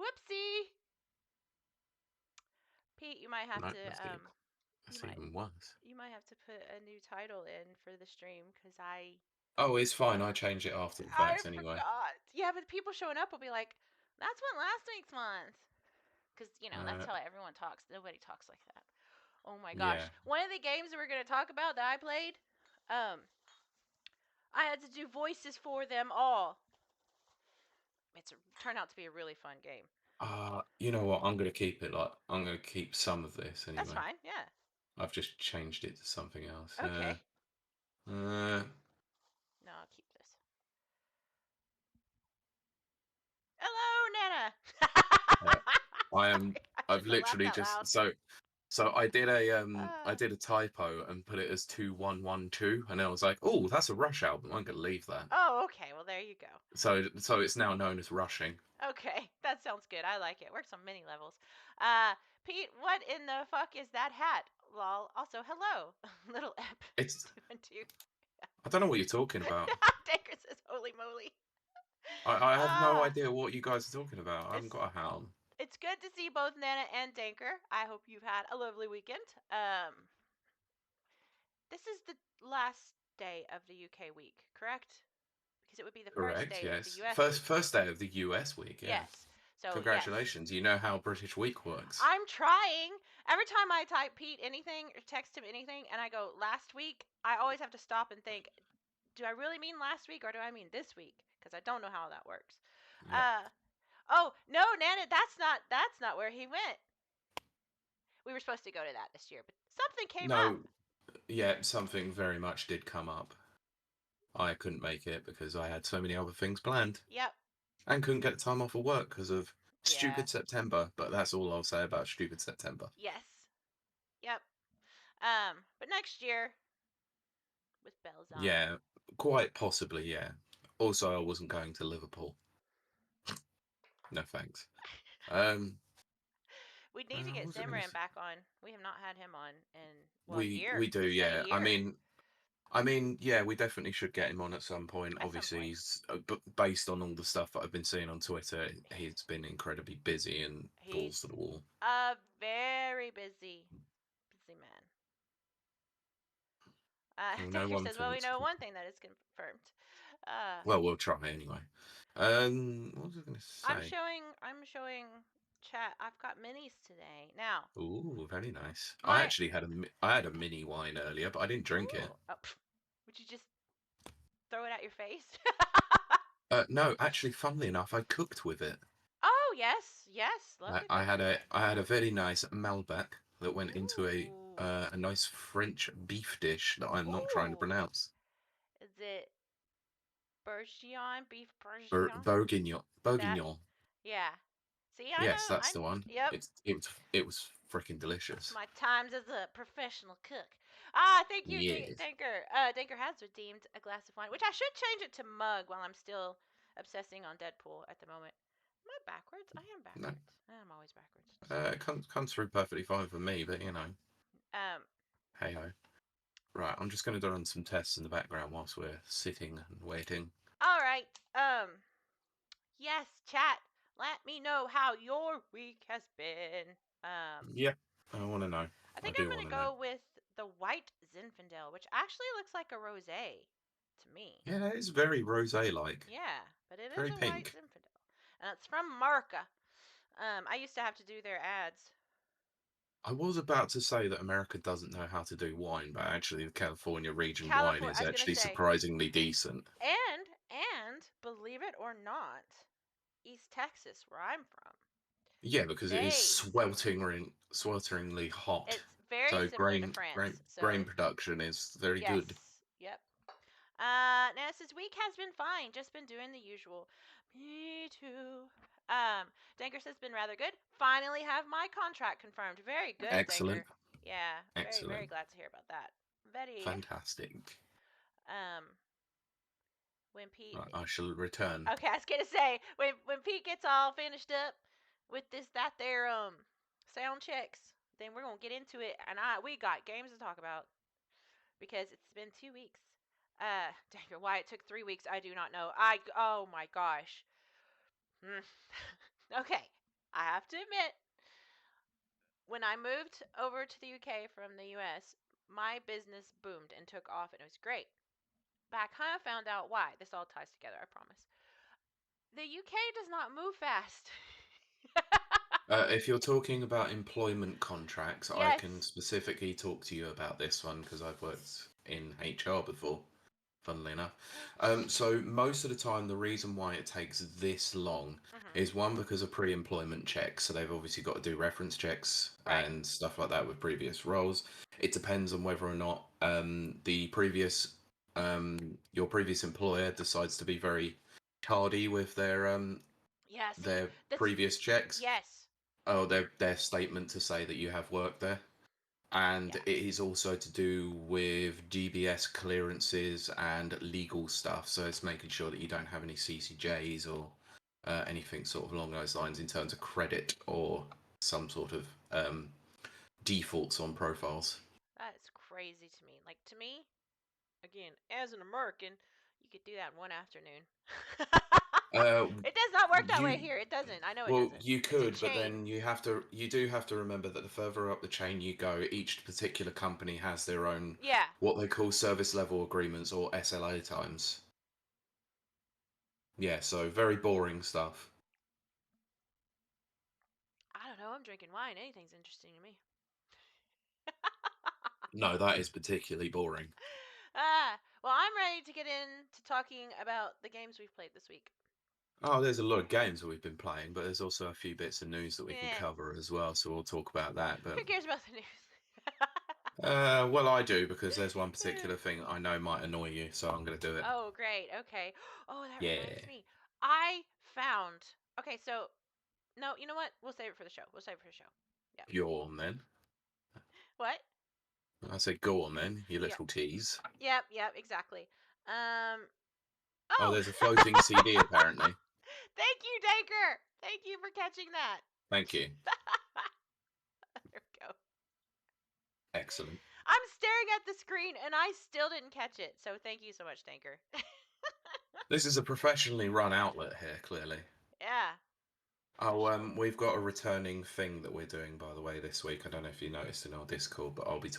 Whoopsie. Pete, you might have No, to that's even worse. you might have to put a new title in for the stream because Oh, it's fine. I change it after the I facts anyway. forgot. Yeah, but people showing up will be like, "That's what last week's was." Because that's Uh, how everyone talks. Nobody talks like that. Oh my yeah. gosh! One of the games we're gonna talk about that I played, um, I had to do voices for them all. It's turned out to be a really fun game. You know what? I'm gonna keep it. I'm gonna keep some of this That's anyway. fine. Yeah. I've just changed it to something else. Okay. Uh, No, I'll keep this. Hello, Nana. uh, I am. Sorry, I I've shouldn't have laughed literally out just loud. so I Uh, did a typo and put it as 2112, and I was like, oh, that's a Rush album. I'm gonna leave that. oh, okay. Well, there you go. So it's now known as Rushing. Okay, that sounds good. I like it. Works on many levels. Pete, what in the fuck is that hat? Lol. Also, hello, little ep. It's 2 and 2. I don't know what you're talking about. Tanker says, "Holy moly!" I have no Ah, idea what you guys are talking about. I haven't it's got a hat on. it's good to see both Nana and Danker. I hope you've had a lovely weekend. This is the last day of the UK week, correct? Because it would be the first Correct, day of the yes. US week. First day of the US week, yeah. Yes. So yes, Congratulations. You know how British week works. I'm trying. Every time I type Pete anything or text him anything, and I go last week, I always have to stop and think, do I really mean last week or do I mean this week? Because I don't know how that works. Yeah. Uh, oh no, Nana, that's not where he went. We were supposed to go to that this year, but something came up. No, yeah, something very much did come up. I couldn't make it because I had so many other things planned Yep. and couldn't get time off of work because of Yeah. stupid September. But that's all I'll say about stupid September. Yes. Yep. But next year with bells on. Yeah, quite possibly, yeah. Also, I wasn't going to Liverpool. No thanks. Um, We need to get what was I going to Simran say? back on. We have not had him on in a We year. do, It's been a yeah. year. I mean, yeah, we definitely should get him on at some point. At some Obviously, point. but based on all the stuff that I've been seeing on Twitter, he's been incredibly busy and balls to He's the wall. a very busy man. We know Decker one says, "Well, thing. we know one thing that is confirmed." Uh, Well, we'll try anyway. What was I going to I'm say? showing. I'm showing chat. I've got minis today. Now, Ooh, very nice. my. I had a mini wine earlier, but I didn't drink it. Ooh. Oh, would you just throw it at your face? No, actually, funnily enough, I cooked with it. Oh yes, yes. Love to cook with it. I had a very nice Malbec that went into Ooh. a nice French beef dish that I'm not trying to Ooh. pronounce. Is it bourguignon? Beef bourguignon? Bourguignon. That? Bourguignon. Yeah. See, I Yes, know. that's the one. Yep. It was freaking That's delicious. my times as a professional cook. Thank you, Yes. Danker. Danker has redeemed a glass of wine, which I should change it to mug while I'm still obsessing on Deadpool at the moment. Am I backwards? I am No, backwards. I'm always backwards. it comes through perfectly fine for me, but you know, Um. hey ho. Right, I'm just going to run some tests in the background whilst we're sitting and waiting. All right. Yes, chat. Let me know how your week has been. Yeah, I want to know. I I think I'm do want gonna to know. go with the white Zinfandel, which actually looks like a rosé to me. Yeah, that is very rosé-like. Yeah, but it is Very a white pink. Zinfandel, and it's from Marca. I used to have to do their ads. I was about to say that America doesn't know how to do wine, but actually the California region wine California. is I was gonna actually say, surprisingly decent. and believe it or not, East Texas, where I'm from, Yeah, because it is they swelteringly hot. it's very So similar to France. grain So production is very good. yes, yep. Nana's week has been fine. Just been doing the usual. Me too. Danker says been rather good. Finally have my contract confirmed. Very good, Danker. Excellent. Yeah, very Excellent. glad to hear about that. Very. Fantastic. Um, when Pete. Right, I shall return. Okay, I was gonna say when Pete gets all finished up with this that there sound checks, then we're gonna get into it, and we got games to talk about because it's been 2 weeks. Dang, why it took 3 weeks, I do not know. Oh my gosh. Mm. Okay. I have to admit, when I moved over to the UK from the US, my business boomed and took off, and it was great. But I kind of found out why. This all ties together, I promise. The UK does not move fast. If you're talking about employment contracts, I can Yes. specifically talk to you about this one because I've worked in HR before, funnily enough. So most of the time, the reason why it takes this long Mm-hmm. is one because of pre-employment checks. So they've obviously got to do reference checks Right. and stuff like that with previous roles. It depends on whether or not the previous your previous employer decides to be very tardy with Yeah. See, their that's previous checks. yes. Oh, their statement to say that you have worked there. And Yeah. it is also to do with GBS clearances and legal stuff. So it's making sure that you don't have any CCJs or anything sort of along those lines in terms of credit or some sort of defaults on profiles. That's crazy to me. Like to me, again, as an American, you could do that in one afternoon. Uh, It does not work that way you here. It doesn't. I know it Well, doesn't. you It's a could, but chain. then you do have to remember that the further up the chain you go, each particular company has their own Yeah. what they call service level agreements or SLA times. Yeah, so very boring stuff. I don't know. I'm drinking wine. Anything's interesting to me. No, that is particularly boring. Well, I'm ready to get into talking about the games we've played this week. Oh, there's a lot of games that we've been playing, but there's also a few bits of news that we can Eh, cover as well, so we'll talk about that. But who cares about the news? well, I do because there's one particular thing I know might annoy you, so I'm going to do it. Oh, great. Okay. Oh, that reminds Yeah, me. I found. Okay, so no, you know what? We'll save it for the show. We'll save it for the show. Yeah. go on then. What? I said go on then, you Yep. little tease. Yep. Yep. Exactly. Um. Oh, Oh. there's a floating CD apparently. Thank you, Danker. Thank you for catching that. Thank you. There we go. Excellent. I'm staring at the screen and I still didn't catch it. So thank you so much, Danker. This is a professionally run outlet here, clearly. Yeah. Oh, Professional. we've got a returning thing that we're doing, by the way, this week. I don't know if you noticed in our Discord, but I'll be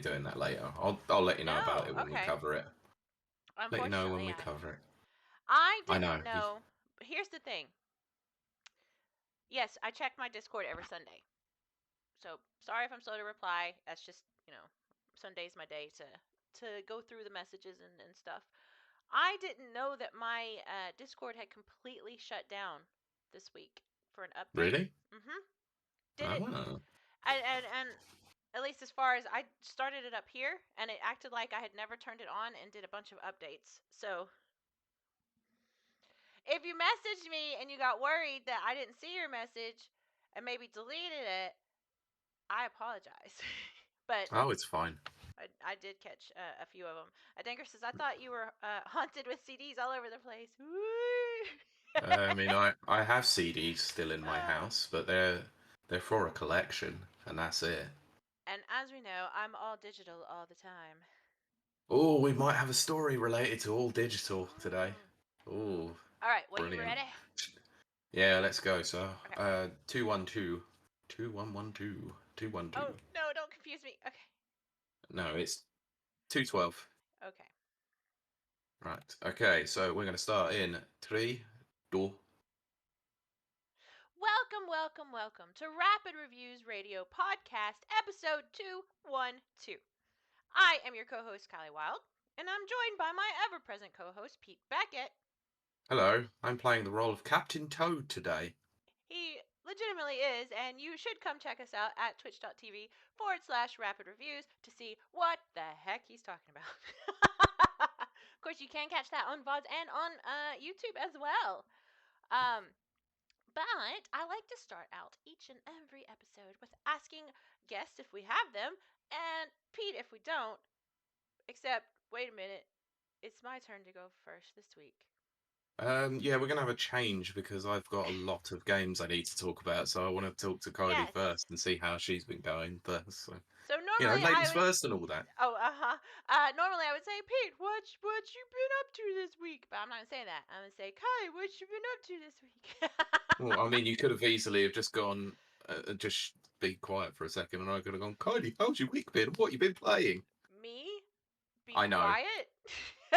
doing that later. I'll let you know about No. it when we Okay. cover it. Let you know when Unfortunately, we I haven't. cover it. I I didn't know. know. But here's the thing. Yes, I check my Discord every Sunday. So sorry if I'm slow to reply. That's just, Sunday's my day to go through the messages and stuff. I didn't know that my Discord had completely shut down this week for an update. Really? Mm-hmm. Did it Oh. and at least as far as I started it up here, and it acted like I had never turned it on and did a bunch of updates. So if you messaged me and you got worried that I didn't see your message and maybe deleted it, I apologize. But Oh, it's fine. I did catch a few of them. Danker says, I thought you were haunted with CDs all over the place. I mean, I have CDs still in my house, but they're for a collection, and that's it. And as we know, I'm all digital all the time. Oh, we might have a story related to all digital today. Mm. Oh, All right, well, you brilliant. ready? Yeah, let's go. So, Okay. 212, 2112, Oh, 212. no, don't confuse me. Okay. No, it's 212. Okay. Right. Okay, so we're going to start in 3, 2. Welcome, welcome, welcome to Rapid Reviews Radio Podcast, episode 212. I am your co host, Kiley Wilde, and I'm joined by my ever present co host, Pete Beckett. Hello, I'm playing the role of Captain Toad today. He legitimately is, and you should come check us out at twitch.tv/rapid reviews to see what the heck he's talking about. Of course, you can catch that on VODs and on YouTube as well. But I like to start out each and every episode with asking guests if we have them, and Pete if we don't. Except, wait a minute, it's my turn to go first this week. Yeah, we're going to have a change because I've got a lot of games I need to talk about, so I want to talk to Kylie Yes. first and see how she's been going first. So, So normally I ladies would. first and all that. Oh, normally I would say, Pete, what you been up to this week? But I'm not gonna say that. I'm gonna say, Kai, what you been up to this week? Well, I mean, you could have easily have just gone, just be quiet for a second, and I could have gone, Kylie, how's your week been? What you been playing? Me? Be I know. quiet?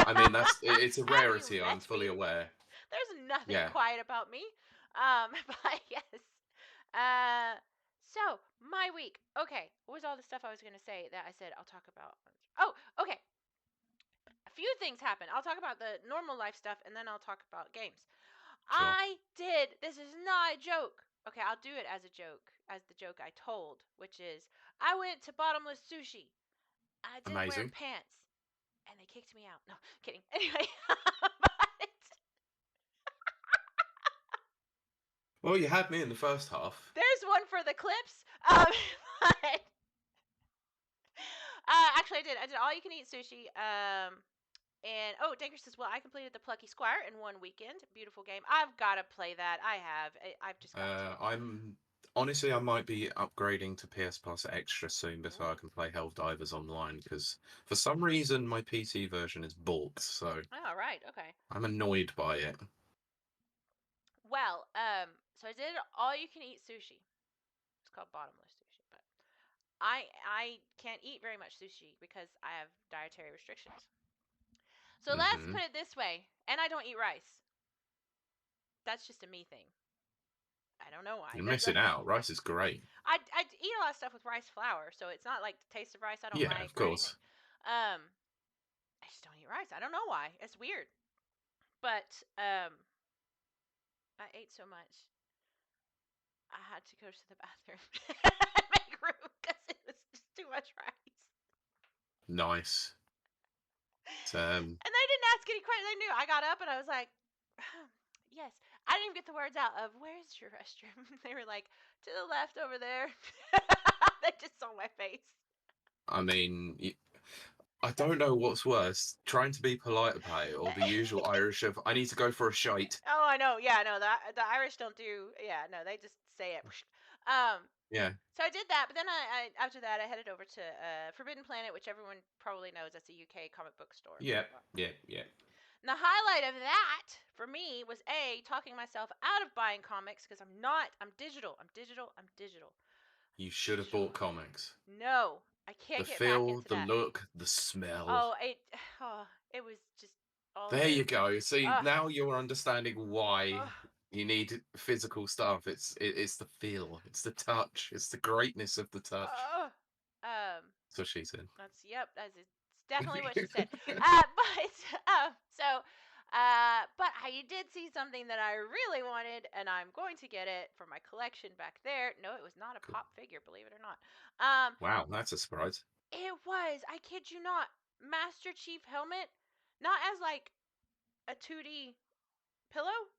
I mean, it's a Have you rarity. I'm met fully me? aware. There's nothing Yeah, quiet about me. But yes. So my week. Okay, what was all the stuff I was gonna say that I said I'll talk about? Oh, okay. A few things happened. I'll talk about the normal life stuff, and then I'll talk about games. sure. I did. This is not a joke. Okay, I'll do it as a joke, as the joke I told, which is I went to bottomless sushi. I didn't wear Amazing. pants, and they kicked me out. No, kidding. Anyway, but Well, you had me in the first half. there's one for the clips. But actually, I did. I did all you can eat sushi. And oh, Danker says, well, I completed the Plucky Squire in one weekend. Beautiful game. I've got to play that. I have. I've just got to. I'm honestly, I might be upgrading to PS Plus Extra soon before I Ooh. can play Helldivers online because for some reason my PC version is bulked, so Oh, right. Okay. I'm annoyed by it. Well, so I did all you can eat sushi. It's called bottomless sushi, but I can't eat very much sushi because I have dietary restrictions. So let's Hmm. put it this way, and I don't eat rice. That's just a me thing. I don't know why. You're missing out. Rice is great. I eat a lot of stuff with rice flour, so it's not like the taste of rice I don't Yeah, like of or anything. course. Um, I just don't eat rice. I don't know why. It's weird. But I ate so much, I had to go to the bathroom and make room because it was just too much rice. Nice. And they didn't ask any questions. They knew. I got up and I was like, yes. I didn't even get the words out of where's your restroom. They were like to the left over there. They just saw my face. I mean, I don't know what's worse, trying to be polite about it or the usual Irish of, I need to go for a shite. Oh, I know. Yeah, no, the Irish don't do. Yeah, no, they just say it. Um, Yeah. so I did that, but then I after that I headed over to Forbidden Planet, which everyone probably knows. That's a UK comic book store. Yeah, yeah, yeah. And the highlight of that for me was talking myself out of buying comics because I'm not. I'm digital. I'm digital. I'm digital. You I'm should have digital. bought comics. No, I The can't get back feel, into the that. look, the smell. Oh, oh, it was just all There the. you go. See, Ugh, now you're understanding why ugh, you need physical stuff. It's the feel, it's the touch, it's the greatness of the touch. ugh. Um, That's what she said. That's definitely what she said. But I did see something that I really wanted, and I'm going to get it for my collection back there. No, it was not a Cool. pop figure, believe it or not. Um, Wow, that's a surprise. it was. I kid you not, Master Chief helmet, not as like a 2D pillow,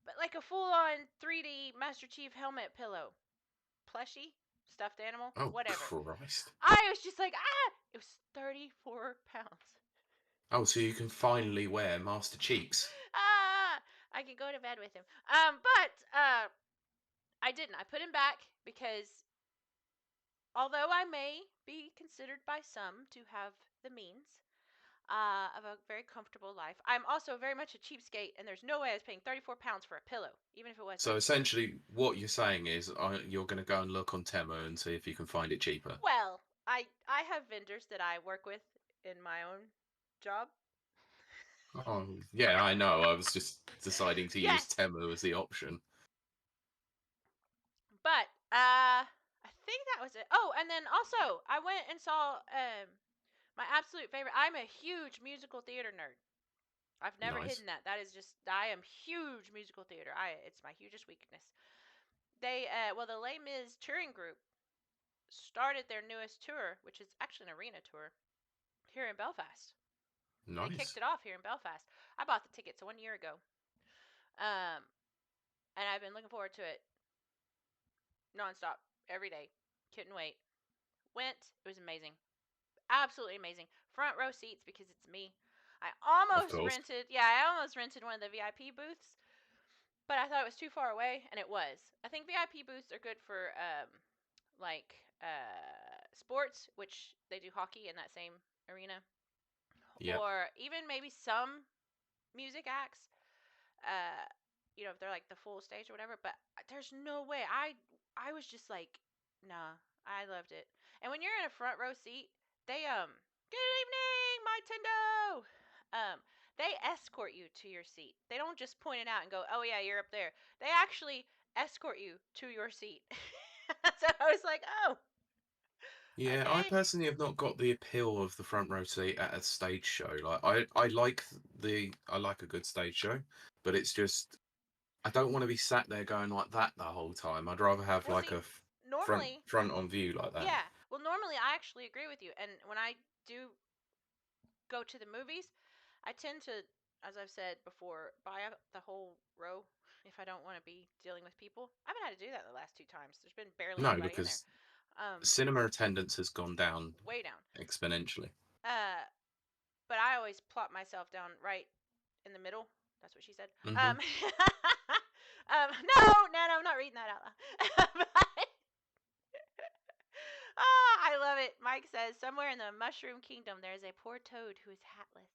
but like a full-on 3D Master Chief helmet pillow, plushy, stuffed animal, Oh, whatever. Christ. I was just like, ah! It was 34 pounds. Oh, so you can finally wear Master Cheeks. Ah! I can go to bed with him. But I didn't. I put him back because although I may be considered by some to have the means of a very comfortable life, I'm also very much a cheapskate, and there's no way I was paying 34 pounds for a pillow, even if it was So like. essentially, what you're saying is you're going to go and look on Temu and see if you can find it cheaper. Well, I have vendors that I work with in my own job. Oh, yeah, I know. I was just deciding to use Yes, Temu as the option. but I think that was it. Oh, and then also I went and saw my absolute favorite. I'm a huge musical theater nerd. I've never Nice. hidden that. That is just I am huge musical theater. It's my hugest weakness. The Les Mis touring group started their newest tour, which is actually an arena tour here in Belfast. They kicked Nice. it off here in Belfast. I bought the tickets 1 year ago. Um and I've been looking forward to it nonstop every day. Couldn't wait. Went. It was amazing. Absolutely amazing. Front row seats because it's me. Of course. I almost rented one of the VIP booths, but I thought it was too far away, and it was. I think VIP booths are good for like sports, which they do hockey in that same arena, Yep. or even maybe some music acts. Uh, if they're like the full stage or whatever. But there's no way. I was just like, nah. I loved it. And when you're in a front row seat, they good evening, my Tendo. They escort you to your seat. They don't just point it out and go, oh yeah, you're up there. They actually escort you to your seat. So I was like, oh, Yeah, I okay. personally have not got the appeal of the front row seat at a stage show. Like I like a good stage show, but it's just I don't want to be sat there going like that the whole time. I'd rather have Well, like see, a normally, front on view like that. yeah. Well, normally I actually agree with you. And when I do go to the movies, I tend to, as I've said before, buy up the whole row if I don't want to be dealing with people. I haven't had to do that the last two times. There's been barely No, anybody in there. because cinema attendance has gone down Way down. exponentially. Uh, but I always plop myself down right in the middle. That's what she said. Hmm. No, I'm not reading that out loud. But, oh, I love it. Mike says, somewhere in the Mushroom Kingdom there is a poor toad who is hatless.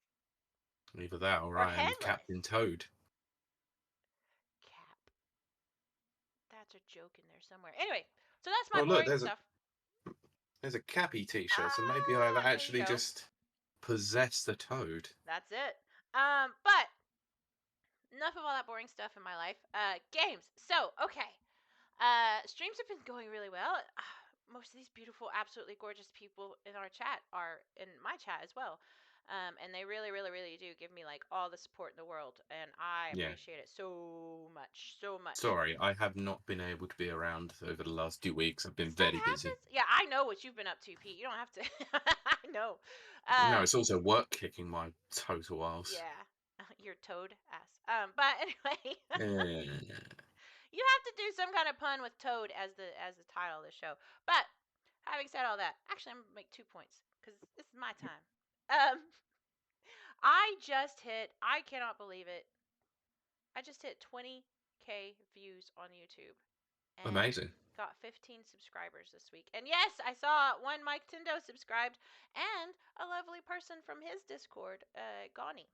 Either that or Or I am headless. Captain Toad. Cap. That's a joke in there somewhere. Anyway, so that's my Oh look, boring stuff. there's a Cappy T-shirt, so maybe I've Ah, there you actually go. just possessed the toad. That's it. But enough of all that boring stuff in my life. Games. So, okay. Streams have been going really well. Most of these beautiful, absolutely gorgeous people in our chat are in my chat as well. And they really, really, really do give me like all the support in the world, and I Yeah. appreciate it so much, so much. Sorry, I have not been able to be around over the last 2 weeks. I've been Stuff very busy. happens. Yeah, I know what you've been up to, Pete. You don't have to. I know. No, it's also work kicking my total ass. Yeah, your toad ass. But anyway, Eh, you have to do some kind of pun with toad as the title of the show. But having said all that, actually, I'm gonna make 2 points because this is my time. Um, I just hit. I cannot believe it. I just hit 20K views on YouTube and Amazing. got 15 subscribers this week. And yes, I saw one Mike Tindo subscribed and a lovely person from his Discord, Gani.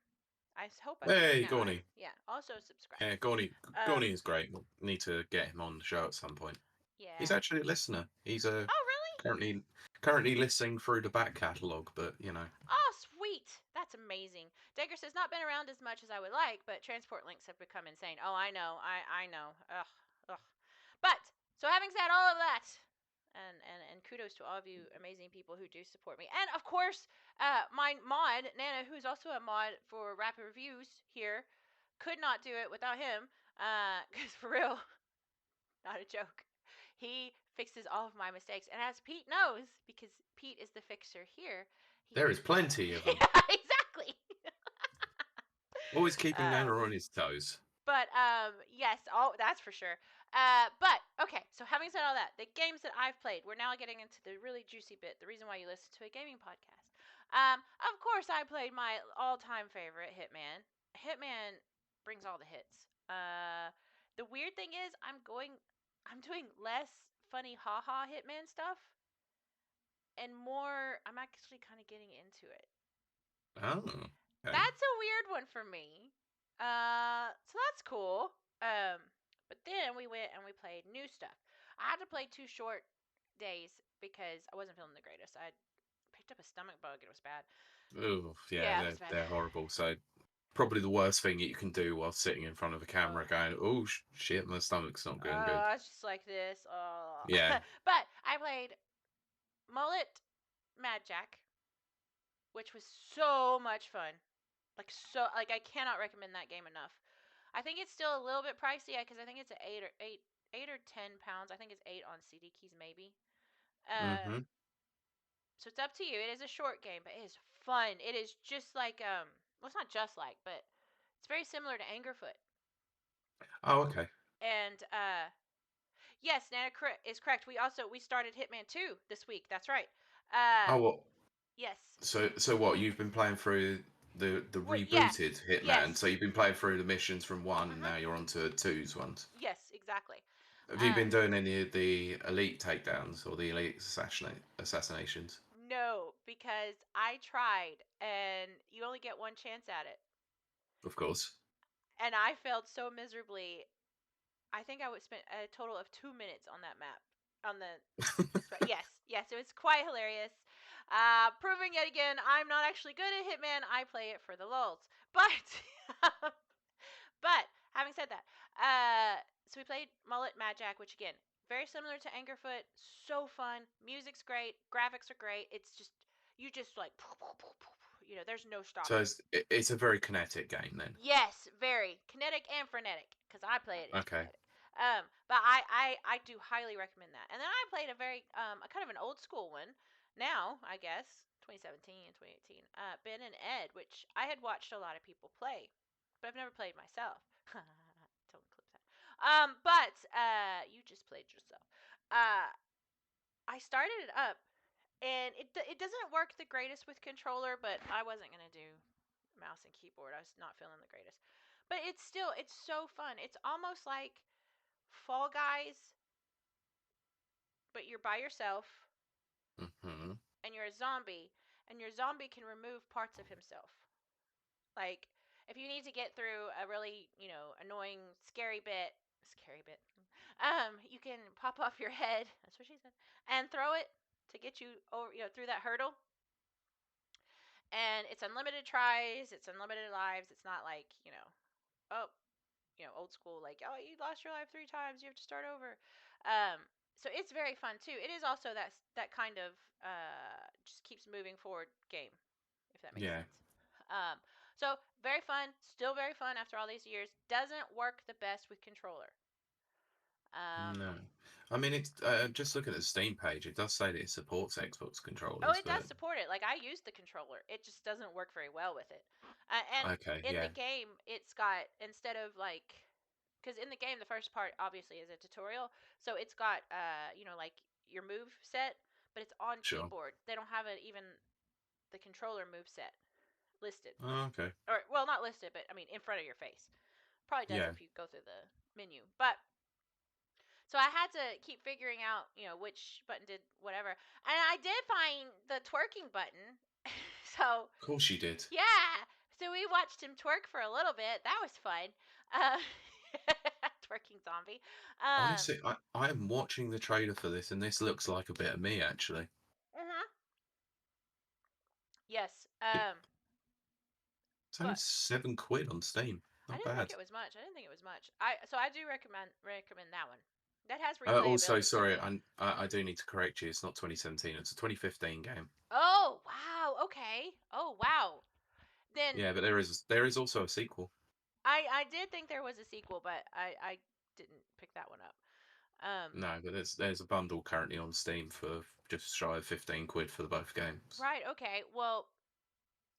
I hope I'm saying Hey, that right. Gorny. Yeah, also subscribed. Yeah, Gorny. Um, Gorny is great. We'll need to get him on the show at some point. He's yeah. actually a listener. He's Oh, really? currently listening through the back catalogue, but you know. Oh, sweet. That's amazing. Dagger says, not been around as much as I would like, but transport links have become insane. Oh, I know. I know. Ugh. Ugh. But, so having said all of that, and kudos to all of you amazing people who do support me. And, of course, my mod, Nana, who's also a mod for Rapid Reviews here, could not do it without him. Because, for real, not a joke. He fixes all of my mistakes. And as Pete knows, because Pete is the fixer here, he There is fixes all. plenty of them. Yeah, exactly. Always keeping Um, Nana on his toes. but yes, oh, that's for sure. But okay, so having said all that, the games that I've played, we're now getting into the really juicy bit. The reason why you listen to a gaming podcast. Of course, I played my all-time favorite, Hitman. Hitman brings all the hits. The weird thing is, I'm doing less funny haha Hitman stuff, and more. I'm actually kind of getting into it. Oh, okay. That's a weird one for me. So that's cool. But then we went and we played new stuff. I had to play 2 short days because I wasn't feeling the greatest. I picked up a stomach bug and it was bad. Oh, yeah, Yeah, it was bad. they're horrible. So probably the worst thing you can do while sitting in front of a Oh, camera, going, "Oh shit, my stomach's not going good." I was just like this. Oh. Yeah. But I played Mullet Mad Jack, which was so much fun. Like I cannot recommend that game enough. I think it's still a little bit pricey because I think it's a 8 or 10 pounds. I think it's 8 on CD keys maybe. Mm-hmm. So it's up to you. It is a short game, but it is fun. It is just like well, it's not just like, but it's very similar to Angerfoot. Oh, okay. And yes, Nana is correct. We started Hitman 2 this week. That's right. Uh, Oh, well, yes. so what? You've been playing through the What? rebooted Yes. Hitman. So Yes. you've been playing through the missions from one, and Mhm. now you're on to two's ones. Yes. Exactly. Have you Uh, been doing any of the elite takedowns or the elite assassinations? no, because I tried, and you only get one chance at it. Of course. and I failed so miserably. I think I would spend a total of 2 minutes on that map. On the yes, yes, it was quite hilarious. Proving yet again, I'm not actually good at Hitman. I play it for the lulz. But but having said that, so we played Mullet Mad Jack, which again, very similar to Angerfoot. So fun. Music's great. Graphics are great. It's just you just like there's no So stopping. it's a very kinetic game then. Yes, very kinetic and frenetic because I play it as Okay. frenetic. But I do highly recommend that. And then I played a very a kind of an old school one. Now I guess 2017 and 2018. Ben and Ed, which I had watched a lot of people play, but I've never played myself. Don't clip that. But you just played yourself. I started it up and it doesn't work the greatest with controller, but I wasn't gonna do mouse and keyboard. I was not feeling the greatest, but it's so fun. It's almost like Fall Guys, but you're by yourself Hmm. and you're a zombie, and your zombie can remove parts of himself. Like if you need to get through a really annoying scary bit, you can pop off your head. That's what she said, and throw it to get you over through that hurdle. And it's unlimited tries, it's unlimited lives. It's not like, oh, old school, like, oh, you lost your life 3 times, you have to start over. Um, so it's very fun too. It is also that kind of just keeps moving forward game, if that makes Yeah. sense. Um, so very fun, still very fun after all these years. Doesn't work the best with controller. Um, No. I mean, it's just looking at the Steam page, it does say that it supports Xbox oh, controllers, it does but support it. Like I use the controller, it just doesn't work very well with it. And okay, in the yeah, game, it's got instead of like because in the game the first part obviously is a tutorial, so it's got like your move set, but it's on sure. keyboard. They don't have it even the controller move set listed, Oh, okay. or well, not listed, but I mean in front of your face. Probably does Yeah. if you go through the menu, but so I had to keep figuring out which button did whatever, and I did find the twerking button. So Of course you did. yeah, so we watched him twerk for a little bit. That was fun. Uh, twerking zombie. Um, Honestly, I am watching the trailer for this, and this looks like a bit of me, actually. mhm. Yes. It, it's only But £7 on Steam. I Not didn't think bad. it was much. I didn't think it was much. I do recommend that one. That has Also, replayability sorry, too. I do need to correct you. It's not 2017. It's a 2015 game. Oh wow. Okay. Oh wow. Then Yeah, but there is also a sequel. I did think there was a sequel, but I didn't pick that one up. Um. No, but there's a bundle currently on Steam for just shy of £15 for the both games. Right. Okay. Well,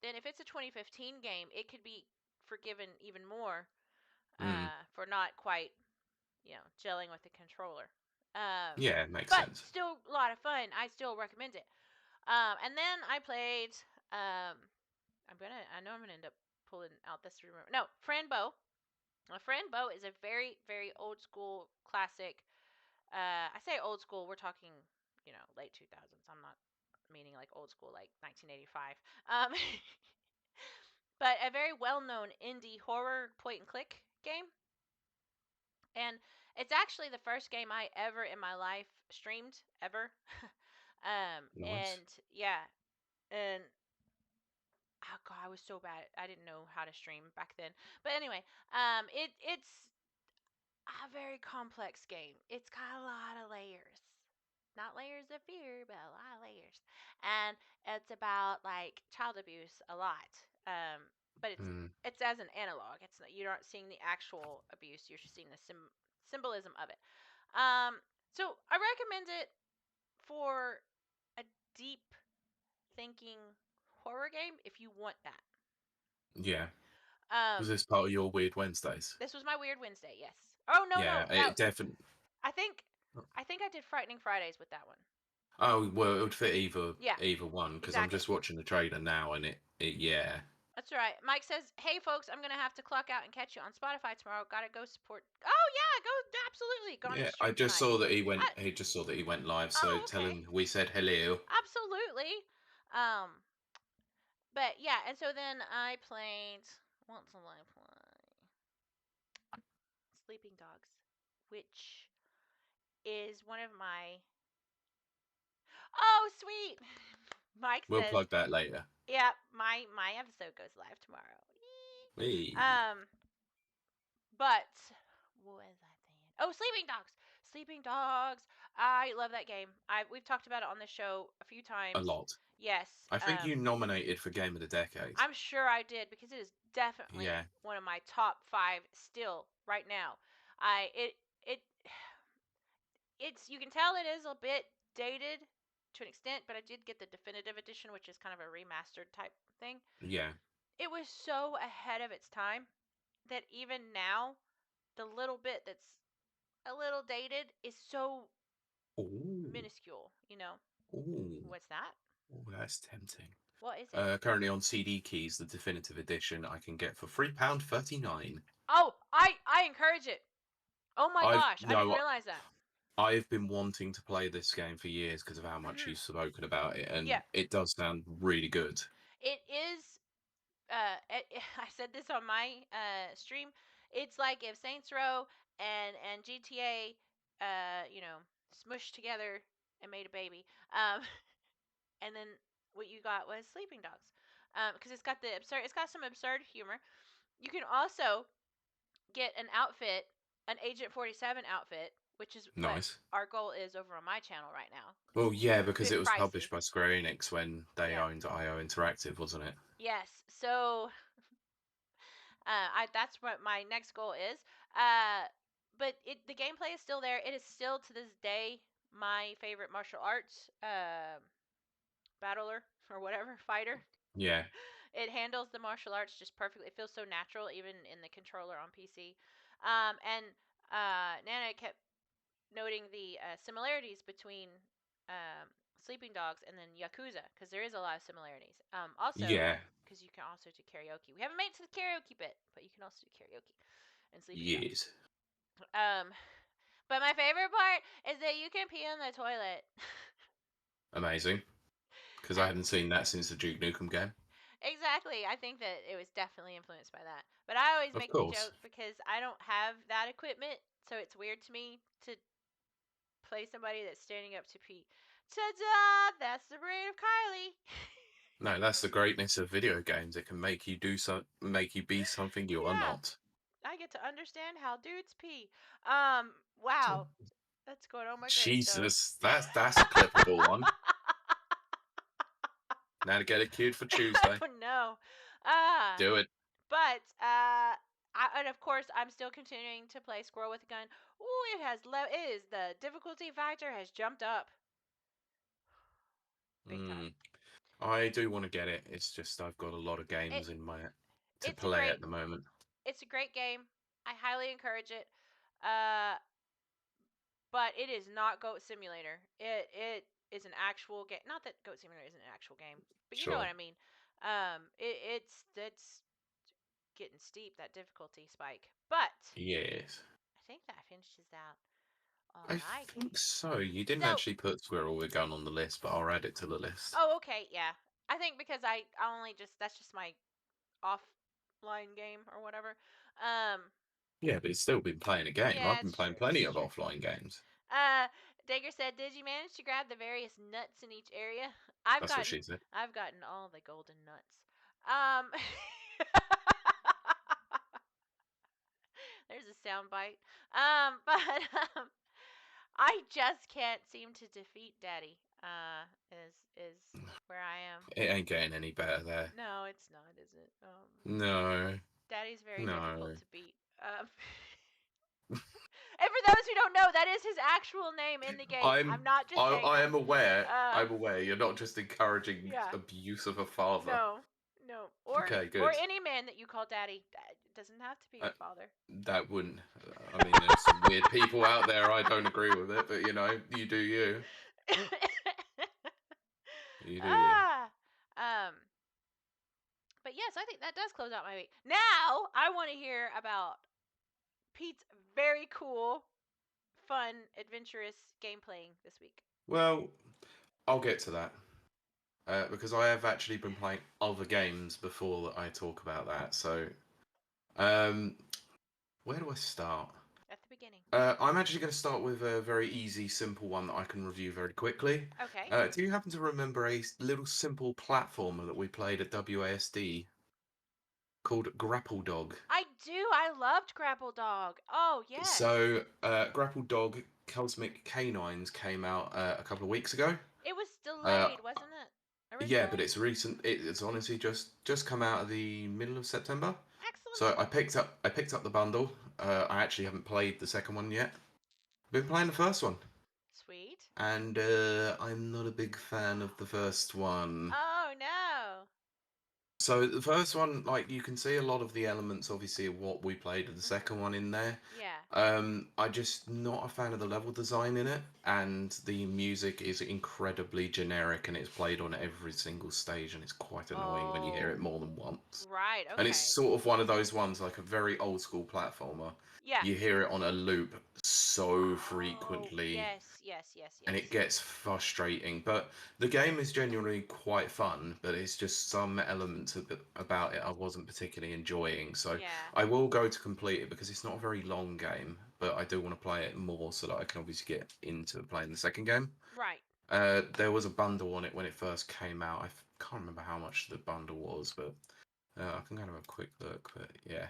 then if it's a 2015 game, it could be forgiven even more Mm. for not quite gelling with the controller. Um, Yeah, it makes but sense. still a lot of fun. I still recommend it. And then I played. Um, I know I'm gonna end up pulling out this rumor. No, Fran Bow. Fran Bow is a very very old school classic. I say old school. We're talking late 2000s. I'm not meaning like old school like 1985. But a very well known indie horror point and click game. And it's actually the first game I ever in my life streamed ever. Nice. And yeah, and oh god, I was so bad. I didn't know how to stream back then. But anyway, it's a very complex game. It's got a lot of layers. Not layers of fear, but a lot of layers. And it's about like child abuse a lot. But Mm. it's as an analog. It's not, you're not seeing the actual abuse. You're just seeing the symbolism of it. Um, so I recommend it for a deep thinking horror game if you want that. Yeah. Was Um, this part of your Weird Wednesdays? this was my Weird Wednesday. Yes. Oh no Yeah, no it no. definitely. I think I think I did Frightening Fridays with that one. Oh well, it would fit either Yeah, either one because I'm exactly. just watching the trailer now, and it yeah. That's right. Mike says, "Hey folks, I'm gonna have to clock out and catch you on Spotify tomorrow. Gotta go support." Oh yeah, go absolutely. Gone to Yeah, I stream just tonight. saw that he I, went. He just saw that he went live. So oh tell okay, him we said hello. absolutely. Um, but yeah, and so then I played. What did I play? Sleeping Dogs, which is one of my. Oh, sweet! Mike We'll says, plug that later. "Yeah, my episode goes live tomorrow." Yee. Hey. But what was I saying? Oh, Sleeping Dogs. Sleeping Dogs. I love that game. We've talked about it on the show a few A times. lot. Yes. I think you nominated for Game of the Decade. I'm sure I did because it is definitely Yeah. one of my top 5 still right now. I it it's you can tell it is a bit dated to an extent, but I did get the definitive edition, which is kind of a remastered type thing. Yeah. It was so ahead of its time that even now, the little bit that's a little dated is so Ooh. minuscule, you know. Ooh. What's that? Oh, that's tempting. What is it? Currently on CD keys, the definitive edition I can get for £3.39. Oh, I encourage it. Oh my I've gosh, I didn't no, realize that. I've been wanting to play this game for years because of how much Mhm. you've spoken about it, Yeah, and it does sound really good. it is. I said this on my stream. It's like if Saints Row and GTA, smushed together and made a baby. And then what you got was Sleeping Dogs, because it's got some absurd humor. You can also get an outfit, an Agent 47 outfit, which is what Nice. our goal is over on my channel right now. Well, yeah, because Bit it was pricey. published by Square Enix when they Yeah. owned IO Interactive, wasn't it? Yes. So, that's what my next goal is. Uh, but the gameplay is still there. It is still to this day my favorite martial arts battler or whatever fighter. Yeah. It handles the martial arts just perfectly. It feels so natural, even in the controller on PC. And Nana kept noting the similarities between Sleeping Dogs and then Yakuza, because there is a lot of similarities. Also, Yeah. because you can also do karaoke. We haven't made it to the karaoke bit, but you can also do karaoke and Sleeping Dogs. Yes. Um, but my favorite part is that you can pee in the toilet. Amazing. Because I And hadn't seen that since the Duke Nukem game. exactly, I think that it was definitely influenced by that. But I always Of make the course. joke because I don't have that equipment, so it's weird to me to play somebody that's standing up to pee. Ta-da! That's the brain of Kiley. No, that's the greatness of video games. It can make you make you be something you are Yeah, not. I get to understand how dudes pee. Wow, that's going on my gravestone. Jesus, that's a clippable one. Now to get it queued for I Tuesday. don't know. Uh, Do it. but and of course I'm still continuing to play Squirrel with a Gun. Ooh, it is the difficulty factor has jumped up big time. Mm, I do want to get it. It's just I've got a lot of It games in my to it's a play great at the moment. it's a great game. I highly encourage it. Uh, but it is not Goat Simulator. It is an actual game. Not that Goat Simulator isn't an actual game, but you know what Sure. I mean. It's getting steep, that difficulty spike. But Yes. I think that finishes out all I my think games. so. You didn't So, actually put Squirrel with Gun on the list, but I'll add it to the list. oh, okay, yeah. I think because I only just that's just my offline game or whatever. Um, Yeah, but it's still been playing a game. yeah, I've been it's playing true. plenty It's of true. offline games. Dagger said, "Did you manage to grab the various nuts in each area?" That's what she said. I've gotten all the golden nuts. Um, there's a sound bite. But I just can't seem to defeat Daddy. Is where I am. It ain't getting any better there. No, it's not, is it? No. Daddy's very difficult No. to beat. And for those who don't know, that is his actual name in the game. I'm not just saying I that. am aware. Uh, I'm aware. You're not just encouraging yeah. abuse of a father. No, no, or Okay, or good. any man that you call daddy. It doesn't have to be your Uh, father. that wouldn't. I mean, there's some weird people out there. I don't agree with it, but you do you. You do you. ah, um, but yes, I think that does close out my week. Now I want to hear about Pete's very cool, fun, adventurous game playing this week. Well, I'll get to that because I have actually been playing other games before that I talk about that. So, um, where do I start? I'm actually going to start with a very easy, simple one that I can review very quickly. Okay. Do you happen to remember a little simple platformer that we played at WASD called Grapple Dog? I do. I loved Grapple Dog. Oh, yes. So, Grapple Dog Cosmic Canines came out a couple of weeks ago. It was Uh, delayed, wasn't it? yeah, but Originally? it's recent. It's honestly just come out of the middle of September. Excellent. So I picked up the bundle. I actually haven't played the second one yet. Been playing the first one, Sweet. and I'm not a big fan of the first one. Oh, no. So the first one, like you can see a lot of the elements, obviously, of what we played with the second Mhm. one in there. Yeah. I just not a fan of the level design in it, and the music is incredibly generic, and it's played on every single stage, and it's quite annoying when you hear it Oh, more than once. right. And it's Okay. sort of one of those ones, like a very old school platformer. Yeah. You hear it on a loop so Oh, frequently, yes, yes, yes, and it yes. gets frustrating. But the game is genuinely quite fun, but it's just some elements about it I wasn't particularly enjoying. So Yeah. I will go to complete it because it's not a very long game, but I do want to play it more so that I can obviously get into playing the second game. Right. There was a bundle on it when it first came out. Can't remember how much the bundle was, but I can kind of have a quick look. But yeah,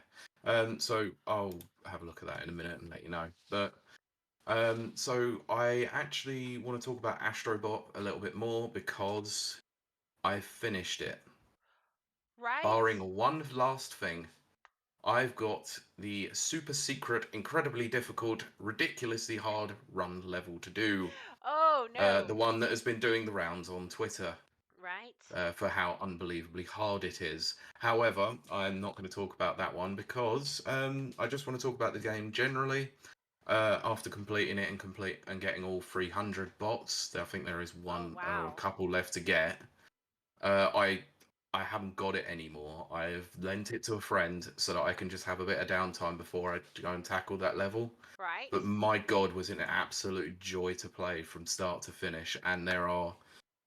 so I'll have a look at that in a minute and let you know. But so I actually want to talk about Astro Bot a little bit more because I finished it. Right? Barring one last thing, I've got the super secret, incredibly difficult, ridiculously hard run level to do. Oh, The no. one that has been doing the rounds on Twitter Right? for how unbelievably hard it is. However, I'm not going to talk about that one because I just want to talk about the game generally. After completing it and getting all 300 bots, I think there is Oh, one or a wow. couple left to get. Uh, I I haven't got it anymore. I've lent it to a friend so that I can just have a bit of downtime before I go and tackle that level. Right? But my God, was it an absolute joy to play from start to finish. And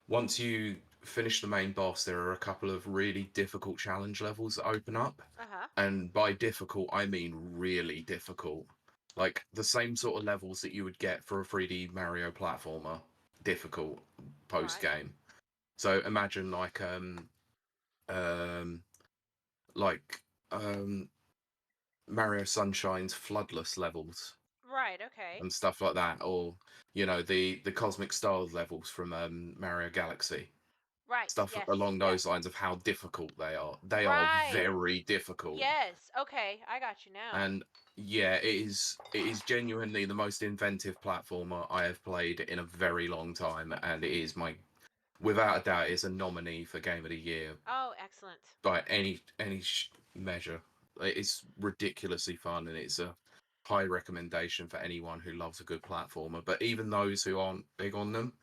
once you finish the main boss, there are a couple of really difficult challenge levels that open up. Uh-huh. And by difficult, I mean really difficult. Like the same sort of levels that you would get for a 3D Mario platformer, difficult post Right. game. So imagine um like um Mario Sunshine's floodless levels Right, okay. and stuff like that, or the Cosmic Stars levels from Mario Galaxy. Right. Stuff Yes. along those Yes. lines of how difficult they are. They are Right. very difficult. Yes. Okay. I got you now. And yeah, it is genuinely the most inventive platformer I have played in a very long time, and it is without a doubt, it's a nominee for Game of the Year Oh, excellent. by any measure. It's ridiculously fun, and it's a high recommendation for anyone who loves a good platformer. But even those who aren't big on them,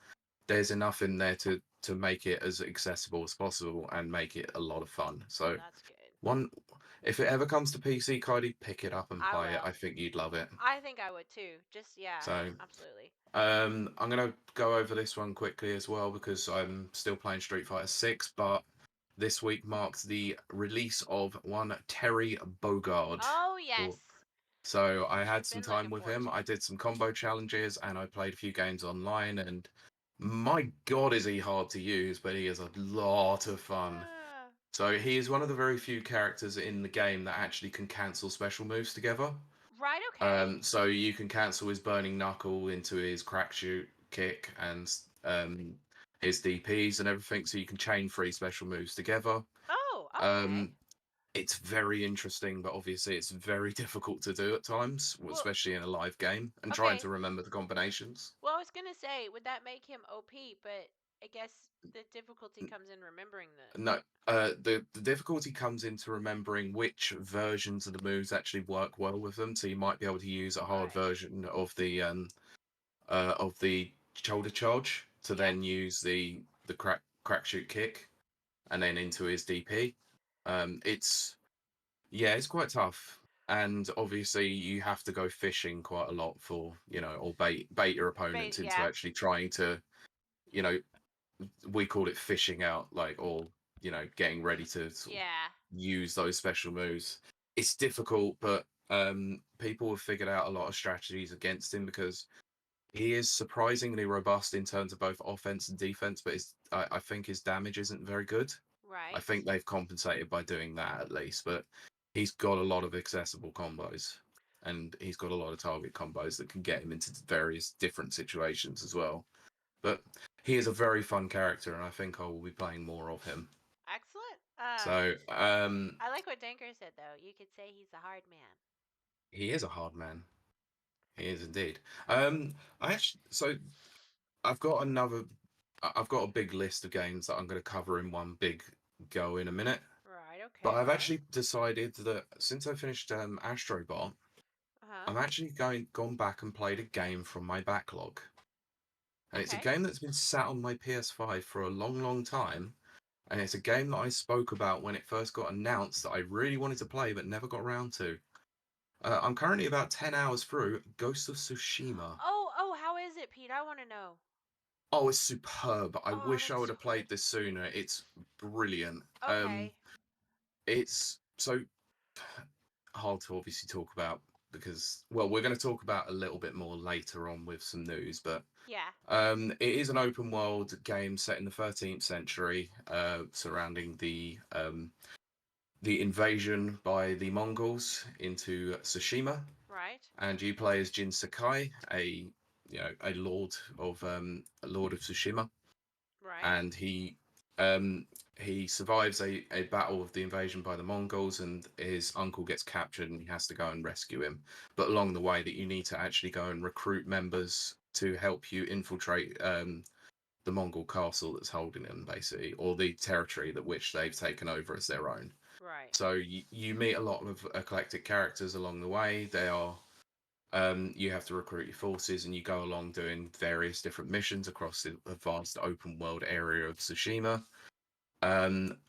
there's enough in there to make it as accessible as possible and make it a lot of fun. Well, So that's good. one, if it ever comes to PC, Kylie, pick it up and I play it. I will. think you'd love it. I think I would too. Just, yeah, So absolutely. I'm gonna go over this one quickly as well because I'm still playing Street Fighter 6, but this week marks the release of one Terry Bogard. Oh, Or- yes. So I had some Been time looking with forward him. to I it. did some combo challenges and I played a few games online, and my God, is he hard to use, but he is a lot of fun. Ah, So he is one of the very few characters in the game that actually can cancel special moves together. right, okay. So you can cancel his Burning Knuckle into his Crack Shoot kick and his DPs and everything, so you can chain three special moves together. Oh, okay. Um, it's very interesting, but obviously it's very difficult to do at times, Well, especially in a live game, and trying okay. to remember the combinations. Well, I was gonna say, would that make him OP? But I guess the difficulty comes in remembering the. No, the difficulty comes into remembering which versions of the moves actually work well with them. So you might be able to use a hard Right. version of the shoulder charge to Yeah. then use the crack shoot kick and then into his DP. It's yeah, it's quite tough. And obviously you have to go fishing quite a lot for, or bait your opponents into Yeah. actually trying to, you know, we call it fishing out, like, or, getting ready to sort of Yeah. use those special moves. It's difficult, but people have figured out a lot of strategies against him because he is surprisingly robust in terms of both offense and defense, but I think his damage isn't very good. I Right. think they've compensated by doing that at least, but he's got a lot of accessible combos and he's got a lot of target combos that can get him into various different situations as well. But he is a very fun character, and I think I will be playing more of him. Excellent. So, I like what Danker said though. You could say he's a hard man. he is a hard man. He is indeed. I actually, so I've got another. I've got a big list of games that I'm going to cover in one big go in a minute. Right. But Okay. I've Okay. actually decided that since I finished Astro Bot, Uh huh. I'm actually gone back and played a game from my backlog, and it's a Okay. game that's been sat on my PS5 for a long, long time. And it's a game that I spoke about when it first got announced that I really wanted to play but never got around to. I'm currently about 10 hours through Ghost of Tsushima. Oh. Oh. How is it, Pete? I want to know. Oh, it's superb. I Oh, wish I that's would so have good. played this sooner. It's brilliant. Okay. It's so hard to obviously talk about because, well, we're going to talk about a little bit more later on with some news, but Yeah. it is an open world game set in the 13th century, surrounding the invasion by the Mongols into Tsushima, Right. and you play as Jin Sakai, a lord of Tsushima, Right. and he survives a battle of the invasion by the Mongols, and his uncle gets captured, and he has to go and rescue him. But along the way, that you need to actually go and recruit members to help you infiltrate the Mongol castle that's holding him, basically, or the territory that which they've taken over as their own. Right. So you meet a lot of eclectic characters along the way. They are you have to recruit your forces, and you go along doing various different missions across the vast open world area of Tsushima. Um,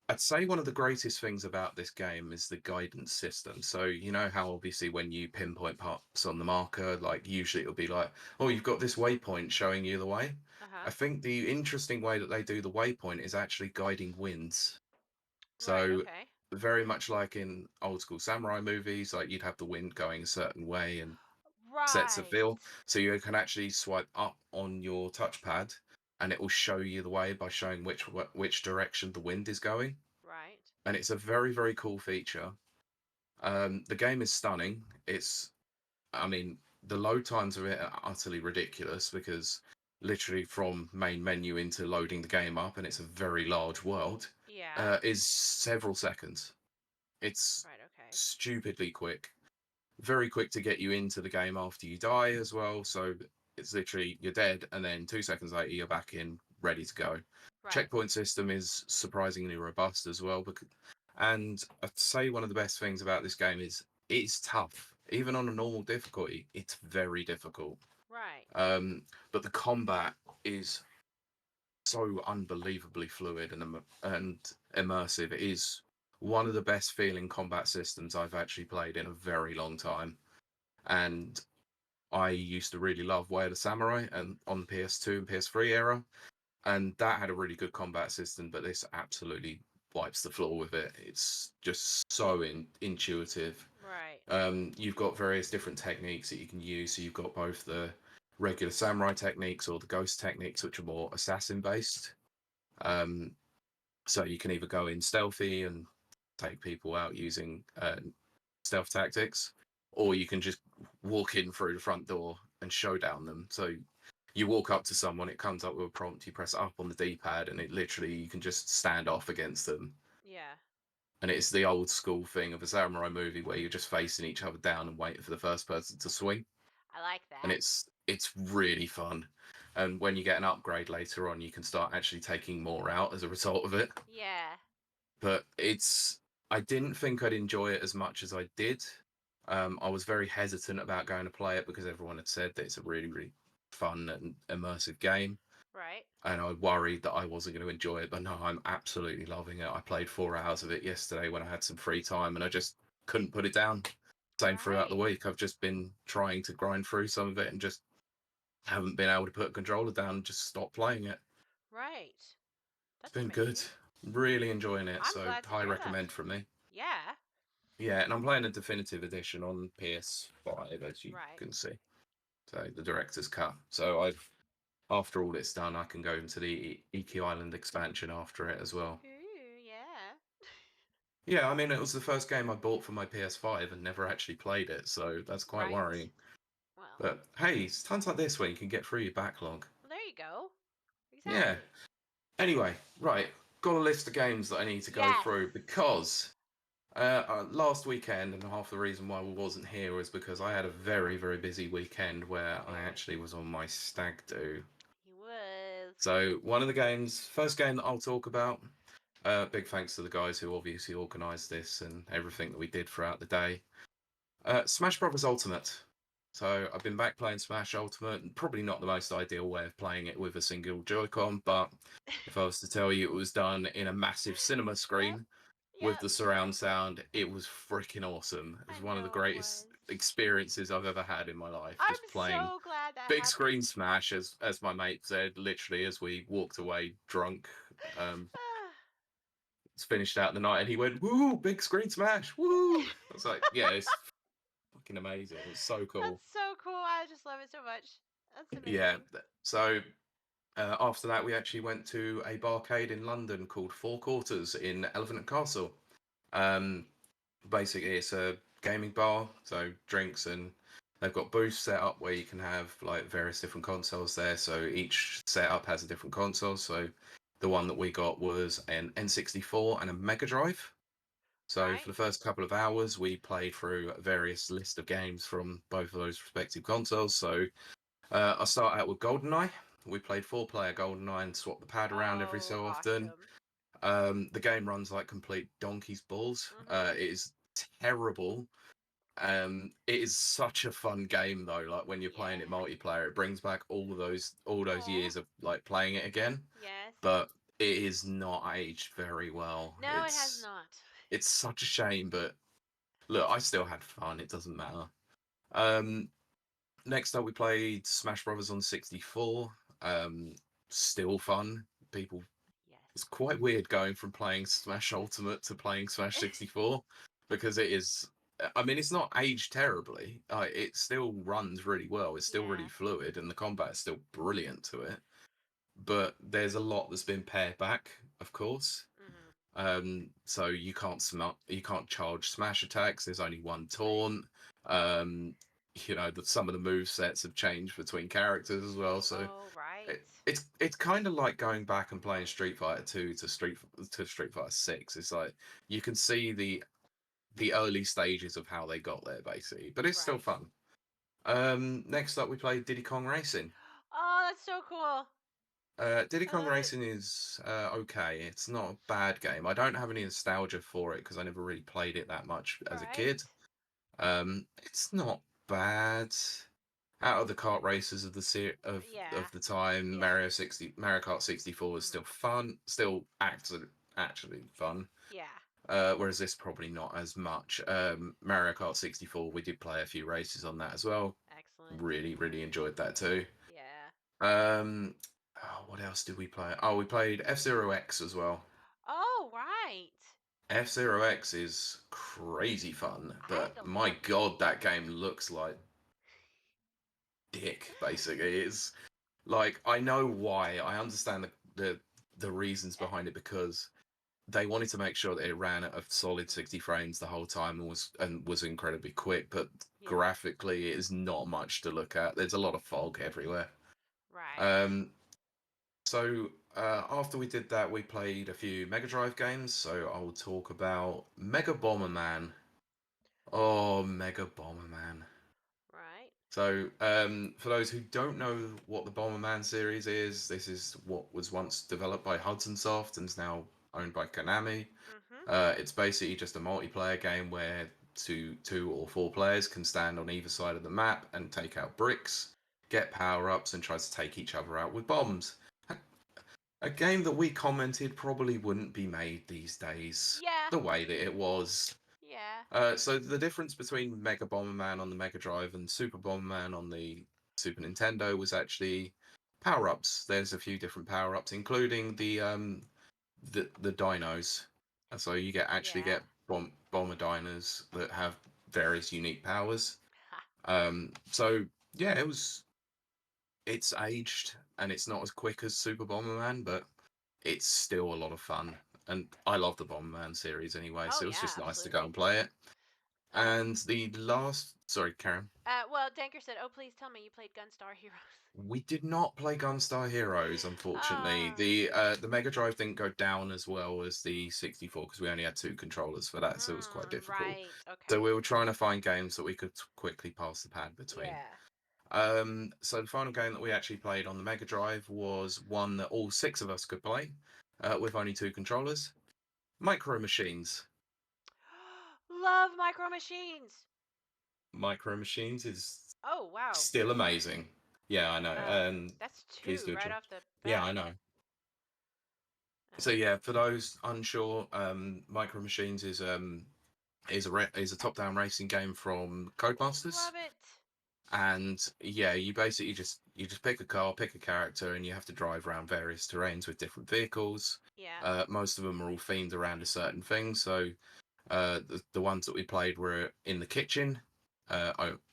I'd say one of the greatest things about this game is the guidance system. So you know how obviously when you pinpoint parts on the marker, like usually it'll be like, oh, you've got this waypoint showing you the way. Uh huh. I think the interesting way that they do the waypoint is actually guiding winds. Right. So Okay. very much like in old school samurai movies, like you'd have the wind going a certain way and sets of Right. feel. So you can actually swipe up on your touchpad, and it will show you the way by showing which direction the wind is going. Right. And it's a very very cool feature. The game is stunning. I mean, the load times of it are utterly ridiculous because literally from main menu into loading the game up, and it's a very large world, Yeah. is several seconds. It's Right. Okay. stupidly quick, very quick to get you into the game after you die as well. So it's literally you're dead, and then 2 seconds later you're back in, ready to go. Right. Checkpoint system is surprisingly robust as well. And I'd say one of the best things about this game is it's tough. Even on a normal difficulty, it's very difficult. Right. But the combat is so unbelievably fluid and immersive. It is one of the best feeling combat systems I've actually played in a very long time. And I used to really love Way of the Samurai and on the PS2 and PS3 era, and that had a really good combat system. But this absolutely wipes the floor with it. It's just so intuitive. Right. You've got various different techniques that you can use. So you've got both the regular samurai techniques or the ghost techniques, which are more assassin based. Um, so you can either go in stealthy and take people out using stealth tactics, or you can just walk in through the front door and showdown them. So you walk up to someone, it comes up with a prompt, you press up on the D-pad, and it literally you can just stand off against them. Yeah. And it's the old school thing of a samurai movie where you're just facing each other down and waiting for the first person to swing. I like And that. it's really fun. And when you get an upgrade later on, you can start actually taking more out as a result of it. Yeah. But I didn't think I'd enjoy it as much as I did. I was very hesitant about going to play it because everyone had said that it's a really, really fun and immersive game. Right. And I worried that I wasn't going to enjoy it. But no, I'm absolutely loving it. I played 4 hours of it yesterday when I had some free time, and I just couldn't put it down. Same throughout the Right. week. I've just been trying to grind through some of it and just haven't been able to put a controller down and just stop playing it. Right. It's That's been good. amazing. Really enjoying it. I'm So glad to high hear that. recommend from me. Yeah. Yeah, and I'm playing a definitive edition on PS5, as you Right. can see. So the director's cut. So after all it's done, I can go into the Iki Island expansion after it as well. Ooh, yeah. Yeah, I mean, it was the first game I bought for my PS5 and never actually played it, so that's quite Right. worrying. Well, But hey, it's times like this where you can get through your backlog. well, there you go. Yeah. Exactly. Anyway, right, got a list of games that I need to go Yes. through because last weekend, and half the reason why I wasn't here was because I had a very, very busy weekend where I Very. actually was on my stag do. He was. So one of the games, first game that I'll talk about. Big thanks to the guys who obviously organised this and everything that we did throughout the day. Smash Brothers Ultimate. So I've been back playing Smash Ultimate, and probably not the most ideal way of playing it with a single Joy-Con, but if I was to tell you it was done in a massive cinema Yep. screen with Yep. the surround sound, it was freaking awesome. It I was one of the know it greatest was. experiences I've ever had in my life, I'm just playing so glad that big happened. screen Smash, as my mate said, literally as we walked away drunk. Um, finished out the night, and he went, "Woo, big screen Smash, woo!" I was like, "Yeah, it's fucking amazing. It's so cool." That's so cool. I just love it so much. That's Yeah. amazing. So after that, we actually went to a barcade in London called Four Quarters in Elephant and Castle. Um, Basically, it's a gaming bar, so drinks, and they've got booths set up where you can have like various different consoles there. So each setup has a different console. So the one that we got was an N64 and a Mega Drive. So for Right? the first couple of hours, we played through a various list of games from both of those respective consoles. So I start out with Goldeneye. We played four-player Goldeneye and swapped the pad around every Oh, so often. awesome. The game runs like complete donkey's balls. Mhm. It is terrible. It is such a fun game though. Like when you're playing it Yeah. multiplayer, it brings back all those Aw. years of like playing it again. Yes. But it is not aged very well. No, it has not. It's such a shame, but look, I still had fun. It doesn't matter. Um, Next up, we played Smash Brothers on 64. Still fun. People, it's Yes. quite weird going from playing Smash Ultimate to playing Smash 64 because it is. I mean, it's not aged terribly. It still runs really well. It's still really Yeah. fluid, and the combat is still brilliant to it. But there's a lot that's been pared back, of course. Mhm. So you can't charge smash attacks. There's only one Right. taunt. Some of the move sets have changed between characters as well. So Oh, right. it's kind of like going back and playing Street Fighter 2 to Street Fighter 6. It's like you can see the early stages of how they got there, basically. But it's still Right. fun. Next up, we played Diddy Kong Racing. Oh, that's so cool. Diddy I Kong love it. Racing is okay. It's not a bad game. I don't have any nostalgia for it because I never really played it that much as a Right. kid. It's not bad. Out of the kart races of the Yeah. of the time, Yeah. Mario Kart 64 is still Mhm. fun, still actually fun. Yeah. Whereas this probably not as much. Mario Kart 64, we did play a few races on that as well. Excellent. Really, really enjoyed that too. Yeah. Um, what else did we play? Oh, we played F-Zero X as well. Oh, right. F-Zero X is crazy fun, I have but to my look. god, that game looks like dick, basically. It's like I know why. I understand the reasons Uh, behind it because they wanted to make sure that it ran at a solid mhm. 60 frames the whole time and was incredibly quick, but Yeah. graphically it is not much to look at. There's a lot of fog everywhere. Right. Um, So after we did that, we played a few Mega Drive games. So I'll talk about Mega Bomberman. Oh, Mega Bomberman. Right. So for those who don't know what the Bomberman series is, this is what was once developed by Hudson Soft and is now owned by Konami. Mhm. It's basically just a multiplayer game where two or four players can stand on either side of the map and take out bricks, get power ups, and try to take each other out with bombs. A game that we commented probably wouldn't be made these days, Yeah. the way that it was. Yeah. So the difference between Mega Bomberman on the Mega Drive and Super Bomberman on the Super Nintendo was actually power-ups. There's a few different power-ups, including the dinos. So you actually Yeah. get bomber diners that have various unique powers. Ha. So yeah, it's aged and it's not as quick as Super Bomberman, but it's still a lot of fun. And I love the Bomberman series anyway, Oh so it was yeah, just nice to go absolutely. and play it. And the last, sorry, Karen. Well, Danker said, "Oh, please tell me you played Gunstar Heroes." We did not play Gunstar Heroes, unfortunately. Ah. The Mega Drive didn't go down as well as the 64 because we only had two controllers for that, so it was quite difficult. Right. So Okay. we were trying to find games that we could quickly pass the pad between. Yeah. So the final game that we actually played on the Mega Drive was one that all six of us could play, with only two controllers. Micro Machines. Love Micro Machines. Micro Machines is Oh wow. still amazing. Yeah, I know. That's Please two do right enjoy. off the Yeah, I bat. know. So Um. yeah, for those unsure, Micro Machines is a top-down racing game from Codemasters, Love it. and yeah, you just pick a car, pick a character, and you have to drive around various terrains with different vehicles. Yeah. Most of them are all themed around a certain thing. So the ones that we played were in the kitchen,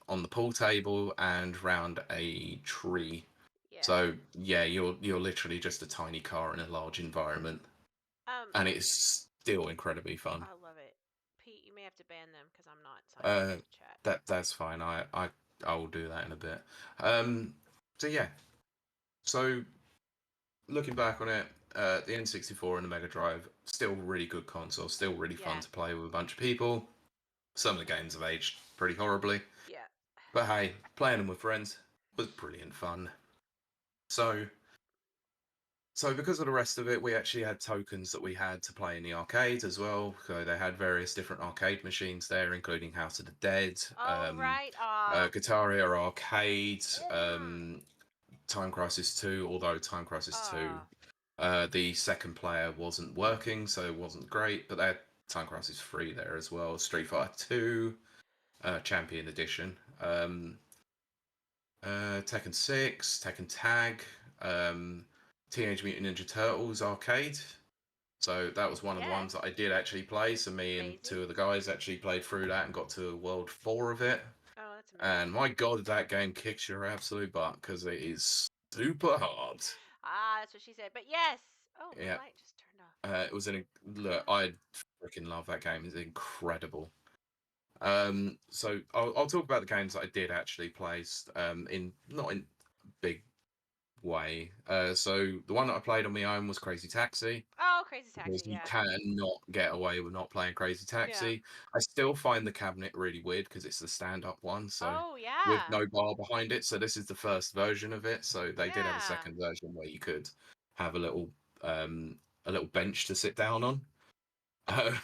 on the pool table, and round a tree. Yeah. So yeah, you're literally just a tiny car in a large environment, Um. and it's still incredibly fun. I love it. Pete, you may have to ban them because I'm not signing Uh, into the chat. that's fine. I will do that in a bit. So yeah. So looking back on it, the N64 and the Mega Drive still really good console, still really fun Yeah. to play with a bunch of people. Some of the games have aged pretty horribly, Yeah. but hey, playing them with friends was brilliant fun. So because of the rest of it, we actually had tokens that we had to play in the arcade as well. So they had various different arcade machines there, including House of the Dead, Oh right. Aw. Guitar Hero Arcade, Mm. Time Crisis 2, although Time Crisis 2, Aw. the second player wasn't working, so it wasn't great, but they had Time Crisis 3 there as well, Street Fighter 2, Champion Edition, Tekken 6, Tekken Tag, Teenage Mutant Ninja Turtles Arcade. So that was one of the Yeah. ones that I did actually play. So me and Amazing. two of the guys actually played through that and got to World 4 of it. Oh, that's And amazing. my god, that game kicks your absolute butt because it is super hard. Ah, that's what she said. But yes. Oh, my Yeah, light just turned off. it was look. I freaking love that game. It's incredible. So I'll talk about the games that I did actually play. In not in big way. So the one that I played on my own was Crazy Taxi. Oh, Crazy Taxi. Because you Yeah. cannot get away with not playing Crazy Yeah. Taxi. I still find the cabinet really weird because it's the stand-up one, so Oh with yeah. no bar behind it. So this is the first version of it. So they did have a Yeah. second version where you could have a little bench to sit down on. Uh,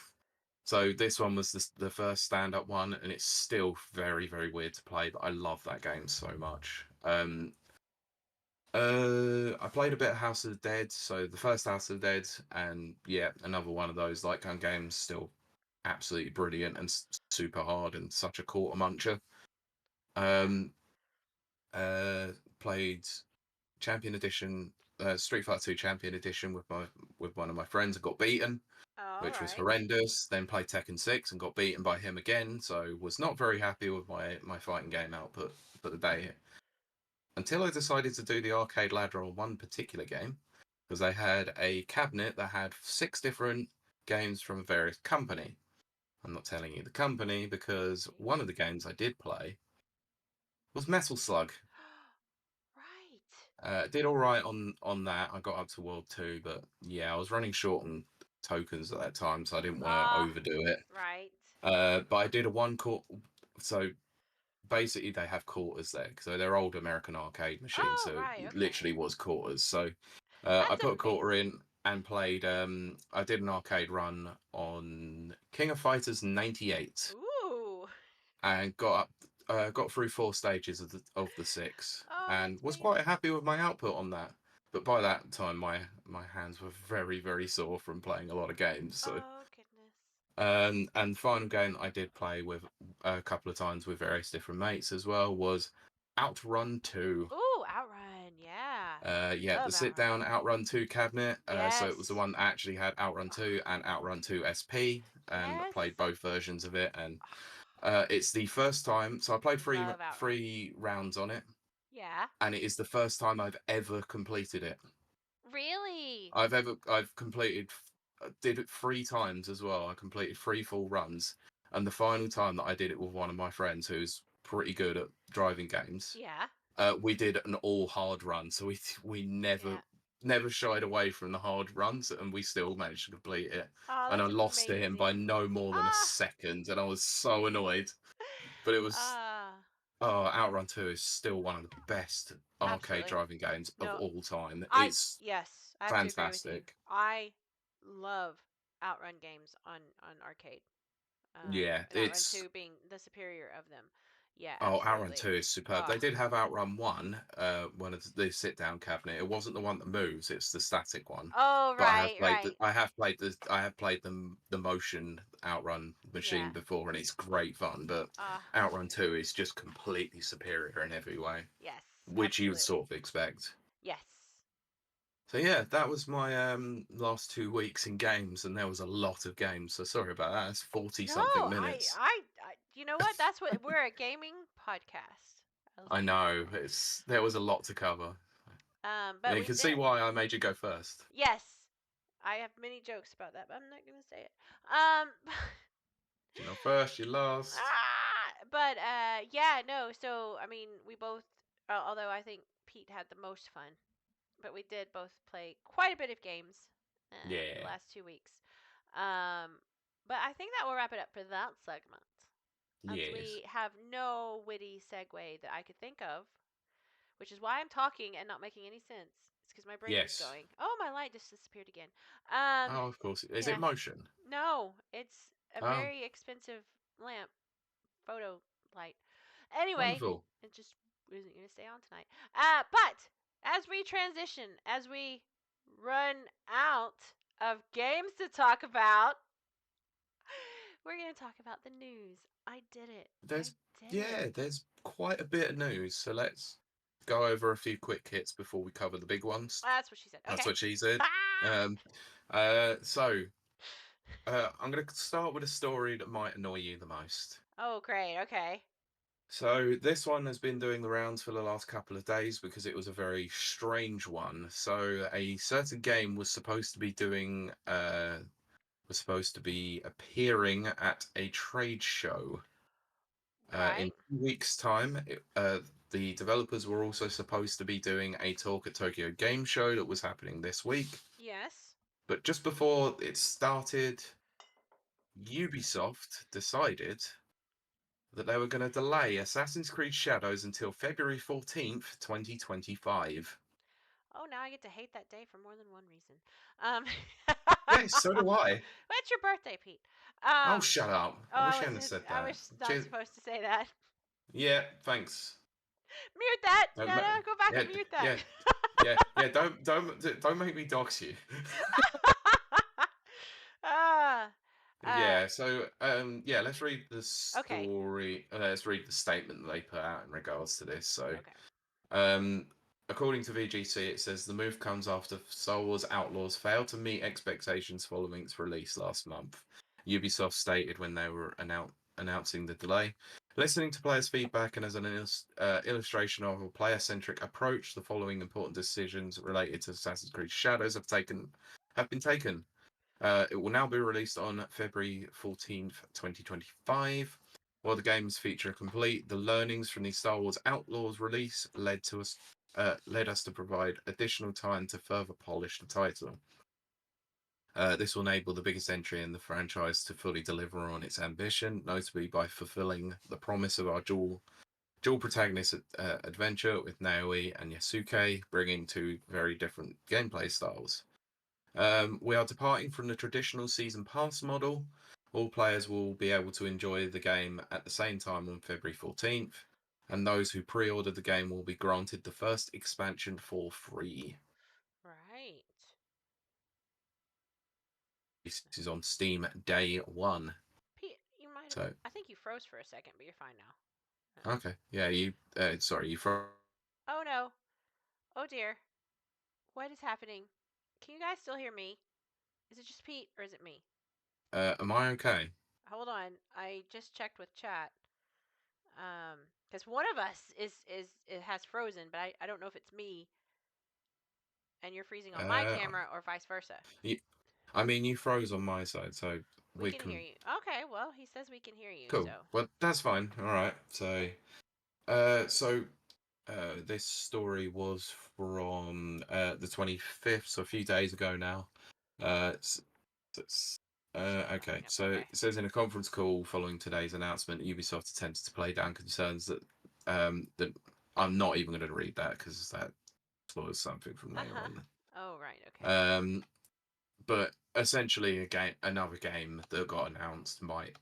so this one was the first stand-up one, and it's still very, very weird to play, but I love that game so much. I played a bit of House of the Dead, so the first House of the Dead, and yeah, another one of those light gun games, still absolutely brilliant and super hard and such a quarter muncher. Yeah. Um, Played Champion Edition, Street Fighter 2 Champion Edition with one of my friends and got beaten, All which was right. horrendous. Then played Tekken 6 and got beaten by him again, so was not very happy with my fighting game output for the day. Until I decided to do the arcade ladder on one particular game, because they had a cabinet that had six different games from a various company. I'm not telling you the company because Okay. one of the games I did play was Metal Slug. Right. Did all right on that. I got up to World 2, but yeah, I was running short on tokens at that time, so I didn't want to Ah. overdo it. Right. But I did a one court. So basically they have quarters there, so they're old American arcade machines, Oh, so right. it Okay. literally was quarters. So I That's put a quarter amazing. in and played. I did an arcade run on King of Fighters '98 Ooh. and got through four stages of the six, Oh, and that's was quite amazing. happy with my output on that. But by that time, my hands were very, very sore from playing a lot of games. So Oh, goodness. and the final game I did play with a couple of times with various different mates as well was Outrun 2. Ooh, Outrun. Yeah. Yeah, the Love sit Outrun. down Outrun 2 cabinet. So it was the Yes. one that actually had Outrun 2 and Outrun 2 SP, and I Yes. played both versions of it. And it's the first time. So I played Love Outrun. three rounds on it, Yeah. and it is the first time I've ever completed it. Really? I've completed did it 3 times as well. I completed 3 full runs, and the final time that I did it with one of my friends who's pretty good at driving games, Yeah. we did an all hard run. So we Yeah. never shied away from the hard runs, and we still managed to complete it. Oh, And I that's lost to him by amazing. no more than a Ah. second, and I was so annoyed. But it was Ah. oh, Outrun 2 is still one of the best arcade Absolutely. driving games of No. all time. I It's yes, I have to agree with you. fantastic. I love Outrun games on arcade. Yeah, And Outrun it's 2 being the superior of them. Yeah, oh, Outrun absolutely. 2 is superb. Oh, They did have Outrun 1, one of the sit down cabinet. It wasn't the one that moves, it's the static one. oh, But right, right. I have played the motion Outrun machine Yeah. before, and it's great fun. But Uh, Outrun 2 is just completely superior in every way, yes, which you would absolutely. sort of expect. Yes. So yeah, that was my last 2 weeks in games, and there was a lot of games. So sorry about that. It's 40 No, something minutes. you know what? That's what we're a gaming podcast. I was I like, know there was a lot to cover. but Yeah, you we can see did. why I made you go first. Yes, I have many jokes about that, but I'm not gonna say it. You're not first, you're last. But yeah, no. So I mean, we both, although I think Pete had the most fun, but we did both play quite a bit of games the Yeah. last 2 weeks. Um, but I think that will wrap it up for that segment, as Yes. we have no witty segue that I could think of, which is why I'm talking and not making any sense. It's because my brain is Yes. going. Oh, my light just disappeared again. Um, Oh, of course. Is it yeah. motion? No, it's a Oh, very expensive lamp, photo light. Anyway, wonderful. it just isn't going to stay on tonight. But as we transition, as we run out of games to talk about, we're going to talk about the news. I did it. I There's did it. yeah, there's quite a bit of news. So let's go over a few quick hits before we cover the big ones. That's what she said. That's Okay. what she said. Ah! Um, so I'm going to start with a story that might annoy you the most. Oh, great. Okay. So this one has been doing the rounds for the last couple of days because it was a very strange one. So a certain game was supposed to be appearing at a trade show in Right. 2 weeks' time. The developers were also supposed to be doing a talk at Tokyo Game Show that was happening this week. Yes. But just before it started, Ubisoft decided that they were going to delay Assassin's Creed Shadows until February 14th, 2025. Oh, now I get to hate that day for more than one reason. Um, Yes, so do I. What's your birthday, Pete? Oh, Um, shut up. oh, I wish you hadn't said I that. was not Cheers. supposed to say that. Yeah, thanks. Mute that. No, No, no, go back yeah, and mute that. yeah, yeah. Don't make me dox you. Ah, Yeah. So, yeah. Let's read the okay, story. Let's read the statement that they put out in regards to this. So, okay. Um, according to VGC, it says the move comes after Star Wars Outlaws failed to meet expectations following its release last month. Ubisoft stated when they were announcing the delay. Listening to players' feedback and as an illustration of a player-centric approach, the following important decisions related to Assassin's Creed Shadows have been taken. It will now be released on February 14th, 2025. While the game's feature complete, the learnings from the Star Wars Outlaws release led us to provide additional time to further polish the title. This will enable the biggest entry in the franchise to fully deliver on its ambition, notably by fulfilling the promise of our dual protagonist adventure with Naoi and Yasuke, bringing two very different gameplay styles. We are departing from the traditional season pass model. All players will be able to enjoy the game at the same time on February 14th, and those who pre ordered the game will be granted the first expansion for free. Right. This is on Steam day one. Pete, you might have. So, I think you froze for a second, but you're fine now. okay. Yeah, sorry, you Oh no. Oh dear. What is happening? Can you guys still hear me? Is it just Pete or is it me? Am I okay? Hold on. I just checked with chat. Because one of us is it has frozen, but I don't know if it's me and you're freezing on my Uh, camera or vice versa. you, I mean, you froze on my side, so We we can hear can. you. Okay, well, he says we can hear you, Cool. so. Well, that's fine. All right. So, this story was from the 25th, so a few days ago now. It's, it's, Still okay, loading up. so Okay. it says in a conference call following today's announcement, Ubisoft attempted to play down concerns that I'm not even going to read that because that was something from Uh later huh. on. Oh, right. Okay. Um, but essentially, another game that got announced might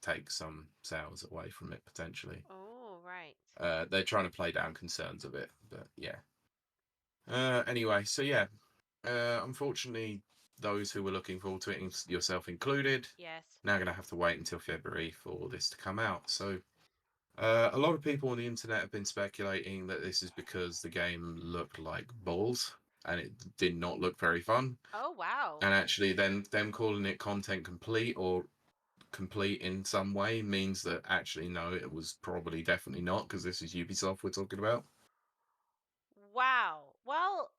take some sales away from it potentially. Oh, right. They're trying to play down concerns of it, but yeah. Anyway, so yeah, unfortunately, those who were looking forward to it, yourself included, Yes. now going to have to wait until February for this to come out. So, a lot of people on the internet have been speculating that this is because the game looked like balls and it did not look very fun. Oh, wow. And actually, then them calling it content complete or complete in some way means that actually no, it was probably definitely not because this is Ubisoft we're talking about. Wow. Well,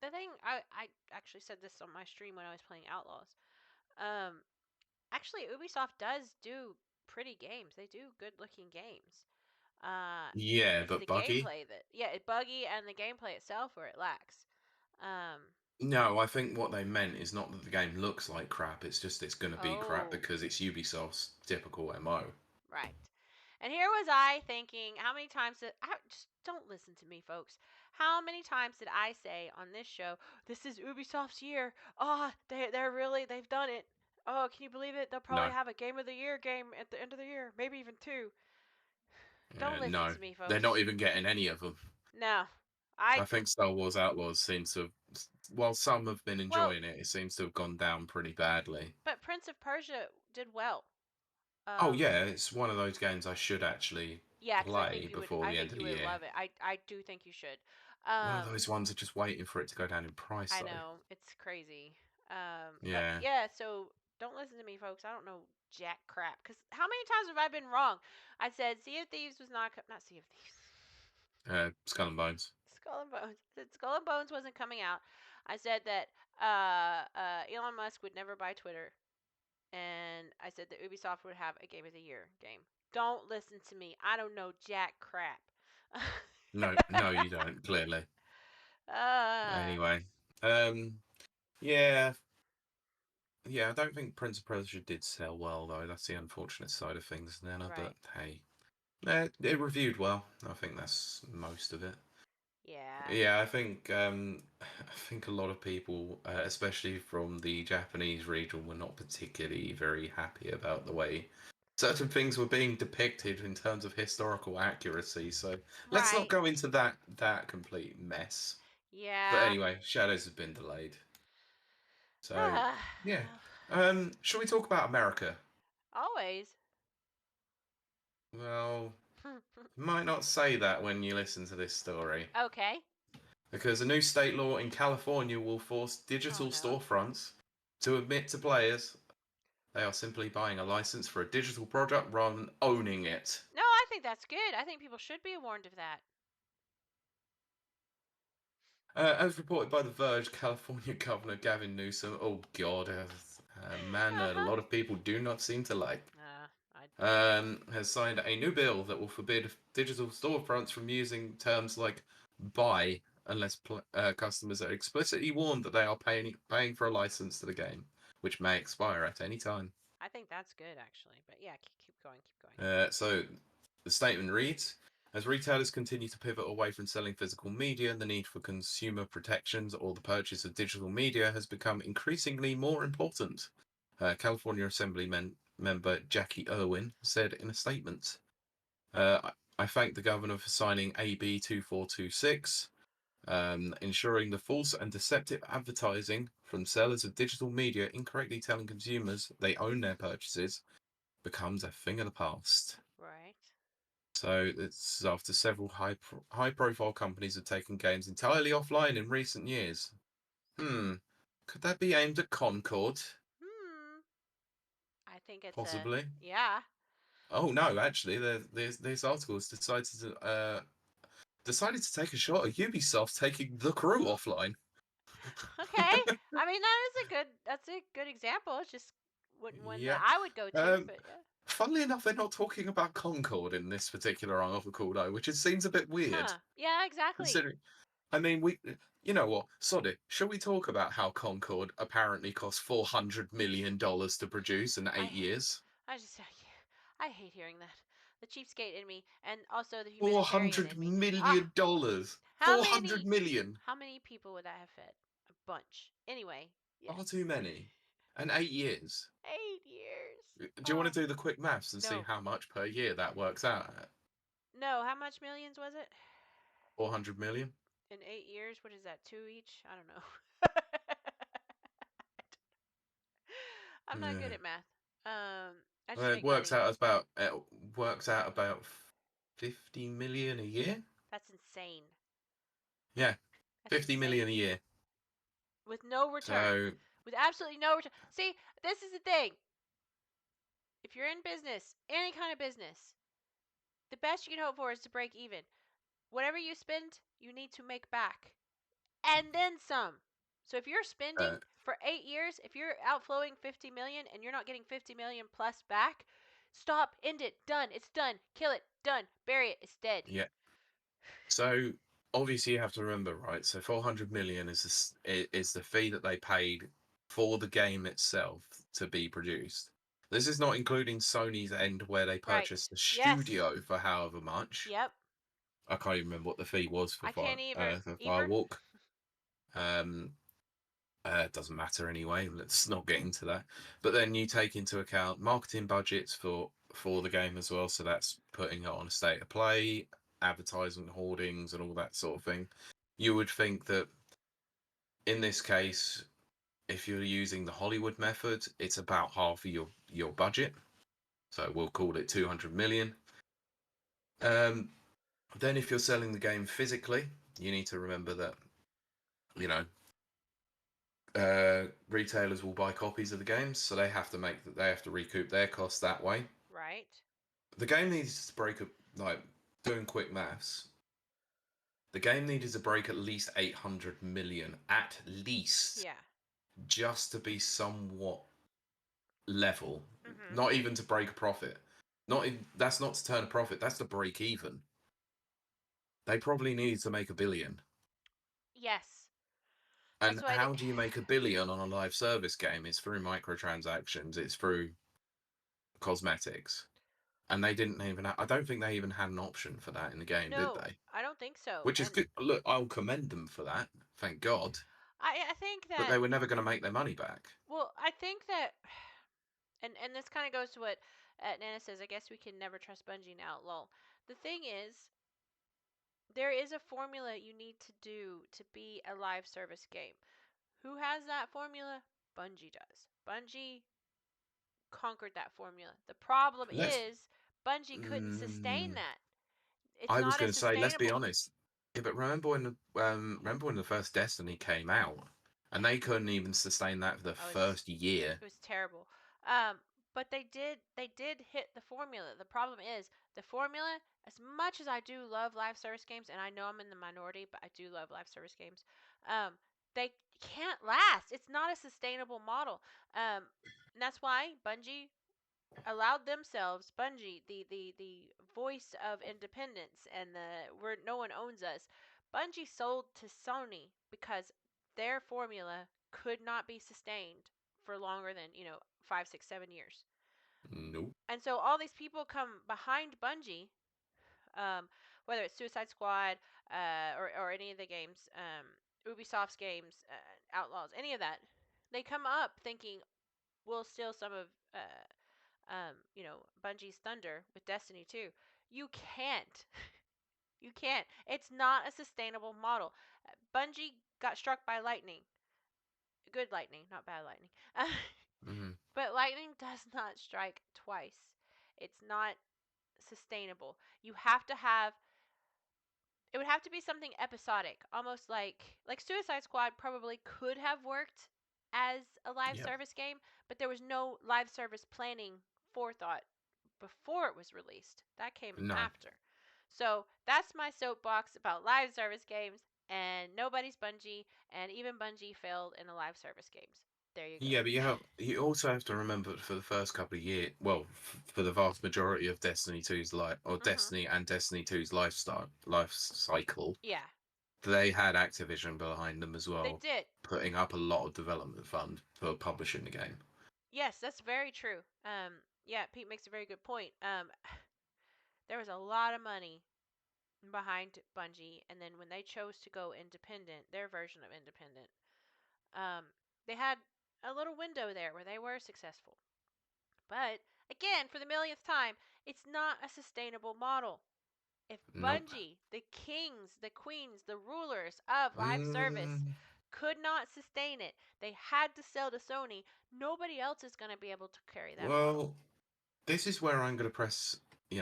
the thing I actually said this on my stream when I was playing Outlaws. Um, actually, Ubisoft does do pretty games. They do good looking games. Yeah, It's but the buggy. gameplay that yeah, it's buggy and the gameplay itself where it lacks. Um, No, I think what they meant is not that the game looks like crap. It's just it's going to be crap oh, because it's Ubisoft's typical MO. right. And here was I thinking, how many times did I just don't listen to me, folks? How many times did I say on this show, "This is Ubisoft's year"? Oh, they're really they've done it. Oh, can you believe it? They'll probably No, have a game of the year game at the end of the year, maybe even two. Don't listen no, to me, they're not folks. even getting any of them. No, I I think Star Wars Outlaws seems to have, while some have been well, enjoying it, it seems to have gone down pretty badly. but Prince of Persia did well. Oh Um, yeah, it's one of those games I should actually yeah, because play before I the end think of you the would year. love it. I do think you should. One of Um, those ones are just waiting for it to go down in price I though. know it's crazy. But Yeah, yeah, so don't listen to me, folks. I don't know jack crap. Cause how many times have I been wrong? I said Sea of Thieves was not Sea of Thieves. Skull and Bones. Skull and Bones. I said Skull and Bones wasn't coming out. I said that Elon Musk would never buy Twitter, and I said that Ubisoft would have a Game of the Year game. Don't listen to me. I don't know jack crap. No, no, you don't. Clearly. uh, Anyway, um, yeah, yeah. I don't think Prince of Persia did sell well though. That's the unfortunate side of things, Nana. right. But hey, it reviewed well. I think that's most of it. Yeah. Yeah, I think a lot of people, especially from the Japanese region, were not particularly very happy about the way certain things were being depicted in terms of historical accuracy. So let's not Right. go into that complete mess. But Yeah. anyway, Shadows have been delayed. So yeah, Well, shall we talk about America? always. Well, you might not say that when you listen to this story. Okay. Because a new state law in California will force Oh digital no. storefronts to admit to players they are simply buying a license for a digital product rather than owning it. No, I think that's good. I think people should be warned of that. As reported by The Verge, California Governor Gavin Newsom, oh god, a man that a lot of people do not seem to like, I has signed a new bill that will forbid digital storefronts from using terms like buy unless customers are explicitly warned that they are paying for a license to the game, which may expire at any time. I think that's good actually. But yeah, keep going, keep going. So the statement reads: as retailers continue to pivot away from selling physical media, the need for consumer protections or the purchase of digital media has become increasingly more important. California Assembly member Jackie Irwin said in a statement. I thank the governor for signing AB 2426, ensuring the false and deceptive advertising from sellers of digital media incorrectly telling consumers they own their purchases becomes a thing of the past. Right. So it's after several high profile companies have taken games entirely offline in recent years. Could that be aimed at Concord? I think it's Possibly. yeah. Oh no, actually, there's articles decided to take a shot at Ubisoft taking the crew offline. Okay. I mean, that's a good example. It's just one that Yeah. I would go to, but yeah. Funnily enough, they're not talking about Concord in this particular article, though, which seems a bit weird. Huh. Yeah, exactly. Considering, I mean, you know what? Sod it. Shall we talk about how Concord apparently cost $400 million to produce in 8 years? I just I hate hearing that. The cheapskate in me, and also the Four humanitarian hundred in me. Ah, million dollars. how 400 many million. how many people would that have fed? A bunch. Anyway, yes. Far too many. And 8 years. 8 years. Do you want Oh to do the quick maths and see no, how much per year that works out at? no. How much millions was it? 400 million? In 8 years, what is that? Two each? I don't know. I'm not good Yeah. at math. I just Well, make money. it works out about 50 million a year. That's insane. Yeah, That's 50 insane. million a year. With no return. So, With absolutely no return. See, this is the thing. If you're in business, any kind of business, the best you can hope for is to break even. Whatever you spend, you need to make back. And then some. So if you're spending uh, for 8 years, if you're outflowing 50 million and you're not getting 50 million plus back, stop, end it, done, it's done, kill it, done, bury it, it's dead. yeah. So obviously you have to remember, right? So 400 million is the fee that they paid for the game itself to be produced. This is not including Sony's end where they Right. purchased the Yes. studio for however much. Yep. I can't even remember what the fee was I can't either. for Either? Firewalk. Um, it doesn't matter anyway. Let's not get into that. But then you take into account marketing budgets for the game as well. So that's putting it on a state of play, advertisement hoardings, and all that sort of thing. You would think that in this case, if you're using the Hollywood method, it's about half of your budget. So we'll call it 200 million. Then if you're selling the game physically, you need to remember that you know retailers will buy copies of the games, so they have to recoup their costs that way. Right. The game needs to break up, like doing quick maths. The game needed to break at least 800 million, at least, Yeah. just to be somewhat level. Mm-hmm. Not even to break a profit. That's not to turn a profit. That's to break even. They probably needed to make 1 billion. Yes. That's And why how do you make 1 billion on a live service game? It's through microtransactions. It's through cosmetics. And they didn't even I don't think they even had an option for that in the game, did no, they? I don't think so. Which is And good. Look, I'll commend them for that. Thank God. I think But that they were never going to make their money back. I think that and this kind of goes to what Nana says. I guess we can never trust Bungie now. Lol. The thing is, there is a formula you need to do to be a live service game. Who has that formula? Bungie does. Bungie conquered that formula. The problem Let's. is Bungie couldn't sustain Mm, that. It's I was not going as to say, let's be sustainable. honest. Yeah, but remember when the first Destiny came out, and they couldn't even sustain that for the Oh, it's first year. it was terrible. Um, but they did hit the formula. The problem is the formula. As much as I do love live service games, and I know I'm in the minority, but I do love live service games. They can't last. It's not a sustainable model. And that's why Bungie allowed themselves, Bungie, the voice of independence and the where no one owns us. Bungie sold to Sony because their formula could not be sustained for longer than 5, 6, 7 years. Nope. And so all these people come behind Bungie, um, whether it's Suicide Squad or any of the games, Ubisoft's games, Outlaws, any of that. They come up thinking we'll steal some of Bungie's thunder with Destiny 2. You can't. You can't. It's not a sustainable model. Bungie got struck by lightning. Good lightning, not bad lightning. Mm-hmm. But lightning does not strike twice. It's not sustainable. You have to have it would have to be something episodic, almost like Suicide Squad probably could have worked as a live Yep. service game, but there was no live service planning forethought before it was released. That came No. after. So that's my soapbox about live service games, and nobody's Bungie, and even Bungie failed in the live service games. There you go. Yeah, but you also have to remember that for the first couple of years, well, for the vast majority of Destiny 2's life, or Mhm. Destiny and Destiny 2's life cycle, Yeah, they had Activision behind them as they well, did. putting up a lot of development fund for publishing the game. Yes, that's very true. Yeah, Pete makes a very good point. There was a lot of money behind Bungie, and then when they chose to go independent, their version of independent, um, they had a little window there where they were successful. But again, for the millionth time, it's not a sustainable model. If Nope. Bungie, the kings, the queens, the rulers of live service, Mm, could not sustain it, they had to sell to Sony. Nobody else is going to be able to carry that model. well, this is where I'm going to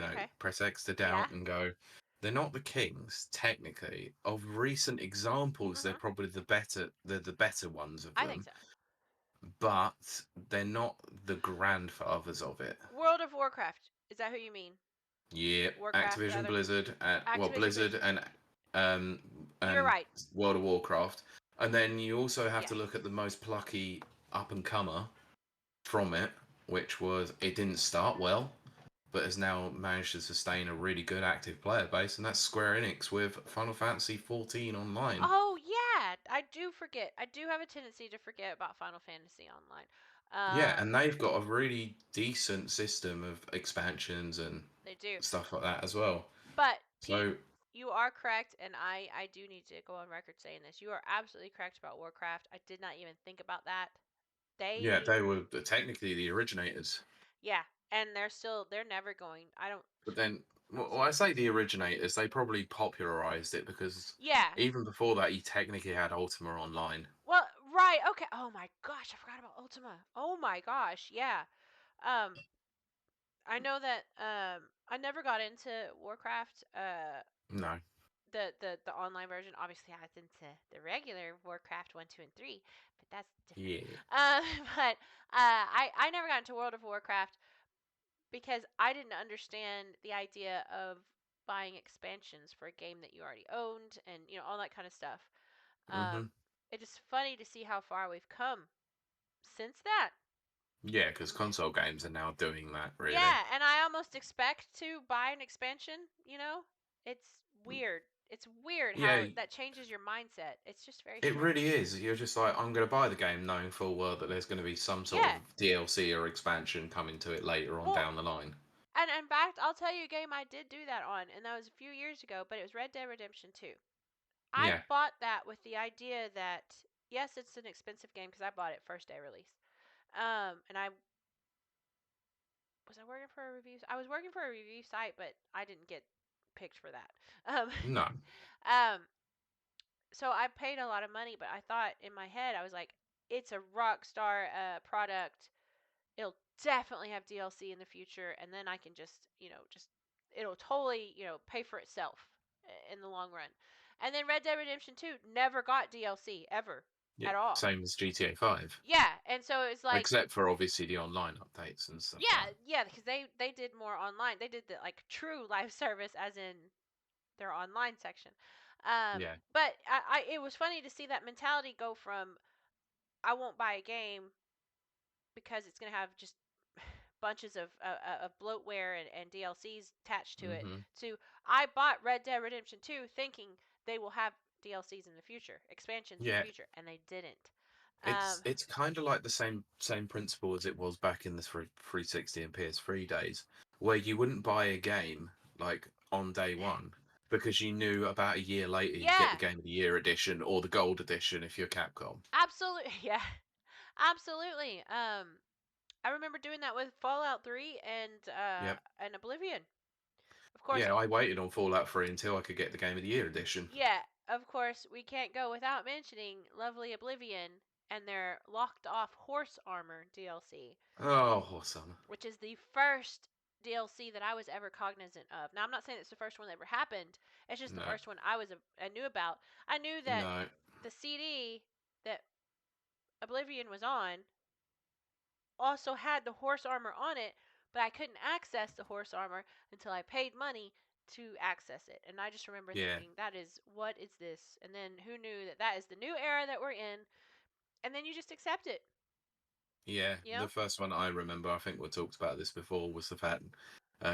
Okay. press X to Yeah. doubt and go, they're not the kings, technically. Of recent examples, Mhm. they're the better ones of I think them, so. but they're not the grandfathers of it. World of Warcraft. Is that who you mean? Yeah, Warcraft Activision rather. Blizzard, well, Activision Blizzard Blizzard. You're and right. World of Warcraft, and then you also have Yeah. to look at the most plucky up and comer from it, which was it didn't start well, but has now managed to sustain a really good active player base, and that's Square Enix with Final Fantasy 14 online. Oh yeah, I do forget. I do have a tendency to forget about Final Fantasy Online. Yeah, Um, and they've got a really decent system of expansions and they do. stuff like that as well. But Pete, So you are correct, and I do need to go on record saying this. You are absolutely correct about Warcraft. I did not even think about that. yeah, They, they were technically the originators. yeah, and they're never going. I don't. But then, I'm well, I sorry. say the originators, they probably popularized it because Yeah. even before that, you technically had Ultima Online. Well, right. Okay. Oh my gosh, I forgot about Ultima. Oh my gosh. Yeah. Um, I know that I never got into Warcraft. No. The online version. Obviously, I was into the regular Warcraft 1, 2, and 3, but that's different. Yeah. But I never got into World of Warcraft because I didn't understand the idea of buying expansions for a game that you already owned, and all that kind of stuff. Um, hmm it is funny to see how far we've come since that. Yeah, because console games are now doing that, really. Yeah, and I almost expect to buy an expansion. It's weird. It's weird Yeah, how that changes your mindset. It's just very it really strange. is. You're just like, I'm going to buy the game knowing full well that there's going to be some sort Yeah. of DLC or expansion coming to it later on Well, down the line. and in fact, I'll tell you a game I did do that on, and that was a few years ago, but it was Red Dead Redemption 2. I Yeah. bought that with the idea that yes, it's an expensive game because I bought it first day release. And I working for a review. I was working for a review site, but I didn't get picked for that. Um, No. um, so I paid a lot of money, but I thought in my head I was like, it's a Rockstar product. It'll definitely have DLC in the future, and then I can just it'll totally pay for itself in the long run. And then Red Dead Redemption 2 never got DLC ever Yeah. at all. Same as GTA 5. Yeah, and so it's like, Except for obviously the online updates and stuff like yeah, that. yeah, because they did more online. They did the like true live service, as in their online section. Yeah. But it was funny to see that mentality go from I won't buy a game because it's gonna have just bunches of bloatware and DLCs attached to it hmm to I bought Red Dead Redemption 2 thinking they will have DLCs in the future, expansions in the Yeah. future, and they didn't. It's Um, it's kind of like the same principle as it was back in the 360 and PS3 days, where you wouldn't buy a game like on day one because you knew about a year later you'd get the yeah, Game of the Year edition or the Gold edition if you're Capcom. absolutely, yeah, absolutely. I remember doing that with Fallout 3 Yep. and Oblivion. Of course, Yeah, I waited on Fallout 3 until I could get the Game of the Year edition. yeah, of course, we can't go without mentioning lovely Oblivion and their locked off horse armor DLC, Oh, awesome. which is the first DLC that I was ever cognizant of. Now, I'm not saying it's the first one that ever happened. It's just the No, first one I knew about. I knew that no, the CD that Oblivion was on also had the horse armor on it, but I couldn't access the horse armor until I paid money to access it. And I just remember yeah, thinking, what is this? And then who knew that that is the new era that we're in? And then you just accept it, yeah. you The know? first one I remember, I think we talked about this before, was the fact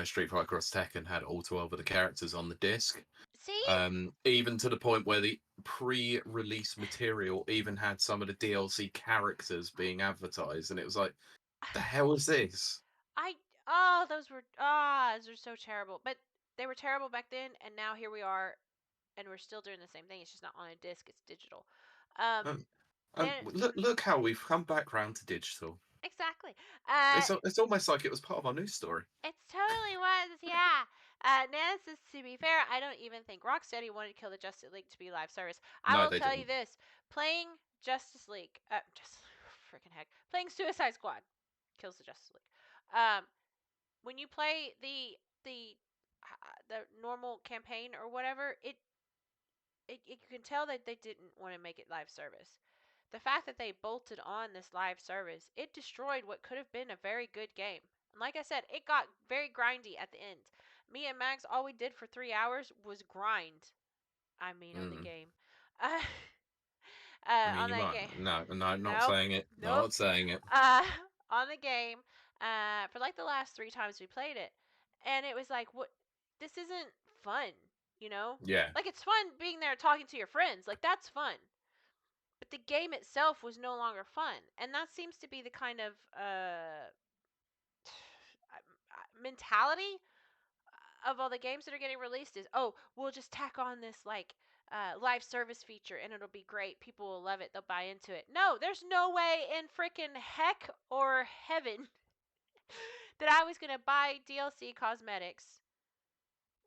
Street Fighter Cross Tekken had all 12 of the characters on the disc. See? Even to the point where the pre-release material even had some of the DLC characters being advertised, and it was like, the hell is this? I those were so terrible. But they were terrible back then, and now here we are, and we're still doing the same thing. It's just not on a disc; it's digital. Um, Um, and look how we've come back round to digital. exactly. It's almost like it was part of our news story. It totally was, yeah. Nemesis, to be fair, I don't even think Rocksteady wanted to kill the Justice League to be live service. I No, will they tell you didn't. this: playing Justice League, just freaking heck, playing Suicide Squad kills the Justice League. When you play the normal campaign or whatever, it you can tell that they didn't want to make it live service. The fact that they bolted on this live service, it destroyed what could have been a very good game. And like I said, it got very grindy at the end. Me and Max, all we did for 3 hours was grind. I mean, on the Mm. game. I mean, On you that might. game. No, no, not Nope. saying it. Nope. Not saying it. Uh, on the game, for like the last 3 times we played it, and it was like, what? This isn't fun, you know? Yeah. Like it's fun being there talking to your friends, like that's fun. But the game itself was no longer fun, and that seems to be the kind of mentality of all the games that are getting released is, oh, we'll just tack on this like live service feature and it'll be great. People will love it. They'll buy into it. No, there's no way in freaking heck or heaven that I was gonna buy DLC cosmetics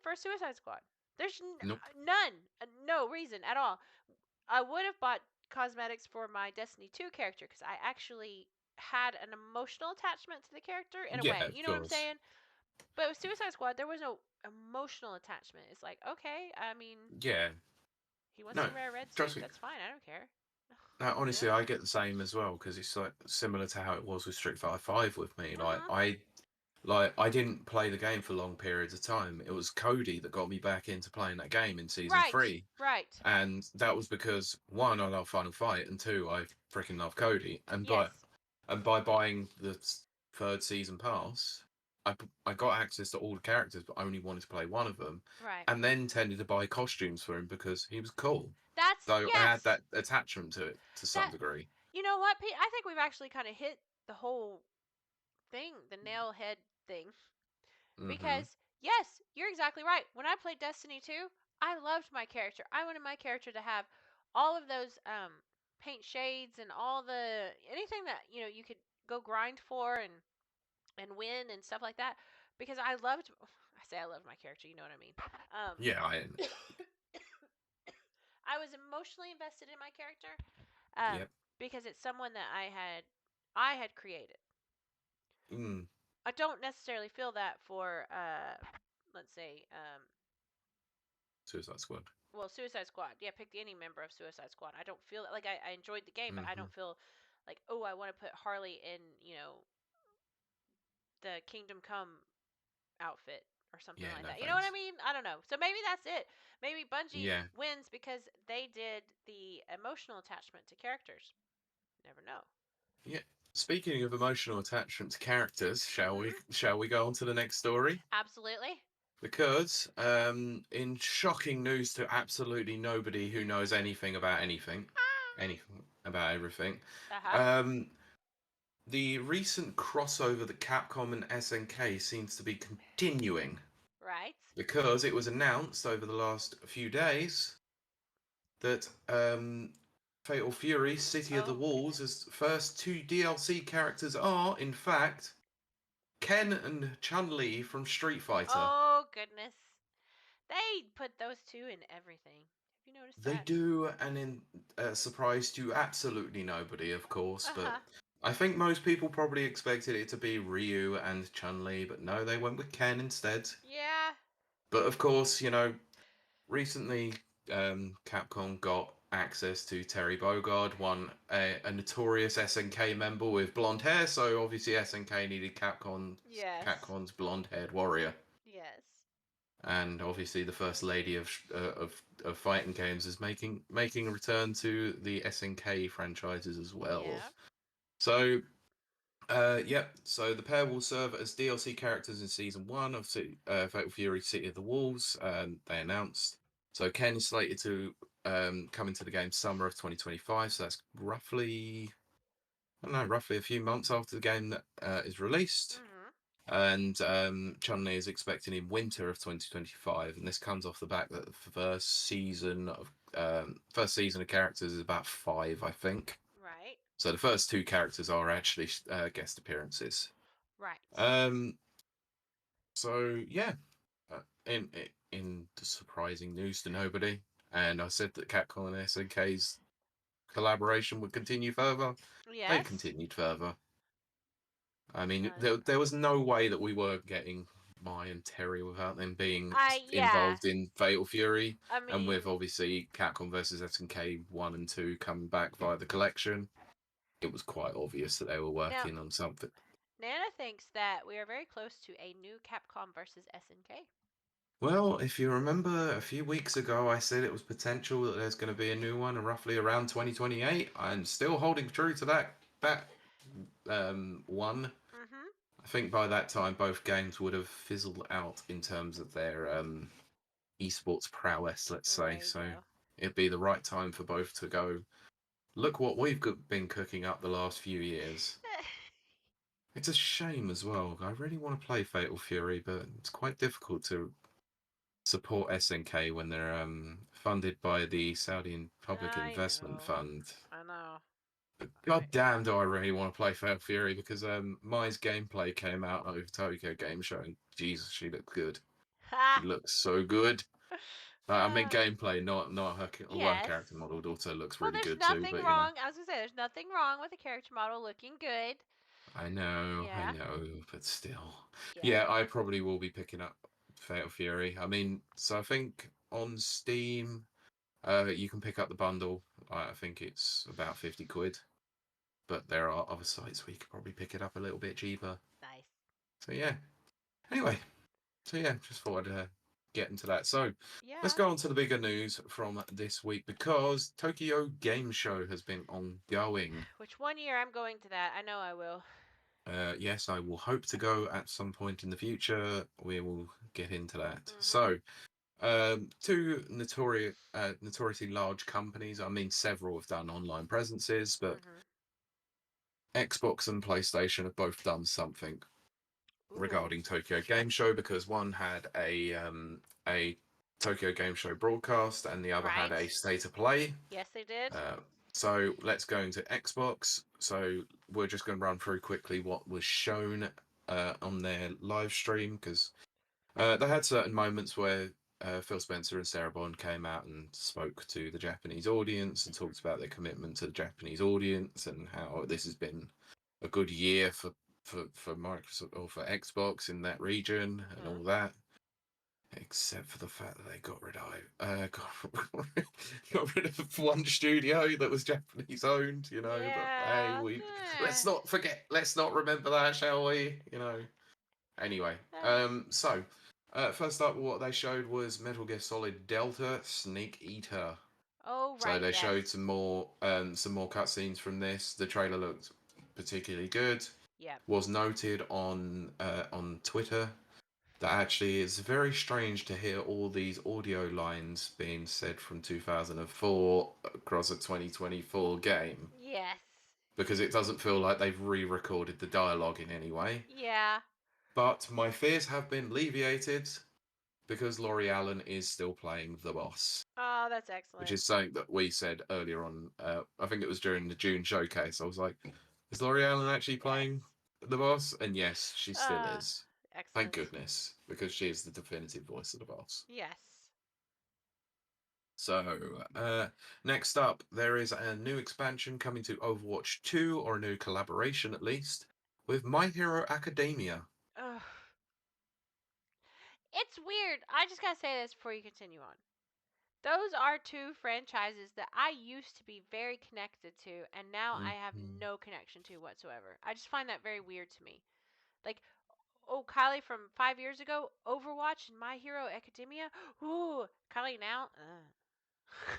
for Suicide Squad. There's Nope. none, no reason at all. I would have bought cosmetics for my Destiny 2 character because I actually had an emotional attachment to the character in a Yeah, way. of You know what I'm course. saying? But with Suicide Squad, there was no emotional attachment. It's like, okay, I mean, Yeah. he wants No, to wear a red suit. trust me. That's fine. I don't care. No, You honestly, know? I get the same as well because it's like similar to how it was with Street Fighter Five with me. Mm-hmm. Like I didn't play the game for long periods of time. It was Cody that got me back into playing that game in season Right. three, Right. and that was because one, I love Final Fight, and two, I freaking love Cody. Yes. And by buying the third season pass, I got access to all the characters, but only wanted to play one of them, Right. and then tended to buy costumes for him because he was cool. That's So I had yes. that attachment to it to some That degree. you know what, Pete? I think we've actually kind of hit the whole thing, the nail head thing. Hmm. Because yes, you're exactly right. When I played Destiny 2, I loved my character. I wanted my character to have all of those paint shades and all the anything that, you could go grind for and win and stuff like that because I say I loved my character, you know what I mean. Um Yeah, I am. I was emotionally invested in my character um Yep. because it's someone that I had created. Mm. I don't necessarily feel that for let's say Suicide Squad. well, Suicide Squad. Yeah, pick any member of Suicide Squad. I don't feel like I enjoyed the game, but I Hmm. don't feel like, oh, I want to put Harley in, the Kingdom Come outfit or something Yeah, like no that. You know what I thanks. mean? I don't know. So maybe that's it. Maybe Bungie Yeah, wins because they did the emotional attachment to characters. Never know. yeah. Speaking of emotional attachment to characters, Hmm. shall we go on to the next story? Absolutely. Because, in shocking news to absolutely nobody who knows anything about everything, Uh huh. um, the recent crossover that Capcom and SNK seems to be continuing Right. because it was announced over the last few days that Fatal Fury City of the Oh goodness. Wolves' first two DLC characters are, in fact, Ken and Chun-Li from Street Fighter. Oh goodness. They put those two in everything. Have you noticed They that? do, and in surprise to absolutely nobody, of course, Uh but huh. I think most people probably expected it to be Ryu and Chun-Li, but no, they went with Ken instead. Yeah. But of course, recently Capcom got access to Terry Bogard, a notorious SNK member with blonde hair, so obviously SNK needed Yes. Capcom's blonde-haired warrior. Yes. And obviously the first lady of fighting games is making a return to the SNK franchises as well. Yeah. So yep. So the pair will serve as DLC characters in season one of Fatal Fury: City of the Wolves. They announced. So Ken is slated to come into the game summer of 2025. So that's roughly, I don't know, roughly a few months after the game that is released. Mhm. And Chun-Li is expecting in winter of 2025, and this comes off the back that the first season of characters is about 5, I think. Right. So the first 2 characters are actually guest appearances. Right. Um, so yeah, in the surprising news to nobody, and I said that Capcom and SNK's collaboration would continue further. They've Yes. continued further. I mean, Uh, there was no way that we were getting Mai and Terry without them being yeah. involved in Fatal Fury, I and with mean, obviously Capcom versus SNK 1 and 2 coming back via the collection, it was quite obvious that they were now working on something. Nana thinks that we are very close to a new Capcom versus SNK. Well, if you remember a few weeks ago, I said it was potential that there's going to be a new one roughly around 2028. I'm still holding true to that one. Mhm. I think by that time, both games would have fizzled out in terms of their esports prowess, let's say. There you So go. it'd be the right time for both to go. Look what we've been cooking up the last few years. It's a shame as well. I really want to play Fatal Fury, but it's quite difficult to support SNK when they're funded by the Saudi Public I Investment know. Fund. I know. But I god damn, do I really want to play Fatal Fury because Mai's gameplay came out over Tokyo Game Show, and Jesus, she looked good. She Ha. looks so good. I mean, Uh, gameplay, not her. Well, her character yes. model also looks Well, really there's good too. nothing But wrong. I was gonna say there's nothing wrong with a character model looking good. I Yeah. know, but still, Yeah. yeah, I probably will be picking up Fatal Fury. I mean, so I think on Steam. You can pick up the bundle. I think it's about 50 quid, but there are other sites where you could probably pick it up a little bit cheaper. Nice. So yeah. Anyway, so yeah, just thought I'd get into that. So let's Yeah. go on to the bigger news from this week because Tokyo Game Show has been ongoing. Which one year I'm going to that? I know I will. Yes, I will hope to go at some point in the future. We will get into that. Mhm. So, two notoriously large companies. I mean, several have done online presences, but Mhm. Xbox and PlayStation have both done something Ooh. regarding Tokyo Game Show because one had a Tokyo Game Show broadcast and the other had a Right. state of play. Yes, they did. Uh, so let's go into Xbox. So we're just going to run through quickly what was shown on their live stream because they had certain moments where Phil Spencer and Sarah Bond came out and spoke to the Japanese audience and talked about their commitment to the Japanese audience and how this has been a good year for Microsoft or for Xbox in that region and all Mhm. that. Except for the fact that they got rid of one studio that was Japanese owned, But hey, Yeah. we let's not remember that, shall we? Anyway, first up, what they showed was Metal Gear Solid Delta Snake Eater. Oh, So right. they showed Yes. some more cutscenes from this. The trailer looked particularly good. Yep. Was noted on Twitter that actually it's very strange to hear all these audio lines being said from 2004 across a 2024 game Yes. because it doesn't feel like they've re-recorded the dialogue in any way. Yeah. But my fears have been alleviated because Laurie Allen is still playing the boss, Oh, that's which excellent. is something that we said earlier on. I think it was during the June showcase. I was like, is Laurie Allen actually Yes. playing the boss? And yes, she still Uh, is. Thank excellent. goodness, because she is the definitive voice of the boss. Yes. So, next up, there is a new expansion coming to Overwatch 2, or a new collaboration at least, with My Hero Academia. Ugh. It's weird. I just gotta say this before you continue on. Those are two franchises that I used to be very connected to, and now I have Mhm. no connection to whatsoever. I just find that very weird to me. Like, oh, Kylie from 5 years ago, Overwatch and My Hero Academia. Ooh, Kylie now.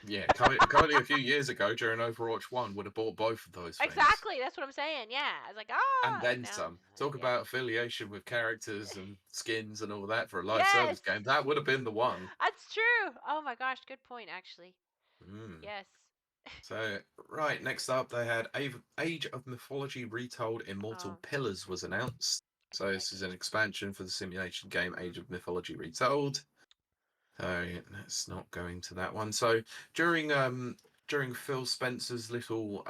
Yeah, Kylie a few years ago during Overwatch 1 would have bought both of those things. Exactly, that's what I'm saying. Yeah, I was like, And ah, then now, some. Talk yeah, about affiliation with characters and skins and all that for a live yes, service game. That would have been the one. that's true. Oh my gosh, good point, actually. Mm. Yes. So, right, next up, they had Age of Mythology Retold Immortal Oh, Pillars was announced. I So, do like this is an Age. expansion for the simulation game Mm-hmm. Age of Mythology Retold. So, let's not go into that one. So, during Phil Spencer's little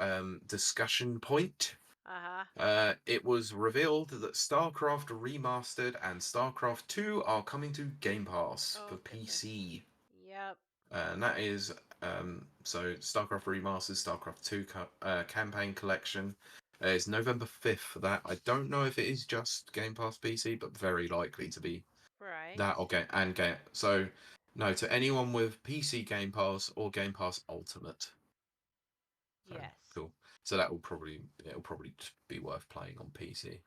discussion point, Uh huh. it was revealed that StarCraft Remastered and StarCraft 2 are coming to Game Pass for Oh goodness. PC. Yep. And that is so StarCraft Remastered, StarCraft 2 campaign collection is November 5th for that. I don't know if it is just Game Pass PC, but very likely to be Right. that or game. So no, to anyone with PC Game Pass or Game Pass Ultimate. So Yes. cool. So it'll probably be worth playing on PC.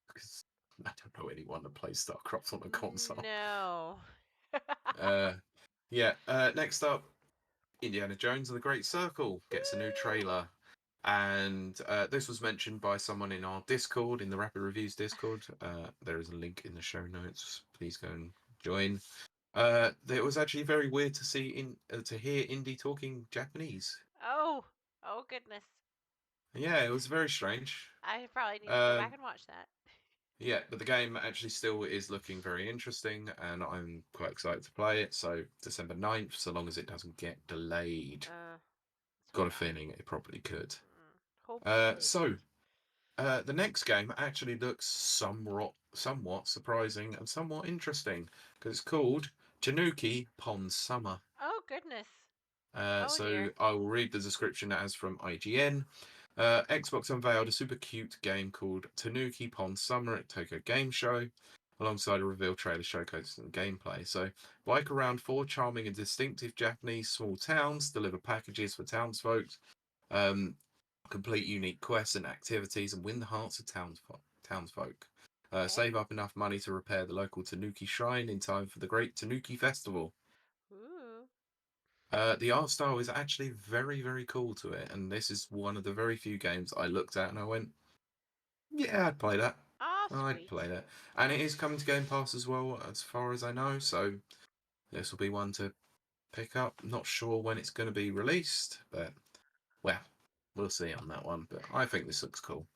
Because I don't know anyone that plays StarCraft on a console. No. Uh, yeah. Next up, Indiana Jones and the Great Circle gets a new trailer, and this was mentioned by someone in our Discord, in the Rapid Reviews Discord. There is a link in the show notes. Please go and join. It was actually very weird to to hear Indy talking Japanese. Oh. Oh goodness. Yeah, it was very strange. I probably need to go back Um, and watch that. Yeah, but the game actually still is looking very interesting, and I'm quite excited to play it. So December 9th, so long as it doesn't get delayed. Let's Got hope a not. feeling it probably could. Hopefully it So doesn't. the next game actually looks somewhat surprising and somewhat interesting because it's called Tanuki Pond Summer. Oh goodness. Oh So dear. I will read the description as from IGN. Xbox unveiled a super cute game called Tanuki Pond Summer at Tokyo Game Show, alongside a reveal trailer showcasing gameplay. So, bike around four charming and distinctive Japanese small towns, deliver packages for townsfolk, um, complete unique quests and activities, and win the hearts of townsfolk. Okay. Save up enough money to repair the local Tanuki shrine in time for the Great Tanuki Festival. Ooh. The art style is actually very, very cool to it, and this is one of the very few games I looked at and I went, "Yeah, I'd play that. Ah, I'd play sweet. that." And it is coming to Game Pass as well, as far as I know. So this will be one to pick up. Not sure when it's going to be released, but well, we'll see on that one. But I think this looks cool.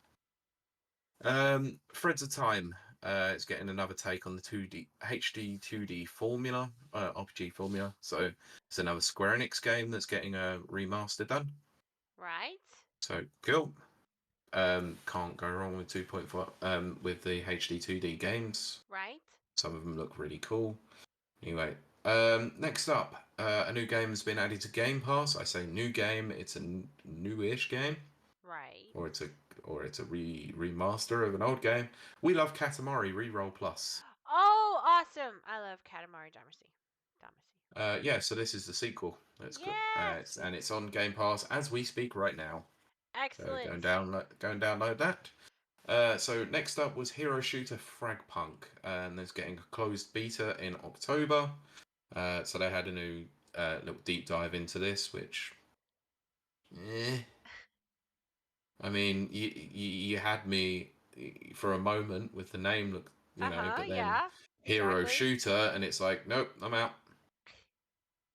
Threads of Time. It's getting another take on the 2D HD 2D formula, RPG formula. So it's another Square Enix game that's getting a remaster done. Right. So cool. Can't go wrong with 2.4 with the HD 2D games. Right. Some of them look really cool. Anyway, next up, a new game has been added to Game Pass. I say new game, it's a newish game, Right. or it's a remaster of an old game. We Love Katamari Reroll Plus. Oh, awesome! I love Katamari Damacy. Damacy. Yeah, so this is the sequel. Yes. And it's on Game Pass as we speak right now. So Excellent. go and download that. So next up was Hero Shooter Fragpunk, and there's getting a closed beta in October. So they had a new little deep dive into this, which, eh. I mean, you had me for a moment with the name, look, Uh huh. but then Yeah. Hero Exactly. Shooter, and it's like, nope, I'm out.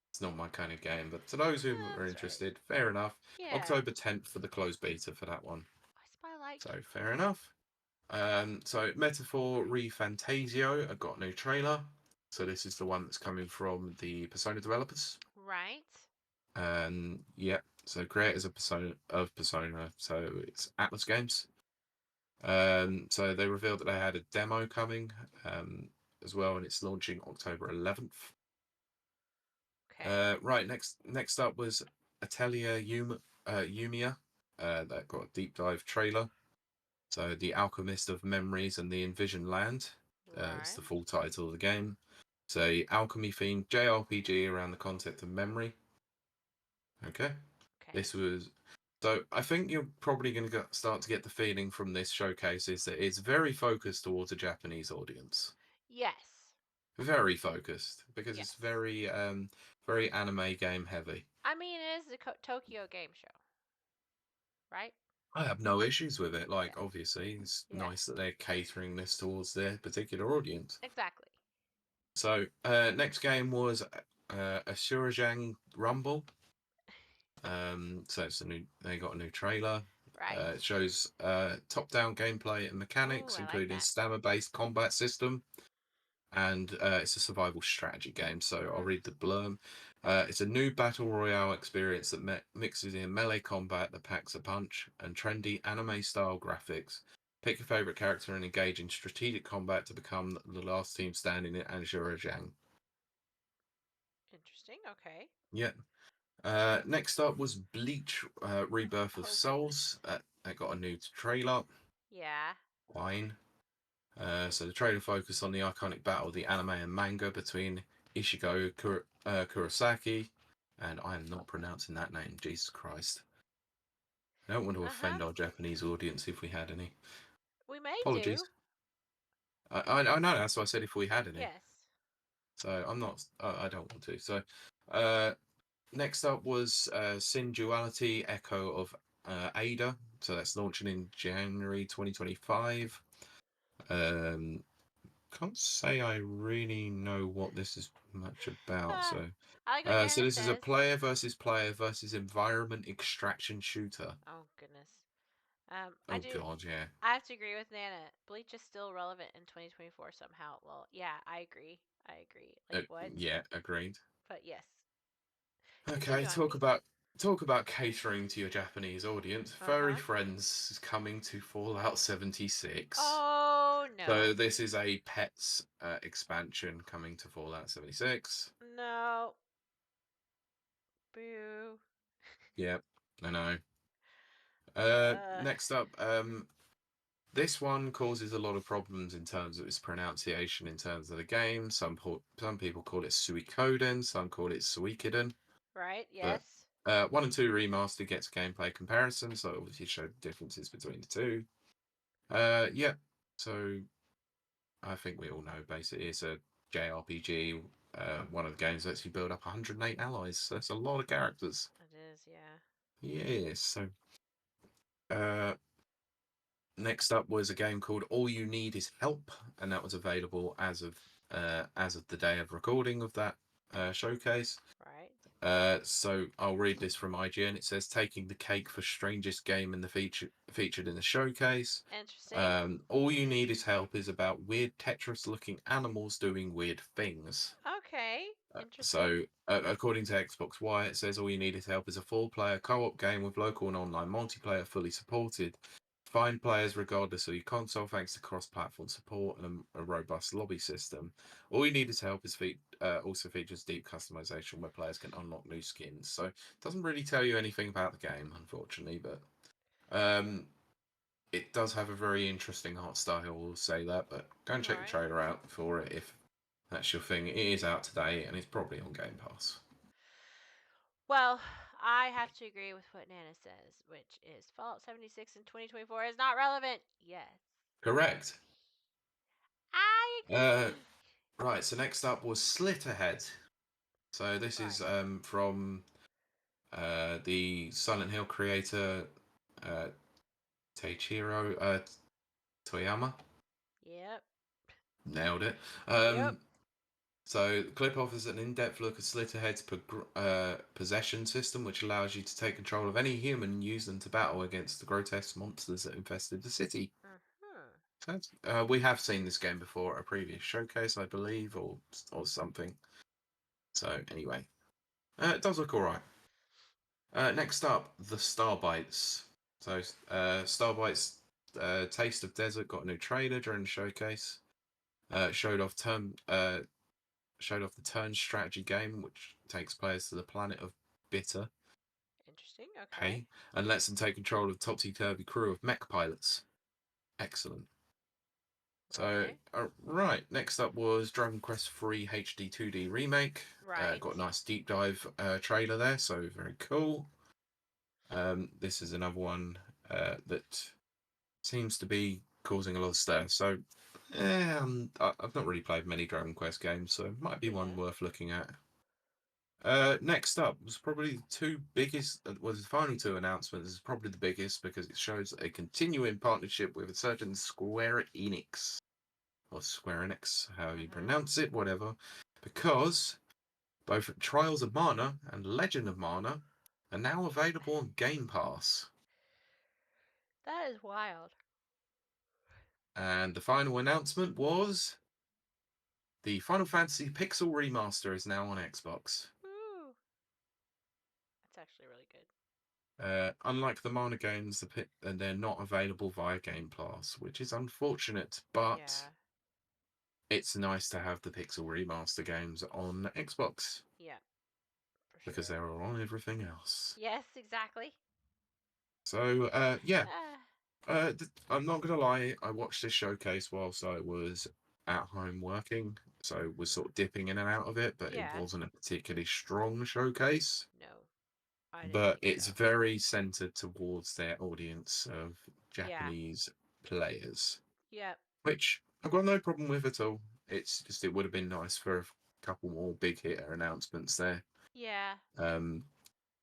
It's not my kind of game. But to those who are That's right. interested, fair enough. Yeah. October 10th for the closed beta for that one. I spy like. So fair enough. So Metaphor ReFantasio, I got a new trailer. So this is the one that's coming from the Persona developers. Right. Yeah, so creators of Persona, so it's Atlas Games. So they revealed that they had a demo coming as well, and it's launching October 11th. Okay. Right, next up was Atelier Yumia. That got a deep dive trailer. So, The Alchemist of Memories and the Envisioned Land. It's Right. the full title of the game. So, alchemy themed JRPG around the concept of memory. Okay. Okay. This was. So, I think you're probably going to start to get the feeling from this showcase is that it's very focused towards a Japanese audience. Yes. Very focused because it's Yes. very anime game heavy. I mean, it is the Tokyo Game Show, right? I have no issues with it. Like, Yes. obviously, it's Yeah. nice that they're catering this towards their particular audience. Exactly. So, next game was a Shurajang Rumble. So it's a new. They got a new trailer. Right. It shows top-down gameplay and Ooh, mechanics, I like including that. stamina-based combat system, and it's a survival strategy game. So I'll read the blurb. It's a new battle royale experience that mixes in melee combat that packs a punch and trendy anime-style graphics. Pick your favorite character and engage in strategic combat to become the last team standing in Anjurajang. Interesting. Okay. Yeah. Next up was Bleach Rebirth of Oh goodness. Souls. That got a new trailer. Yeah. Fine. So the trailer focused on the iconic battle of the anime and manga between Ishigo Kurosaki, and I am not pronouncing that name, Jesus Christ. I don't want to Uh huh. offend our Japanese audience if we had any. We may Apologies. do. I know, that's why I said if we had any. Yes. So I'm not, I don't want to. So uh, next up was Sin Duality Echo of Ada. So that's launching in January 2025. Um, can't say I really know what this is much about. Ah, So, I like what so Nana this is a says. player versus environment extraction shooter. Oh goodness. I Oh do. God, yeah. I have to agree with Nana. Bleach is still relevant in 2024 somehow. Well, yeah, I agree. I agree. Like what? Yeah, agreed. But yes. Okay, Continue on, please. talk about catering to your Japanese audience. Uh Furry huh. Friends is coming to Fallout 76. Oh So no. this is a pets expansion coming to Fallout 76. No. Boo. Yep, I know. Uh. Next up, this one causes a lot of problems in terms of its pronunciation in terms of the game. Some people call it Suikoden, some call it Suikoden. Right. But Yes. 1 and 2 remastered gets gameplay comparison, so obviously showed differences between the two. Yeah, so I think we all know basically it's a JRPG. One of the games lets you build up 108 allies, so that's a lot of characters. It is. Yeah. Yes, so uh, next up was a game called All You Need Is Help, and that was available as of the day of recording of that showcase. Right. So I'll read this from IGN. It says, "Taking the cake for strangest game in the featured in the showcase. Interesting. All You Need Is Help is about weird Tetris-looking animals doing weird things." Okay. Interesting. So, according to Xbox Wire, it says All You Need Is Help is a 4-player co-op game with local and online multiplayer fully supported. Find players regardless of your console thanks to cross-platform support and a robust lobby system. All You Need Is Help is also features deep customization where players can unlock new skins. So it doesn't really tell you anything about the game, unfortunately, but it does have a very interesting art style, we'll say that, but go and check the Right. trailer out for it if that's your thing. It is out today and it's probably on Game Pass. Well, I have to agree with what Nana says, which is Fallout 76 in 2024 is not relevant. Yes. Correct. I Uh, agree. right, so next up was Slitterhead. So this is Right. from the Silent Hill creator uh, Teichiro Toyama. Yep. Nailed it. Yep. So the clip offers an in-depth look at Slitterhead's possession system, which allows you to take control of any human and use them to battle against the grotesque monsters that infested the city. Mhm. So we have seen this game before at a previous showcase, I believe, or something. So anyway, it does look alright. Next up, the Starbites. So Starbites Taste of Desert got a new trailer during the showcase. Showed off the turn strategy game, which takes players to the planet of Bitter, Interesting. Okay. and lets them take control of a topsy-turvy crew of mech pilots. Excellent. So, Okay. right, next up was Dragon Quest III HD 2D Remake. Right. Got a nice deep dive trailer there, so very cool. This is another one that seems to be causing a lot of stir. So, I've not really played many Dragon Quest games, so it might be one Yeah. worth looking at. Next up was probably the two biggest, was the final two announcements. This is probably the biggest because it shows a continuing partnership with a certain Square Enix, or Square Enix, however you Mm-hmm. pronounce it, whatever. Because both Trials of Mana and Legend of Mana are now available on Game Pass. That is wild. And the final announcement was the Final Fantasy Pixel Remaster is now on Xbox. Ooh. That's actually really good. Unlike the Mana games, they're not available via Game Pass, which is unfortunate, but Yeah. it's nice to have the Pixel Remaster games on Xbox Yeah. For because sure. they're on everything else. Yes, exactly. So, yeah, Ah. I'm not gonna lie. I watched this showcase whilst I was at home working, so was Mhm. sort of dipping in and out of it, but it Yeah. wasn't a particularly strong showcase. No, I didn't But think it's so. very centered towards their audience of Yeah. Japanese players, Yep. which I've got no problem with at all. It's just it would have been nice for a couple more big hitter announcements there, Yeah. um,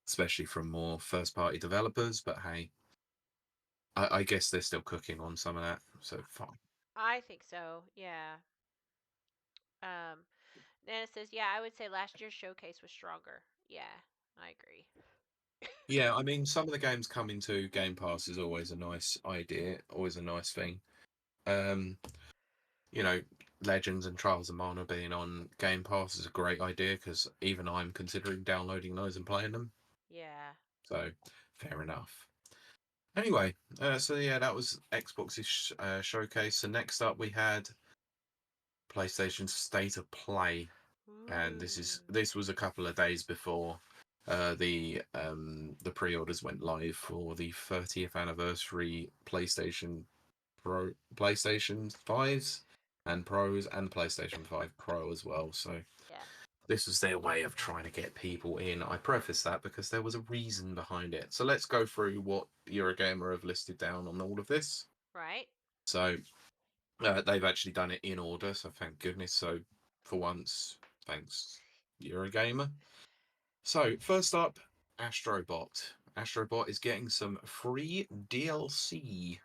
especially from more first party developers. But hey, I guess they're still cooking on some of that, so fine. I think so. Yeah. Um. Then it says, yeah, I would say last year's showcase was stronger. Yeah, I agree. Yeah, I mean, some of the games coming to Game Pass is always a nice idea, always a nice thing. Um, you know, Legends and Trials of Mana being on Game Pass is a great idea because even I'm considering downloading those and playing them. Yeah. So, fair enough. Anyway, so yeah, that was Xbox's showcase. So next up, we had PlayStation's State of Play, and Ooh. this was a couple of days before the pre-orders went live for the 30th anniversary PlayStation 5s and Pros and PlayStation 5 Pro as well. So Yeah. this was their way of trying to get people in. I preface that because there was a reason behind it. So let's go through what Eurogamer have listed down on all of this. Right. So they've actually done it in order, so thank goodness. So for once, thanks Eurogamer. So first up, Astro Bot. Astro Bot is getting some free DLC.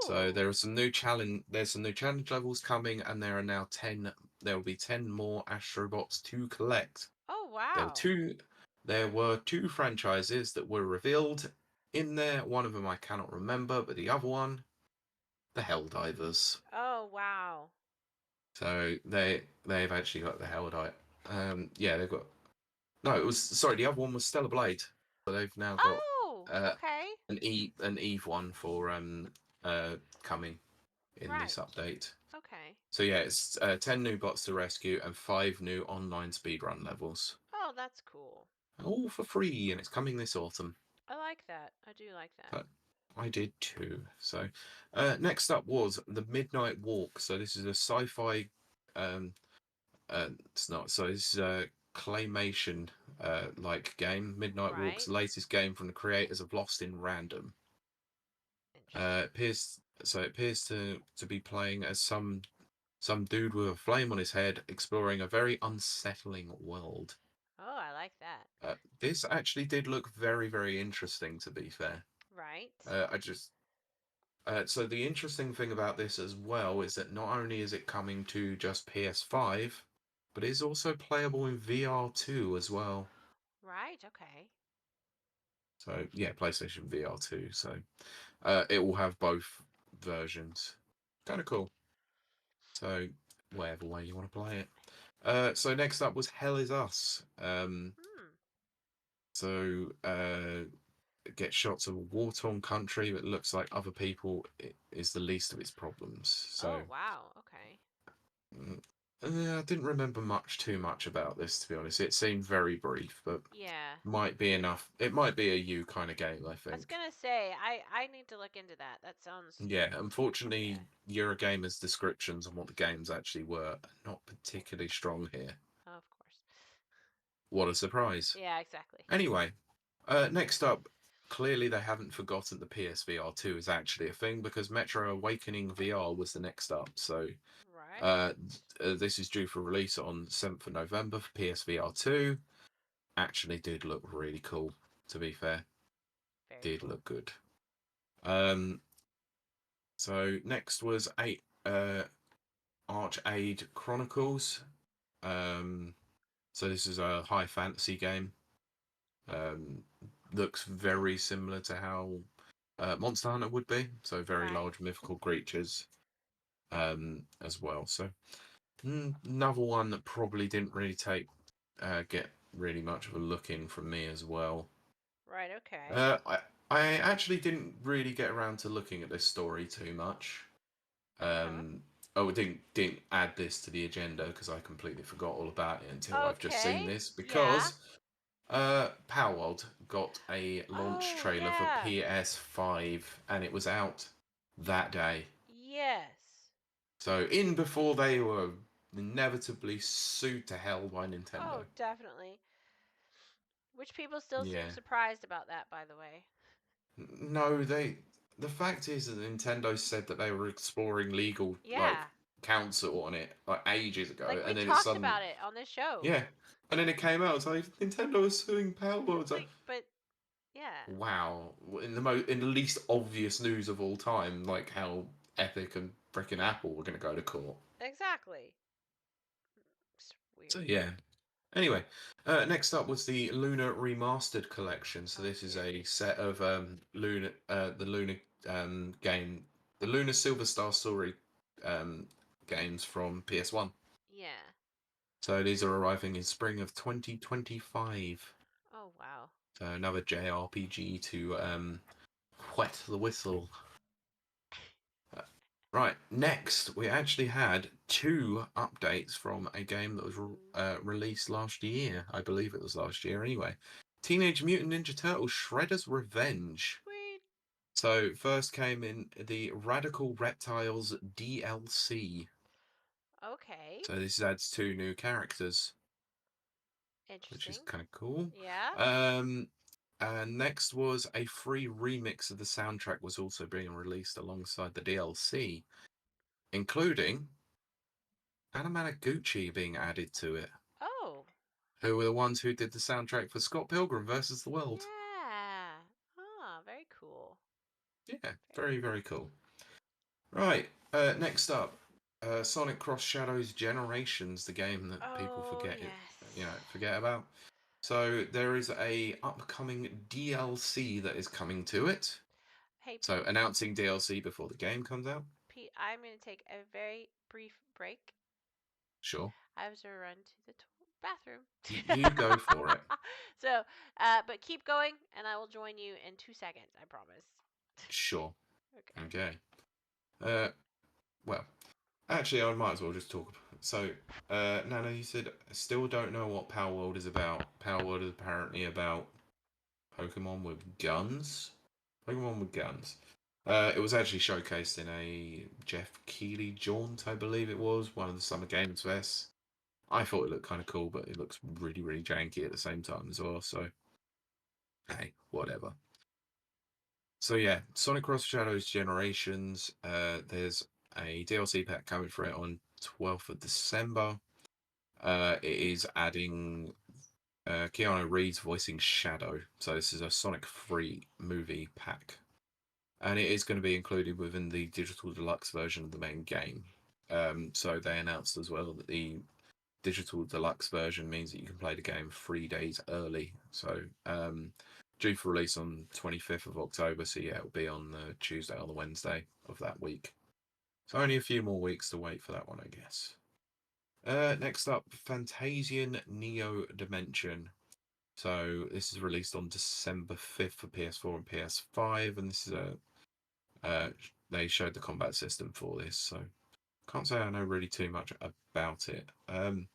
So Ooh. there are some new challenge. There's some new challenge levels coming, and there are now 10. There will be 10 more Astrobots to collect. Oh, There were wow. two. There were two franchises that were revealed in there. One of them I cannot remember, but the other one, the Helldivers. Oh, wow. So they've actually got the Helldive. Yeah, they've got. No, it was sorry. The other one was Stellar Blade. So they've now got Oh, uh, okay. an Eve one for coming in this Right. update. Okay. So yeah, it's 10 new bots to rescue and 5 new online speedrun levels. Oh, that's cool. All for free, and it's coming this autumn. I like that. I do like that. But I did too. So next up was the Midnight Walk. So this is a sci-fi. It's not. So this is a claymation like game. Midnight Walk's Right. latest game from the creators of Lost in Random. Interesting. It appears to be playing as some dude with a flame on his head exploring a very unsettling world. Oh, I like that. This actually did look very, very interesting, to be fair. Right. I just. So, the interesting thing about this as well is that not only is it coming to just PS5, but it's also playable in VR2 as well. Right. Okay. So, yeah, PlayStation VR2. So, it will have both versions. Kind of cool. So, whatever way you want to play it. So next up was Hell Is Us. Hmm. So get shots of a war-torn country, but it looks like other people is the least of its problems. Oh, So wow. Okay. mm, I didn't remember too much about this, to be honest. It seemed very brief, but Yeah. might be enough. It might be a you kind of game, I I was think. gonna say I need to look into that. That sounds Yeah, unfortunately, yeah. Eurogamer's descriptions on what the games actually were are not particularly strong here. Oh, of course. What a surprise. Yeah, exactly. Anyway, next up, clearly they haven't forgotten the PSVR 2 is actually a thing because Metro Awakening VR was the next up. So Right. uh, this is due for release on 7th of November for PSVR 2. Actually did look really cool, to be fair. Very Did cool. look good. Um, so next was Arcade Chronicles. So this is a high fantasy game. Um, Looks very similar to how Monster Hunter would be. So very Right. large mythical creatures as well. So another one that probably didn't really get really much of a look in from me as well. Right, okay. I actually didn't really get around to looking at this story too much. Uh-huh. Oh, didn't add this to the agenda because I completely forgot all about it until I've just seen Okay. this Yeah. because Power World got a launch Oh, trailer for yeah. PS5 and it was out that day. Yes. So in before they were inevitably sued to hell by Oh, Nintendo. definitely. Which people still seem Yeah. surprised about that, by the way. No, the fact is that Nintendo said that they were exploring legal Yeah. counsel on it like ages ago, Like we and then it's talked sudden about it on this show. yeah, and then it came out. It's like Nintendo is suing Power World. It's like Like, but yeah. wow, in the least obvious news of all time, like how Epic and frickin' Apple were going to go to court. Exactly. It's So weird. yeah. Anyway, next up was the Luna Remastered Collection. So Oh this is dear. a set of the Luna game, the Luna Silver Star Story um, games from PS1. Yeah. So these are arriving in spring of 2025. Oh wow. So another JRPG to wet the whistle. Uh, Right, next we actually had two updates from a game that was Ooh. released last year. I believe it was last year anyway. Teenage Mutant Ninja Turtles Shredder's Revenge. Sweet. So first came in the Radical Reptiles DLC. Okay. So this adds two new characters, which is Interesting. kind of cool. Yeah. Um, and next was a free remix of the soundtrack was also being released alongside the DLC, including Anamanaguchi being added to it, Oh. who were the ones who did the soundtrack for Scott Pilgrim versus the World. Yeah. Ah, very cool. Yeah, Very very, cool. very cool. Right, next up, Sonic Cross Shadows Generations, the game that people Oh yes. forget about. So there is a upcoming DLC that is coming to it. Hey So Pete. announcing DLC before the game comes out. Pete, I'm gonna take a very brief break. Sure, I have to run to the bathroom. you go for it. So, but keep going, and I will join you in 2 seconds. I promise. Sure. Okay. Okay. Uh, well, actually, I might as well just talk. So, Nana, you said still don't know what Power World is about. Power World is apparently about Pokemon with guns. Pokemon with guns. It was actually showcased in a Jeff Keighley jaunt, I believe it was, one of the Summer Games Fests. I thought it looked kind of cool, but it looks really, really janky at the same time as well. So, hey, whatever. So yeah, Sonic Cross Shadows Generations. There's a DLC pack coming for it on 12th of December. It is adding Keanu Reeves voicing Shadow. So this is a Sonic free movie pack. And it is going to be included within the digital deluxe version of the main game. So they announced as well that the digital deluxe version means that you can play the game 3 days early. So due for release on 25th of October. So yeah, it'll be on the Tuesday or the Wednesday of that week. So only a few more weeks to wait for that one, I guess. Next up, Fantasian Neo Dimension. So this is released on December 5th for PS4 and PS5, and this is they showed the combat system for this. So can't say I know really too much about it. Um,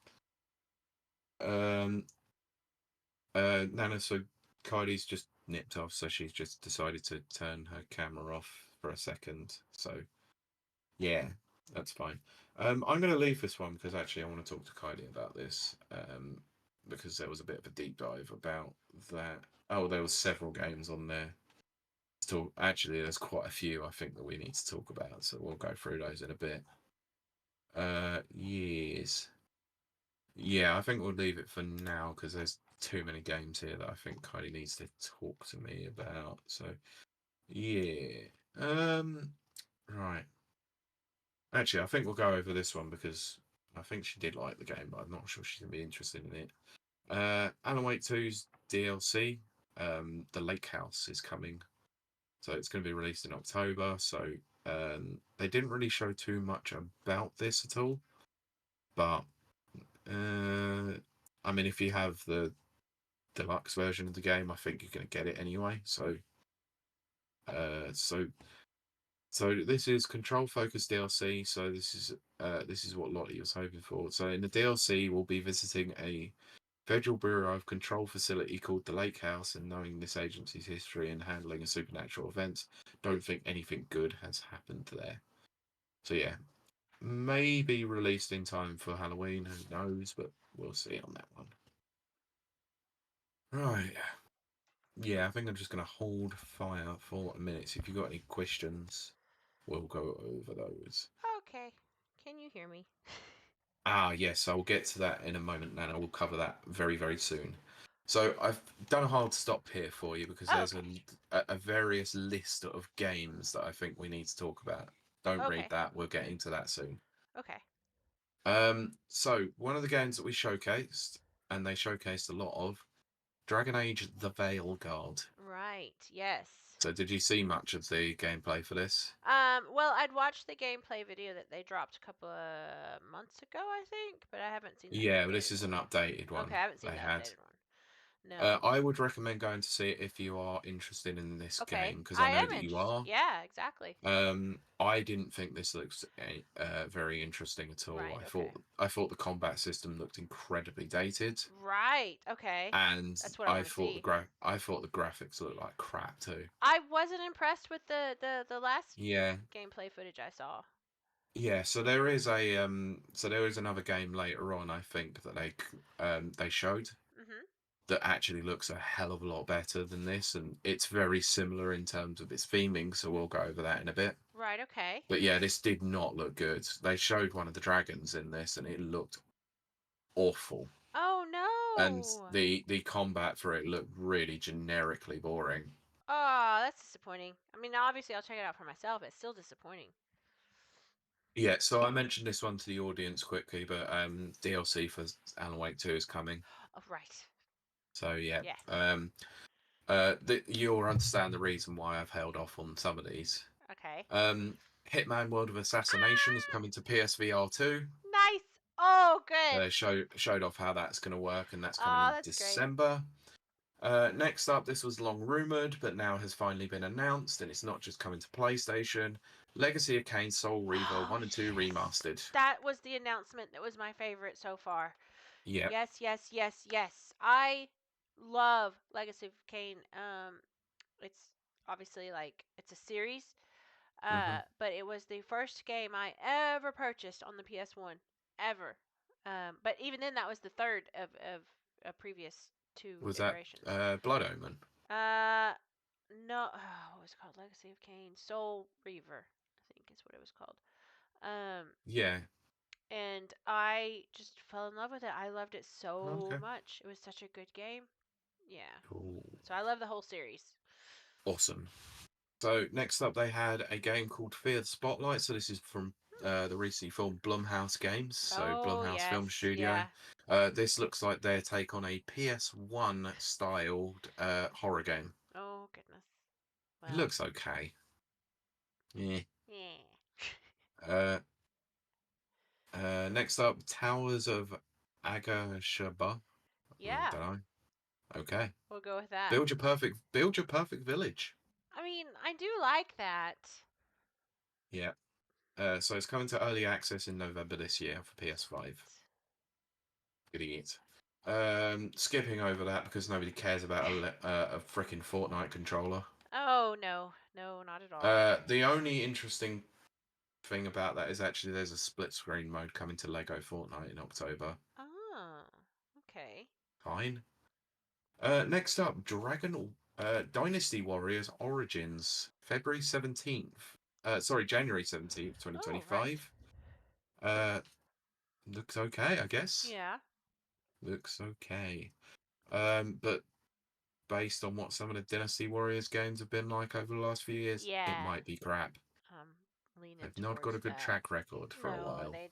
Nana, so Kylie's just nipped off, so she's just decided to turn her camera off for a second. So yeah, that's fine. I'm going to leave this one because actually I want to talk to Kylie about this. Because there was a bit of a deep dive about that. Oh, there was several games on there. Actually, there's quite a few I think that we need to talk about, so we'll go through those in a bit. Yes. Yeah, I think we'll leave it for now because there's too many games here that I think Kylie needs to talk to me about. So, yeah. Right. Actually, I think we'll go over this one because I think she did like the game, but I'm not sure she's going to be interested in it. Alan Wake 2's DLC, The Lake House, is coming. So it's going to be released in October. So they didn't really show too much about this at all. But I mean, if you have the deluxe version of the game, I think you're going to get it anyway. So this is control focused DLC. So this is what Lottie was hoping for. So in the DLC, we'll be visiting a Federal Bureau of Control facility called the Lake House, and knowing this agency's history in handling a supernatural events, don't think anything good has happened there. So yeah, maybe released in time for Halloween, who knows, but we'll see on that one. Right. Yeah, I think I'm just going to hold fire for a minute. So if you've got any questions, we'll go over those. Okay. Can you hear me? Yes, I will get to that in a moment, Nana. We'll cover that very, very soon. So I've done a hard stop here for you because there's Okay. a various list of games that I think we need to talk about. Don't read Okay. that. We'll get into that soon. Okay. So one of the games that we showcased, and they showcased a lot of, Dragon Age: The Veil Guard. Right. Yes. So did you see much of the gameplay for this? Well, I'd watched the gameplay video that they dropped a couple of months ago, I think, but I haven't seen the Yeah, but this updated is one. an updated one Okay, I haven't seen they the had. updated one. No. I would recommend going to see it if you are interested in this Okay. game because I I know am that you interested. are. Yeah, exactly. I didn't think this looks very interesting at all. Right, okay. I thought the combat system looked incredibly dated, Right, okay. and That's what I want to see. I thought the graphics looked like crap too. I wasn't impressed with the last Yeah, gameplay footage I saw. yeah. So there is another game later on. I think that they showed Mhm. that actually looks a hell of a lot better than this, and it's very similar in terms of its theming. So we'll go over that in a bit. Right, okay. But yeah, this did not look good. They showed one of the dragons in this, and it looked awful. Oh And no. the combat for it looked really generically boring. Oh, that's disappointing. I mean, obviously I'll check it out for myself. It's still disappointing. Yeah, so I mentioned this one to the audience quickly, but DLC for Alan Wake 2 is coming. Oh, right. So yeah, Yeah. you'll understand the reason why I've held off on some of these. Okay. Hitman World of Assassination is Ah, coming to PSVR 2. nice. Oh, good. They showed off how that's going to work, and that's coming Oh, in that's great. December. Next up, this was long rumored, but now has finally been announced, and it's not just coming to PlayStation. Legacy of Kain Soul Reaver Oh, 1 and 2 yes. remastered. That was the announcement that was my favorite so far. Yeah. Yes, yes, yes, yes. I love Legacy of Kain. It's obviously like it's a series. hmm But it was the first game I ever purchased on the PS1 ever. But even then, that was the third of a previous two Was that iterations. Blood Omen? Uh, no, what was it called? Legacy of Kain, Soul Reaver, I think is what it was called. Um, Yeah. and I just fell in love with it. I loved it so Okay. much. It was such a good game. Yeah. Cool. So I love the whole series. Awesome. So next up, they had a game called Fear the Spotlight. So this is from the recently filmed Blumhouse Games, so Oh Blumhouse yes, Film Studio. yeah. This looks like their take on a PS1 styled horror game. Oh goodness. It Well, looks okay. Yeah. yeah. Uh, Next up, Towers of Agashaba. Yeah, Don't know. Okay. we'll go with that. Build your perfect village. I mean, I do like that. Yeah. So it's coming to early access in November this year for PS5. Right. Idiot. Skipping over that because nobody cares about a freaking Fortnite controller. Oh no, no, not at all. The only interesting thing about that is actually there's a split screen mode coming to Lego Fortnite in October. Oh, okay. Fine. Next up, Dynasty Warriors Origins, February 17th. January 17th, Oh, right. 2025. Looks okay, I guess. Yeah. Looks okay. But based on what some of the Dynasty Warriors games have been like over the last few years, it Yeah. might be crap. Leaning They've not got towards a good that. track record for a No, while. they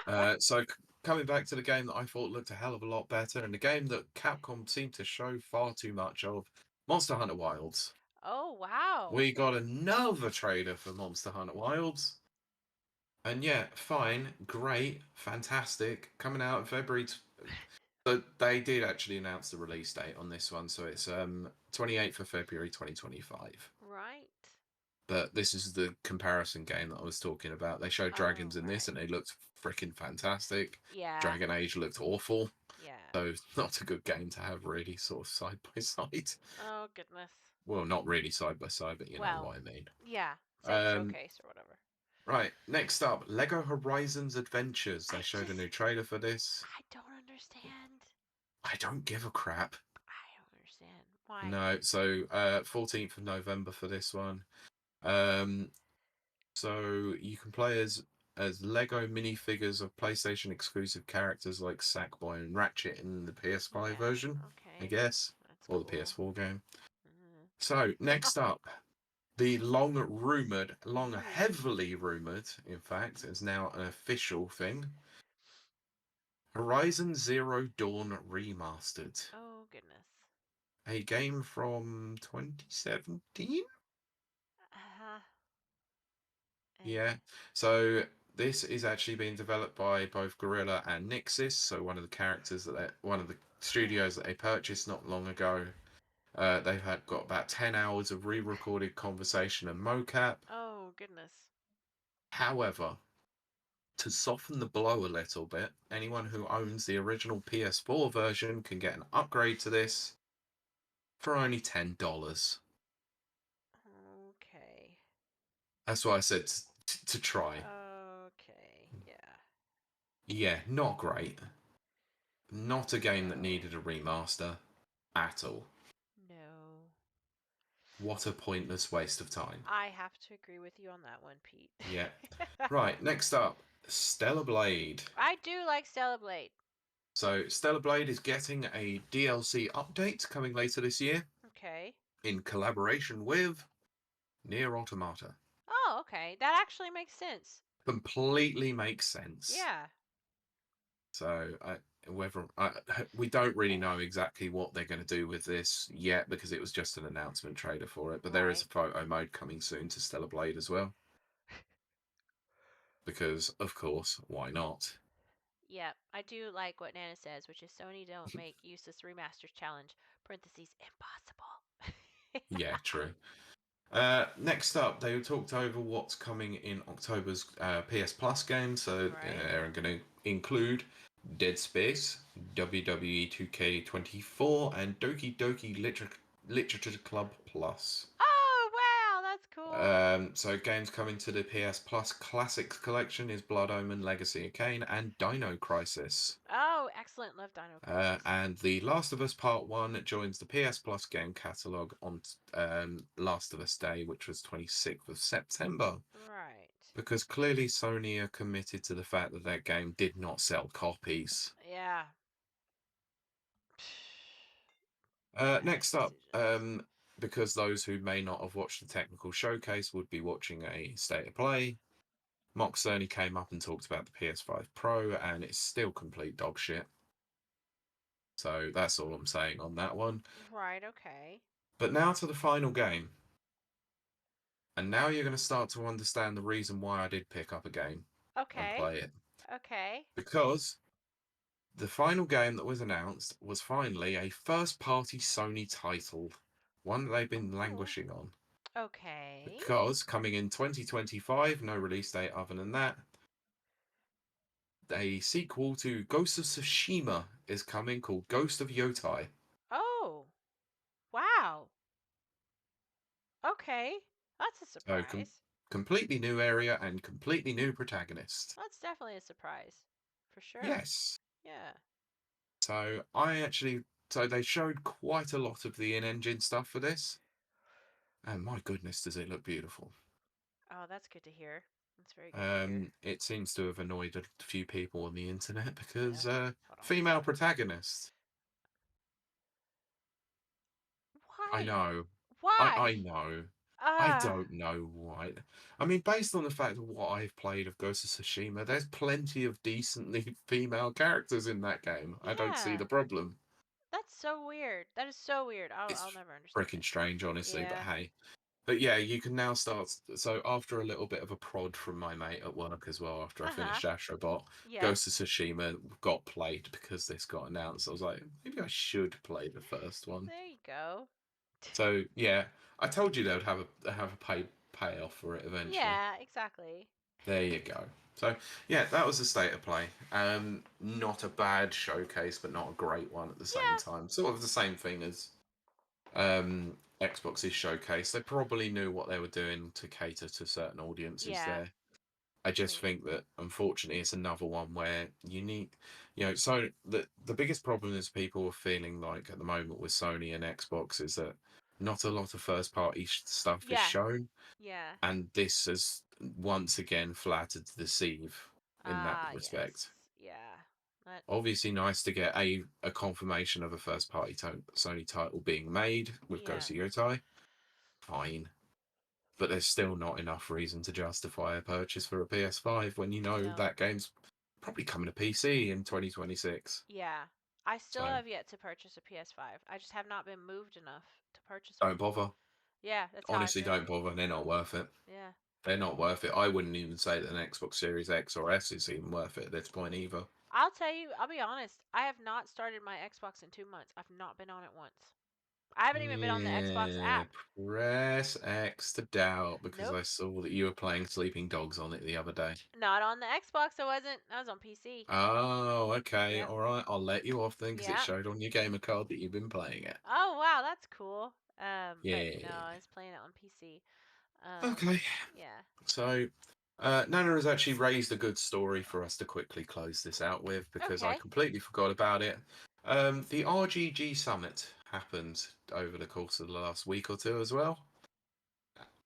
don't. So coming back to the game that I thought looked a hell of a lot better, and the game that Capcom seemed to show far too much of, Monster Hunter Wilds. Oh, wow. We got another trailer for Monster Hunter Wilds. And yeah, fine, great, fantastic. Coming out in February. So they did actually announce the release date on this one, so it's 28th of February 2025. Right. But this is the comparison game that I was talking about. They showed Oh, dragons in this, and right. they looked freaking fantastic. Yeah. Dragon Age looked awful, Yeah. so it's not a good game to have really sort of side by side. Oh, goodness. Well, not really side by side, but you know Well, what I mean. yeah. Same showcase or whatever. Right, next up, Lego Horizons Adventures. They I showed a just, new trailer for this. I don't understand. I don't give a crap. I don't understand. Why? No, so 14th of November for this one. Um, so you can play as Lego minifigures of PlayStation exclusive characters like Sackboy and Ratchet in the PS5 Yeah. version, I Okay. guess, That's or the cool. PS4 game. Mhm. So next up, the long Ooh. heavily rumored, in fact, is now an official thing. Horizon Zero Dawn Remastered, Oh, goodness. a game from 2017. Uh-huh. Yeah. So this is actually being developed by both Gorilla and Nixis. So one of the characters one of the studios that they purchased not long ago. They've got about 10 hours of re-recorded conversation and mocap. Oh, goodness. However, to soften the blow a little bit, anyone who owns the original PS4 version can get an upgrade to this for only $10. Okay. That's why I said to try. Okay. Yeah. Yeah, not great. Not a game that No. needed a remaster at all. No. What a pointless waste of time. I have to agree with you on that one, Pete. Yeah. Right, next up, Stellar Blade. I do like Stella Blade. So, Stellar Blade is getting a DLC update coming later this year Okay. in collaboration with Nier Automata. Oh, okay. That actually makes sense. Completely makes sense. Yeah. So, we don't really know exactly what they're going to do with this yet because it was just an announcement trailer for it. But there is a Right. photo mode coming soon to Stellar Blade as well. Because, of course, why not? Yep. I do like what Nana says, which is Sony don't make useless remasters challenge. Parentheses impossible. Yeah, true. Next up, they talked over what's coming in October's PS Plus games. So Right. they're going to include Dead Space, WWE 2K24, and Doki Doki Literature Club Plus. Oh, wow. That's cool. So games coming to the PS Plus Classics collection is Blood Omen, Legacy of Kain, and Dino Crisis. Oh, excellent. Love Dino Crisis. And The Last of Us Part 1 joins the PS Plus game catalogue on Last of Us Day, which was 26th of September. Right. Because clearly Sony are committed to the fact that that game did not sell copies. Yeah. Next up, Decisions. because those who may not have watched the technical showcase would be watching a state of play, Mock Cerny came up and talked about the PS5 Pro, and it's still complete dog shit. So that's all I'm saying on that one. Right, okay. But now to the final game. And now you're going to start to understand the reason why I did pick up a game and Okay. play it. Okay. Because the final game that was announced was finally a first-party Sony title. One that they've been Ooh. languishing on. Okay. Because coming in 2025, no release date other than that, a sequel to Ghost of Tsushima is coming called Ghost of Yotai. Oh, wow. Okay. That's a So surprise. completely new area and completely new protagonist. That's definitely a surprise. For sure. Yes. Yeah. So so they showed quite a lot of the in-engine stuff for this, and my goodness, does it look beautiful. Oh, that's good to hear. That's very good to hear. It seems to have annoyed a few people on the internet because Hold on. female protagonist. I Why? know. Why? I know. I Ah, don't know why. I mean, based on the fact of what I've played of Ghost of Tsushima, there's plenty of decently female characters in that game. I don't see yeah. the problem. That's so weird. That is so weird. I'll It's never understand freaking it. strange, honestly, but Yeah. hey. But yeah, you can now start. So after a little bit of a prod from my mate at work as well, after I Uh-huh. finished Astro Bot, Yes. Ghost of Tsushima got played because this got announced. I was like, maybe I should play the first one. There you go. So yeah, I told you they would have a payoff for it eventually. Yeah, exactly. There you go. So yeah, that was the state of play. Not a bad showcase, but not a great one at the same Yeah. time. Sort of the same thing as Xbox's showcase. They probably knew what they were doing to cater to certain audiences Yeah. there. I just Agreed. think that unfortunately it's another one where you need, so the biggest problem is people are feeling like at the moment with Sony and Xbox is that not a lot of first party stuff is Yeah. shown, Yeah. and this has once again flattered to deceive in that Ah, respect. yes. Yeah. That, Obviously, nice to get a confirmation of a first party Sony title being made with yeah. Ghost of Yotai. Fine, but there's still not enough reason to justify a purchase for a PS5 when you know No. that game's probably coming to PC in 2026. Yeah. I still So have yet to purchase a PS5. I just have not been moved enough to purchase one. don't bother. Yeah, that's how I Honestly, feel. don't bother. They're not worth it. Yeah. They're not worth it. I wouldn't even say that an Xbox Series X or S is even worth it at this point either. I'll tell you, I'll be honest. I have not started my Xbox in 2 months. I've not been on it once. I haven't even been on the Xbox Yeah, app. press X to doubt because Nope. I saw that you were playing Sleeping Dogs on it the other day. Not on the Xbox. I wasn't. I was on PC. Oh, okay. Yep. All right. I'll let you off then because it Yep. showed on your gamer card that you've been playing it. Oh wow, that's cool. But no, Yeah. I was playing it on PC. Okay. Yeah. So, Nana has actually raised a good story for us to quickly close this out with because I Okay. completely forgot about it. The RGG Summit happened over the course of the last week or two as well.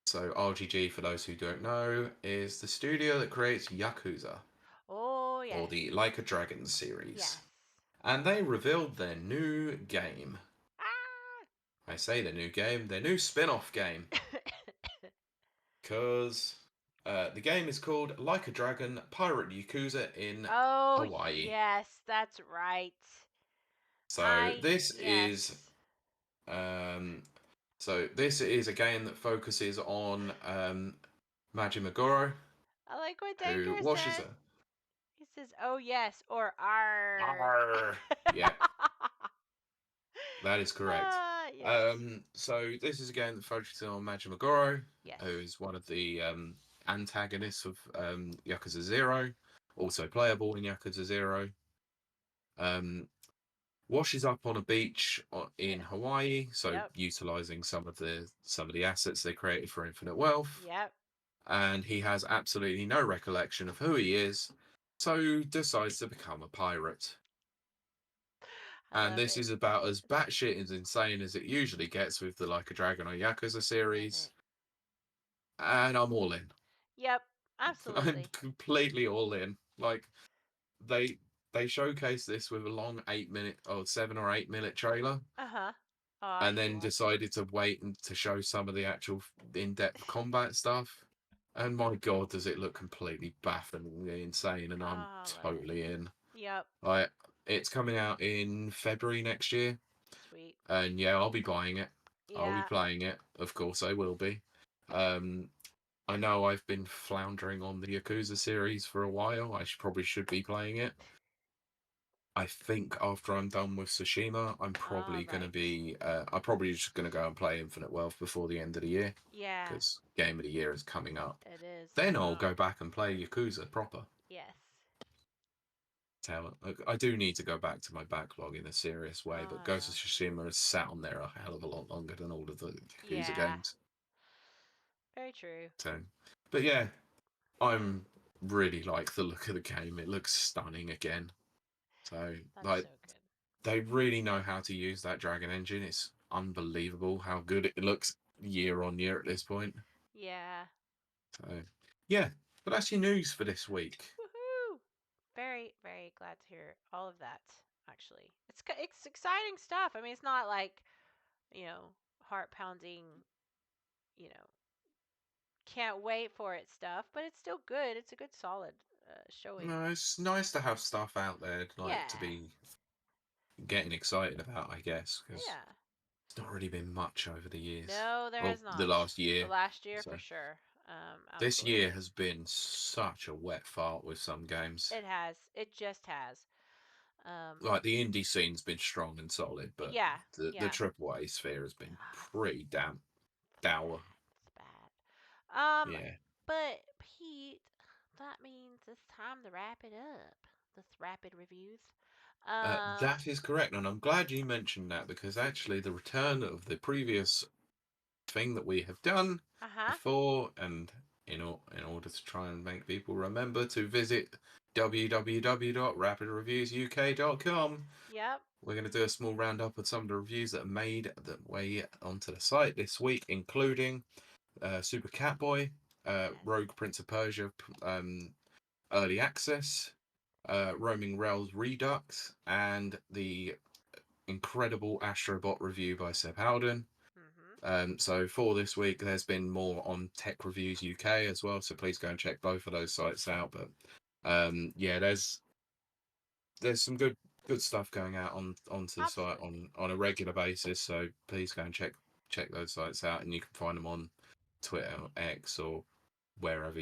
So, RGG, for those who don't know, is the studio that creates Yakuza, Oh or yes. the Like a Dragon series. Yes. And they revealed their new game. Ah. I say their new game, their new spin off game. Because the game is called Like a Dragon Pirate Yakuza in oh Hawaii. yes, that's right. So this is Yes. um, this is a game that focuses on Majima I like what who Danger washes said. a. He says, "Oh yes," or "R." Arr. Yep, that is correct. Yes. So this is a game that focuses on Majima Yes. who is one of the antagonists of Yakuza Zero, also playable in Yakuza Zero. Um, washes up on a beach in Yeah. Hawaii, so Yep. utilizing some of the assets they created for Infinite Wealth, Yep. and he has absolutely no recollection of who he is, so decides to become a pirate. I And love this it. is about as batshit as insane as it usually gets with the Like a Dragon or Yakuza Love series, it. and I'm all in. Yep. I'm Absolutely. completely all in. Like they they showcased this with a long 8 minute or 7 or 8 minute trailer, Uh-huh. Oh, I and need to then watch it. decided to wait and to show some of the actual in-depth combat stuff. And my god, does it look completely bafflingly insane, and Oh, I'm I love it. totally in. Yep. Like, it's coming out in February next year, Sweet. and yeah, I'll be buying it. I'll be Yeah. playing it. Of course, I will be. Um, I know I've been floundering on the Yakuza series for a while. Probably should be playing it. I think after I'm done with Tsushima, I'm probably going to Right. be. I'm probably just going to go and play Infinite Wealth before the end of the year, Yeah, because Game of the Year is coming up. it is. Then I'll go back and play Yakuza proper. Yes. I do need to go back to my backlog in a serious way, but Oh, Ghost of yeah. Tsushima has sat on there a hell of a lot longer than all of the Yakuza Yeah. games. Very true. So, but yeah, I'm really like the look of the game. It looks stunning again. So, That's like, so good. they really know how to use that Dragon engine. It's unbelievable how good it looks year on year at this point. Yeah. So, yeah, but that's your news for this week. Woohoo! Very, very glad to hear all of that. Actually, it's exciting stuff. I mean, it's not like heart pounding. You know, can't wait for it stuff, but it's still good. It's a good solid showing. No, it's nice to have stuff out there, like, to Yeah. be getting excited about, I guess, because Yeah. it's not really been much over the years. No, there Well, has the not. last The year. last year for So sure. this year Absolutely. has been such a wet fart with some games. It has. It just has. Um, Like the indie scene's been strong and solid, but yeah. the Yeah. triple A sphere has been Ah, pretty damn it's dour. bad. It's bad. Yeah. But Pete, that means it's time to wrap it up. This rapid reviews. That is correct, and I'm glad you mentioned that because actually the return of the previous thing that we have done Uh-huh. before, and in order to try and make people remember to visit www.rapidreviewsuk.com. Yep. We're going to do a small roundup of some of the reviews that made their way onto the site this week, including Super Catboy, Yes. Rogue Prince of Persia Early Access, Roaming Rails Redux, and the incredible Astro Bot review by Seb Howden. Mm-hmm. So for this week, there's been more on Tech Reviews UK as well. So please go and check both of those sites out. But yeah, there's some good stuff going out onto the site Absolutely. on a regular basis. So please go and check those sites out, and you can find them on Twitter, or X, or wherever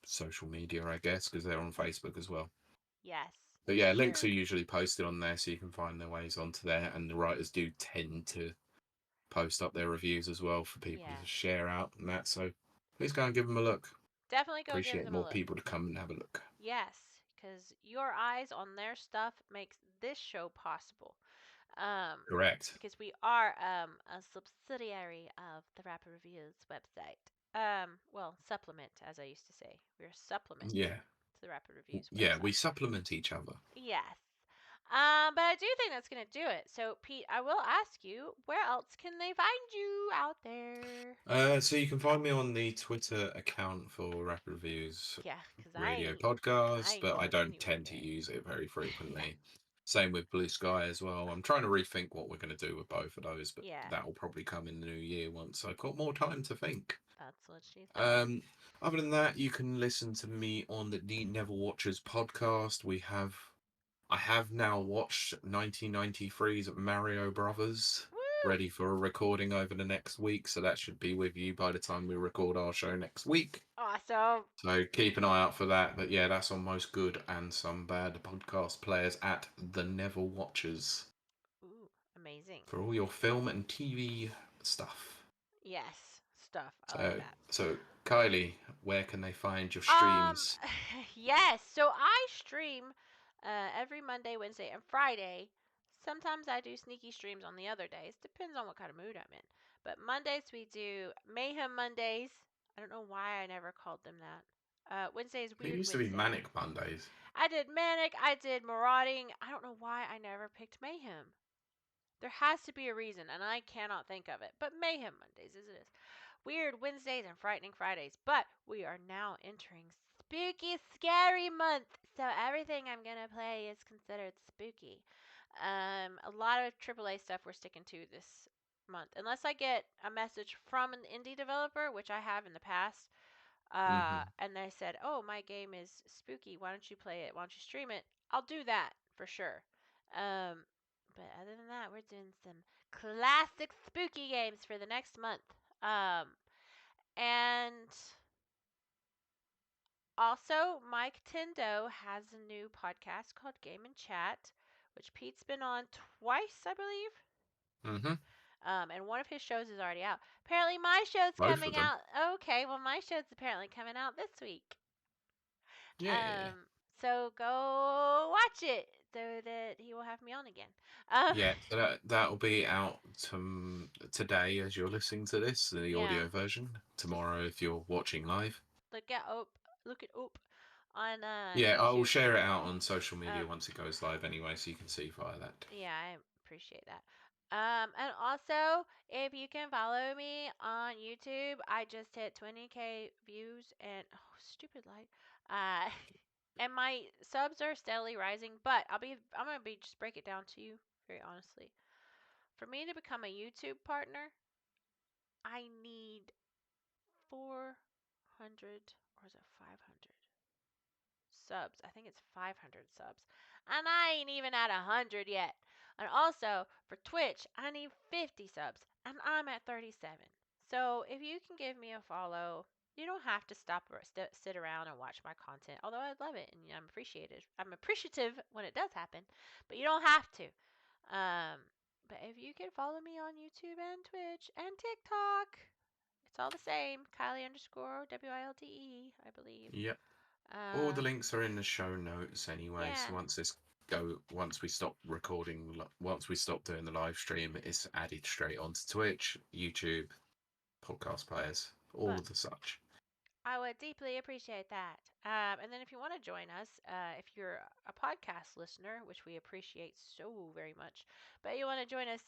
social media, I guess, because they're on Facebook as well. Yes. But yeah, links are Very. usually posted on there, so you can find their ways onto there. And the writers do tend to post up their reviews as well for people Yeah. to share out and that. So please go and give them a look. Definitely go give Appreciate them a more look. people to come and have a look. Yes, because your eyes on their stuff makes this show possible. Um, Correct. because we are a subsidiary of the Rapid Reviews website. Well, supplement, as I used to say. We're a supplement Yeah. to the Rapid Reviews Yeah, we website. supplement each other. Yes. But I do think that's gonna do it. So, Pete, I will ask you, where else can they find you out there? So you can find me on the Twitter account for Rapid Reviews Yeah, because Radio I Podcast, ain't but I going don't anywhere tend to yet. use it very Yeah. frequently. Same with Blue Sky as well. I'm trying to rethink what we're going to do with both of those, but Yeah, that will probably come in the new year once I've got more time to think. that's what she said. Um, Other than that, you can listen to me on the Never Watchers podcast. I have now watched 1993's Mario Brothers, Woo! ready for a recording over the next week, so that should be with you by the time we record our show next week. Awesome. So keep an eye out for that. But yeah, that's on most good and some bad podcast players at the Never Watchers Ooh, amazing. for all your film and TV stuff. Yes, stuff. I like So, that. Kylie, where can they find your Um, streams? yes. So I stream every Monday, Wednesday, and Friday. Sometimes I do sneaky streams on the other days. Depends on what kind of mood I'm in. But Mondays we do Mayhem Mondays. I don't know why I never called them that. Wednesday is It Weird used to be Wednesday. Manic Mondays. I did Manic. I did Marauding. I don't know why I never picked Mayhem. There has to be a reason, and I cannot think of it. But Mayhem Mondays is it is. Weird Wednesdays and Frightening Fridays. But we are now entering Spooky Scary Month, so everything I'm gonna play is considered spooky. A lot of AAA stuff we're sticking to this month, unless I get a message from an indie developer, which I have in the past. Hmm. And they said, "Oh, my game is spooky. Why don't you play it? Why don't you stream it?" I'll do that for sure. Um, but other than that, we're doing some classic spooky games for the next month. And Also, Mike Tendo has a new podcast called Game and Chat, which Pete's been on twice, I believe. Mm-hmm. And one of his shows is already out. Apparently, my show's Both of coming them. out. Okay, well, my show's apparently coming out this week. Yeah. So go watch it so that he will have me on again. Um, Yeah, so that'll be out today as you're listening to this, the yeah, audio version. just Tomorrow, if you're watching live. look it up, look it up on Yeah, I will YouTube. share it out on social media Um, once it goes live anyway, so you can see via that. yeah, I appreciate that. And also, if you can follow me on YouTube, I just hit 20K views and oh, stupid light. Uh, and my subs are steadily rising. But I'm gonna be just break it down to you very honestly. For me to become a YouTube partner, I need 400 or is it 500 subs. I think it's 500 subs. And I ain't even at 100 yet. And also, for Twitch, I need 50 subs. And I'm at 37. So if you can give me a follow, you don't have to stop or sit around and watch my content. Although I'd love it and I'm appreciative when it does happen. But you don't have to. Um, but if you can follow me on YouTube and Twitch and TikTok, it's all the same. Kiley underscore WILDE, I believe. Yep. All the Um, links are in the show notes anyway. So yeah, once we stop recording, once we stop doing the live stream, it's added straight onto Twitch, YouTube, podcast players, all but of the such. I would deeply appreciate that. And then if you want to join us, if you're a podcast listener, which we appreciate so very much, but you want to join us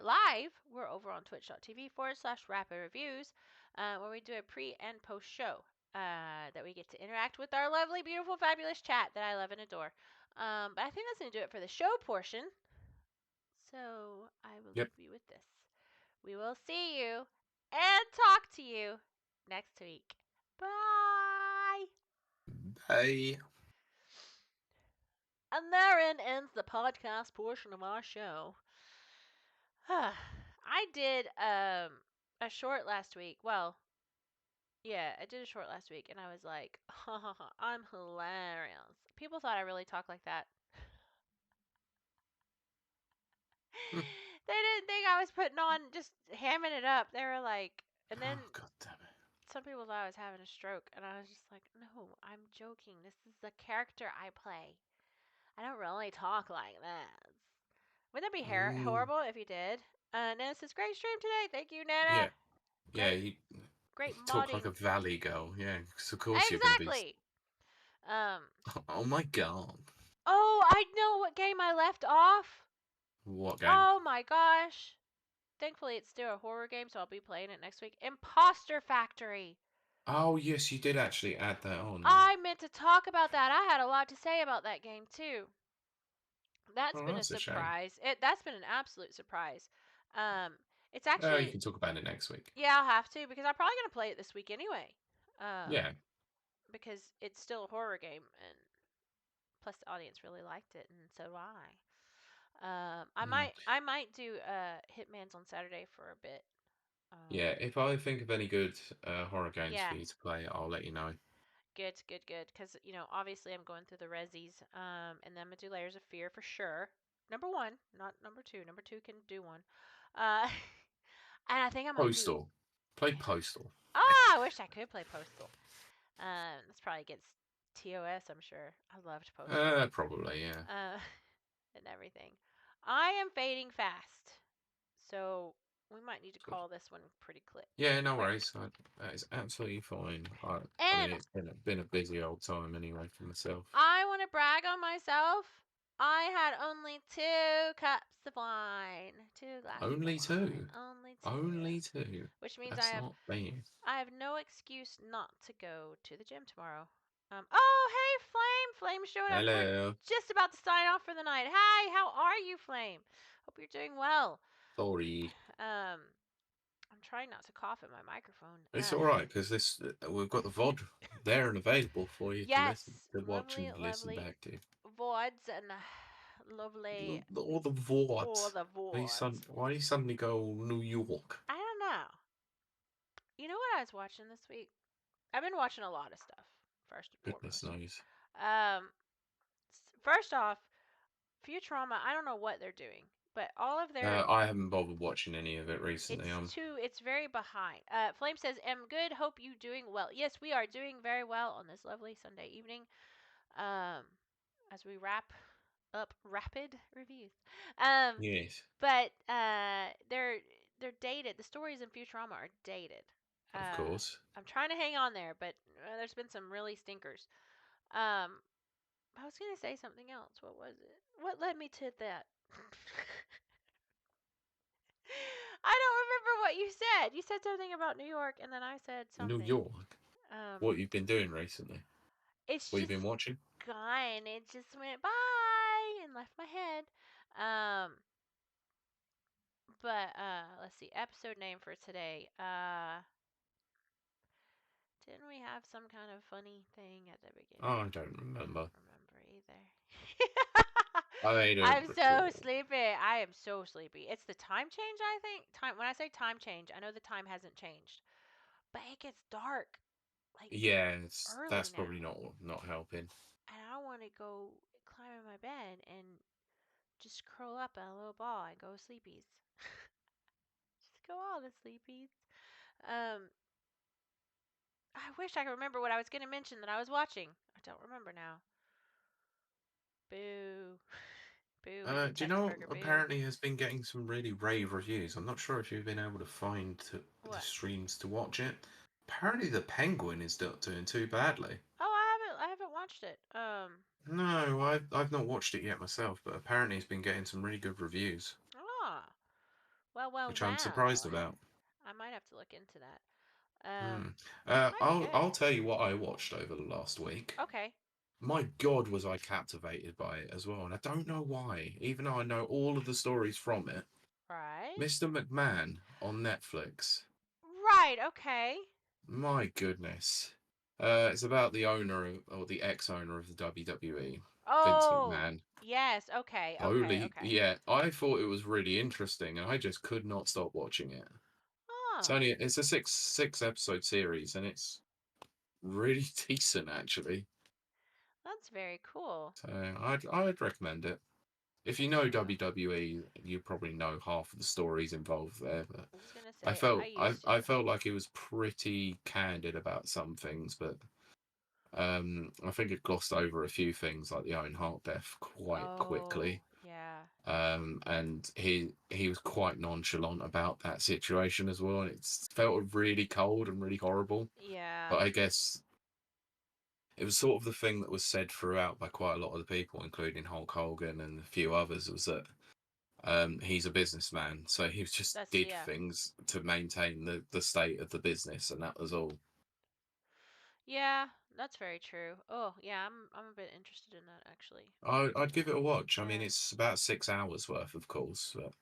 live, we're over on twitch.tv/rapid reviews, where we do a pre and post show that we get to interact with our lovely, beautiful, fabulous chat that I love and adore. But I think that's going to do it for the show portion. So I will Yep. leave you with this. We will see you and talk to you next week. Bye. Hey. And therein ends the podcast portion of our show. I did a short last week. Well, yeah, I did a short last week, and I was like, I'm hilarious. People thought I really talk like that. Hmm. They didn't think I was putting on just hamming it up. They were like, and then Oh, God damn it. some people thought I was having a stroke, and I was just like, no, I'm joking. This is the character I play. I don't really talk like that. Wouldn't that be Mm, horrible if you did? Nana says, great stream today. Thank you, Nana. yeah. Yeah, Great, you great talk like a modding. valley girl. Yeah, 'cause of course you're going to be. Exactly. Um. Oh my God. Oh, I know what game I left off. What game? Oh my gosh. Thankfully, it's still a horror game, so I'll be playing it next week. Imposter Factory. Oh, yes, you did actually add that on. I meant to talk about that. I had a lot to say about that game too. That's Oh, been a that's a shame. surprise. That's been an absolute surprise. Um, it's Oh, you actually can talk about it next week. yeah, I'll have to because I'm probably gonna play it this week anyway. Um, Yeah. because it's still a horror game, and plus the audience really liked it, and so do I. Mm. I might do Hitman's on Saturday for a bit. Yeah, if I think of any good horror games for Yeah, you to play, I'll let you know. good, good, good. Because obviously I'm going through the resis. And then I'm gonna do Layers of Fear for sure. Number one, not number two. Number two can do one. Uh, and I think I might do. Postal. Play Postal. Ah, I wish I could play Postal. That's probably against TOS. I'm sure. I loved Postal. Probably, yeah. Uh, and everything. I am fading fast, so we might need to Good. call this one pretty Yeah, no quick. worries. That is absolutely fine. I mean, And it's been a busy old time anyway for myself. I want to brag on myself. I had only 2 cups of wine, 2 glasses of Only wine, two. only two, Only two. which means That's not bad. I have no excuse not to go to the gym tomorrow. Oh hey Flame, Flame showed up. We're Hello. just about to sign off for the night. Hi, how are you, Flame? Hope you're doing well. Sorry. Um, I'm trying not to cough at my microphone. It's all right because we've got the VOD there and available for you to listen, Yes, to watch lovely, and listen lovely back to. VODs and lovely All the all VODs. the VODs. Why do you suddenly go New York? I don't know. You know what I was watching this week? I've been watching a lot of stuff. first and Goodness foremost. knows. First off, Futurama, I don't know what they're doing, but all of their I haven't bothered watching any of it recently. it's very behind. Flame says, "Am good. Hope you doing well." Yes, we are doing very well on this lovely Sunday evening. Um, as we wrap up rapid reviews. Um, Yes, but they're dated. The stories in Futurama are dated. of Uh, course. I'm trying to hang on there, but there's been some really stinkers. Um, I was gonna say something else. What was it? What led me to that? I don't remember what you said. You said something about New York, and then I said New something. York. Um, What you've been doing recently? it's What you've been just watching? gone. It just went bye and left my head. Um, but let's see. Episode name for today. Didn't we have some kind of funny thing at the beginning? Oh, I don't I remember. don't remember either. I don't I'm so recall. sleepy. I am so sleepy. It's the time change, I think. Time when I say time change, I know the time hasn't changed. But it gets dark like Yeah, early that's probably now. not helping. And I want to go climb in my bed and just curl up in a little ball and go sleepies. Just go all the sleepies. Um, I wish I could remember what I was going to mention that I was watching. I don't remember now. Boo. Boo with the Do you text know burger. Boo. apparently has been getting some really rave reviews? I'm not sure if you've been able to find the What? streams to watch it. Apparently, the Penguin is not doing too badly. Oh, I haven't watched it. No, I've not watched it yet myself, but apparently it's been getting some really good reviews, Ah. Well, well, which I'm surprised well. about. I might have to look into that. Hmm. Might be I'll good. tell you what I watched over the last week. Okay. My God, was I captivated by it as well, and I don't know why. Even though I know all of the stories from it, Right. Mr. McMahon on Netflix. Right. Okay. My goodness. It's about the owner or the ex-owner of the WWE, Vince Oh, McMahon. yes. Okay. Okay. Holy, Okay. yeah, I thought it was really interesting, and I just could not stop watching it. Ah, It's a six episode series, and it's really decent actually. that's very cool. So I'd recommend it. If you know Oh, WWE, you probably know half of the stories involved there. But I was gonna say I used I to. felt like it was pretty candid about some things, but I think it glossed over a few things like the Owen Hart death quite Oh, quickly. yeah. And he was quite nonchalant about that situation as well, and it felt really cold and really horrible. Yeah. But I guess it was sort of the thing that was said throughout by quite a lot of the people, including Hulk Hogan and a few others, was that he's a businessman, so he just That's did yeah. things to maintain the state of the business, and that was all. Yeah, that's very true. Oh, yeah, I'm a bit interested in that actually. I'd give it a watch. I mean, Yeah. it's about 6 hours worth, of course, but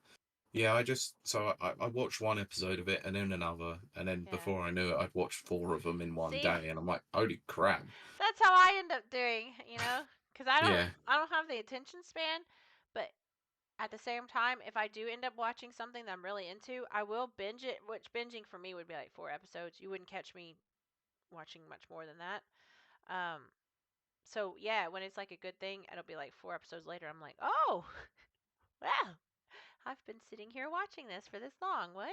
yeah, I watched one episode of it and then another, and then Yeah. before I knew it, I'd watched four of them in one See, day, and I'm like, holy crap! that's how I end up doing, cuz Yeah, I don't have the attention span, but at the same time, if I do end up watching something that I'm really into, I will binge it, which binging for me would be like 4 episodes. You wouldn't catch me watching much more than that. Um so yeah, when it's like a good thing, it'll be like 4 episodes later I'm like, "Oh, wow. I've been sitting here watching this for this long. What?"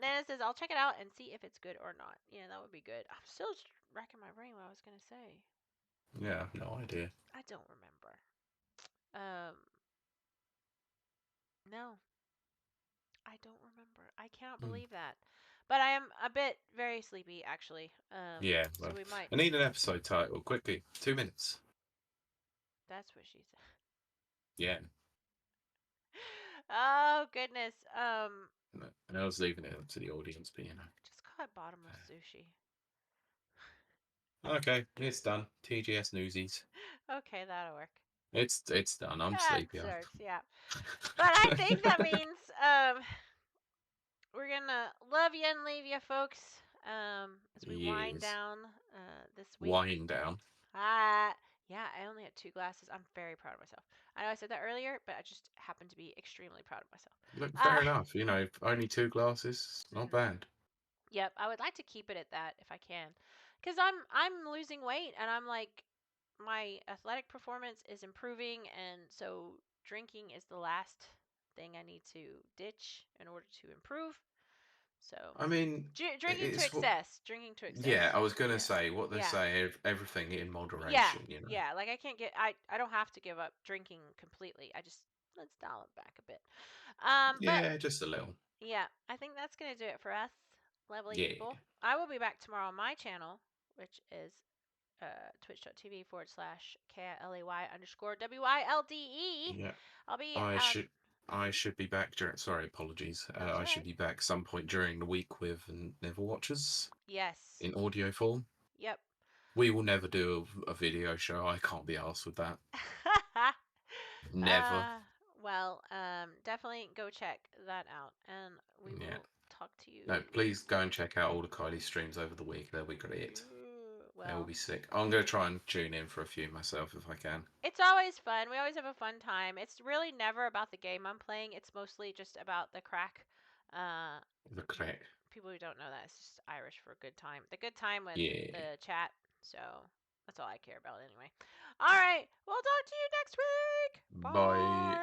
Nana says, "I'll check it out and see if it's good or not." Yeah, that would be good. I'm still racking my brain what I was going to say. yeah, I've no idea. I don't remember. Um, no, I don't remember. I cannot Hmm. believe that. But I am a bit very sleepy, actually. Yeah, So well, we might. I need an episode title quickly. 2 minutes. That's what she said. Yeah, Oh, goodness. and I was leaving it up to the audience, but you know. Just caught bottomless sushi. Okay, it's done. TGS Newsies. Okay, that'll work. It's done. I'm That sleepy. works, yeah. But I think that means we're gonna love you and leave you, folks. As we wind Yes. down this week. Wind down. Ah, yeah, I only had 2 glasses. I'm very proud of myself. I know I said that earlier, but I just happen to be extremely proud of myself. Look, Uh, fair enough. You know, only 2 glasses. Not mhm. bad. Yep, I would like to keep it at that if I can. Because I'm losing weight, and I'm like, my athletic performance is improving, and so drinking is the last thing I need to ditch in order to improve. So I mean, drinking to it's what. excess, drinking to Yeah, excess. I was gonna Yeah, say what they yeah, say. Everything in yeah, moderation, you know. yeah. Like I can't get, I don't have to give up drinking completely. I just let's dial it back a bit. But Yeah, just a little. yeah, I think that's gonna do it for us, lovely Yeah, people. I will be back tomorrow on my channel, which is twitch.tv/KLEY_WYLDE. yeah. I'll be I should. I mhm. should be back during. Sorry, apologies. That's I all should right. be back some point during the week with Never Watchers Yes. in audio form. Yep. We will never do a video show. I can't be arsed with that. Never. uh, well, definitely go check that out, and we Yeah. will talk to No, you. please go and check out all the Kylie streams over the week. They'll be great. They will Well, be sick. I'm going to try and tune in for a few myself if I can. it's always fun. We always have a fun time. It's really never about the game I'm playing. It's mostly just about the crack. Uh, The people crack. people who don't know that, it's just Irish for a good time. The good time with Yeah. the chat. So that's all I care about anyway. All right, we'll talk to you next week. Bye. Bye.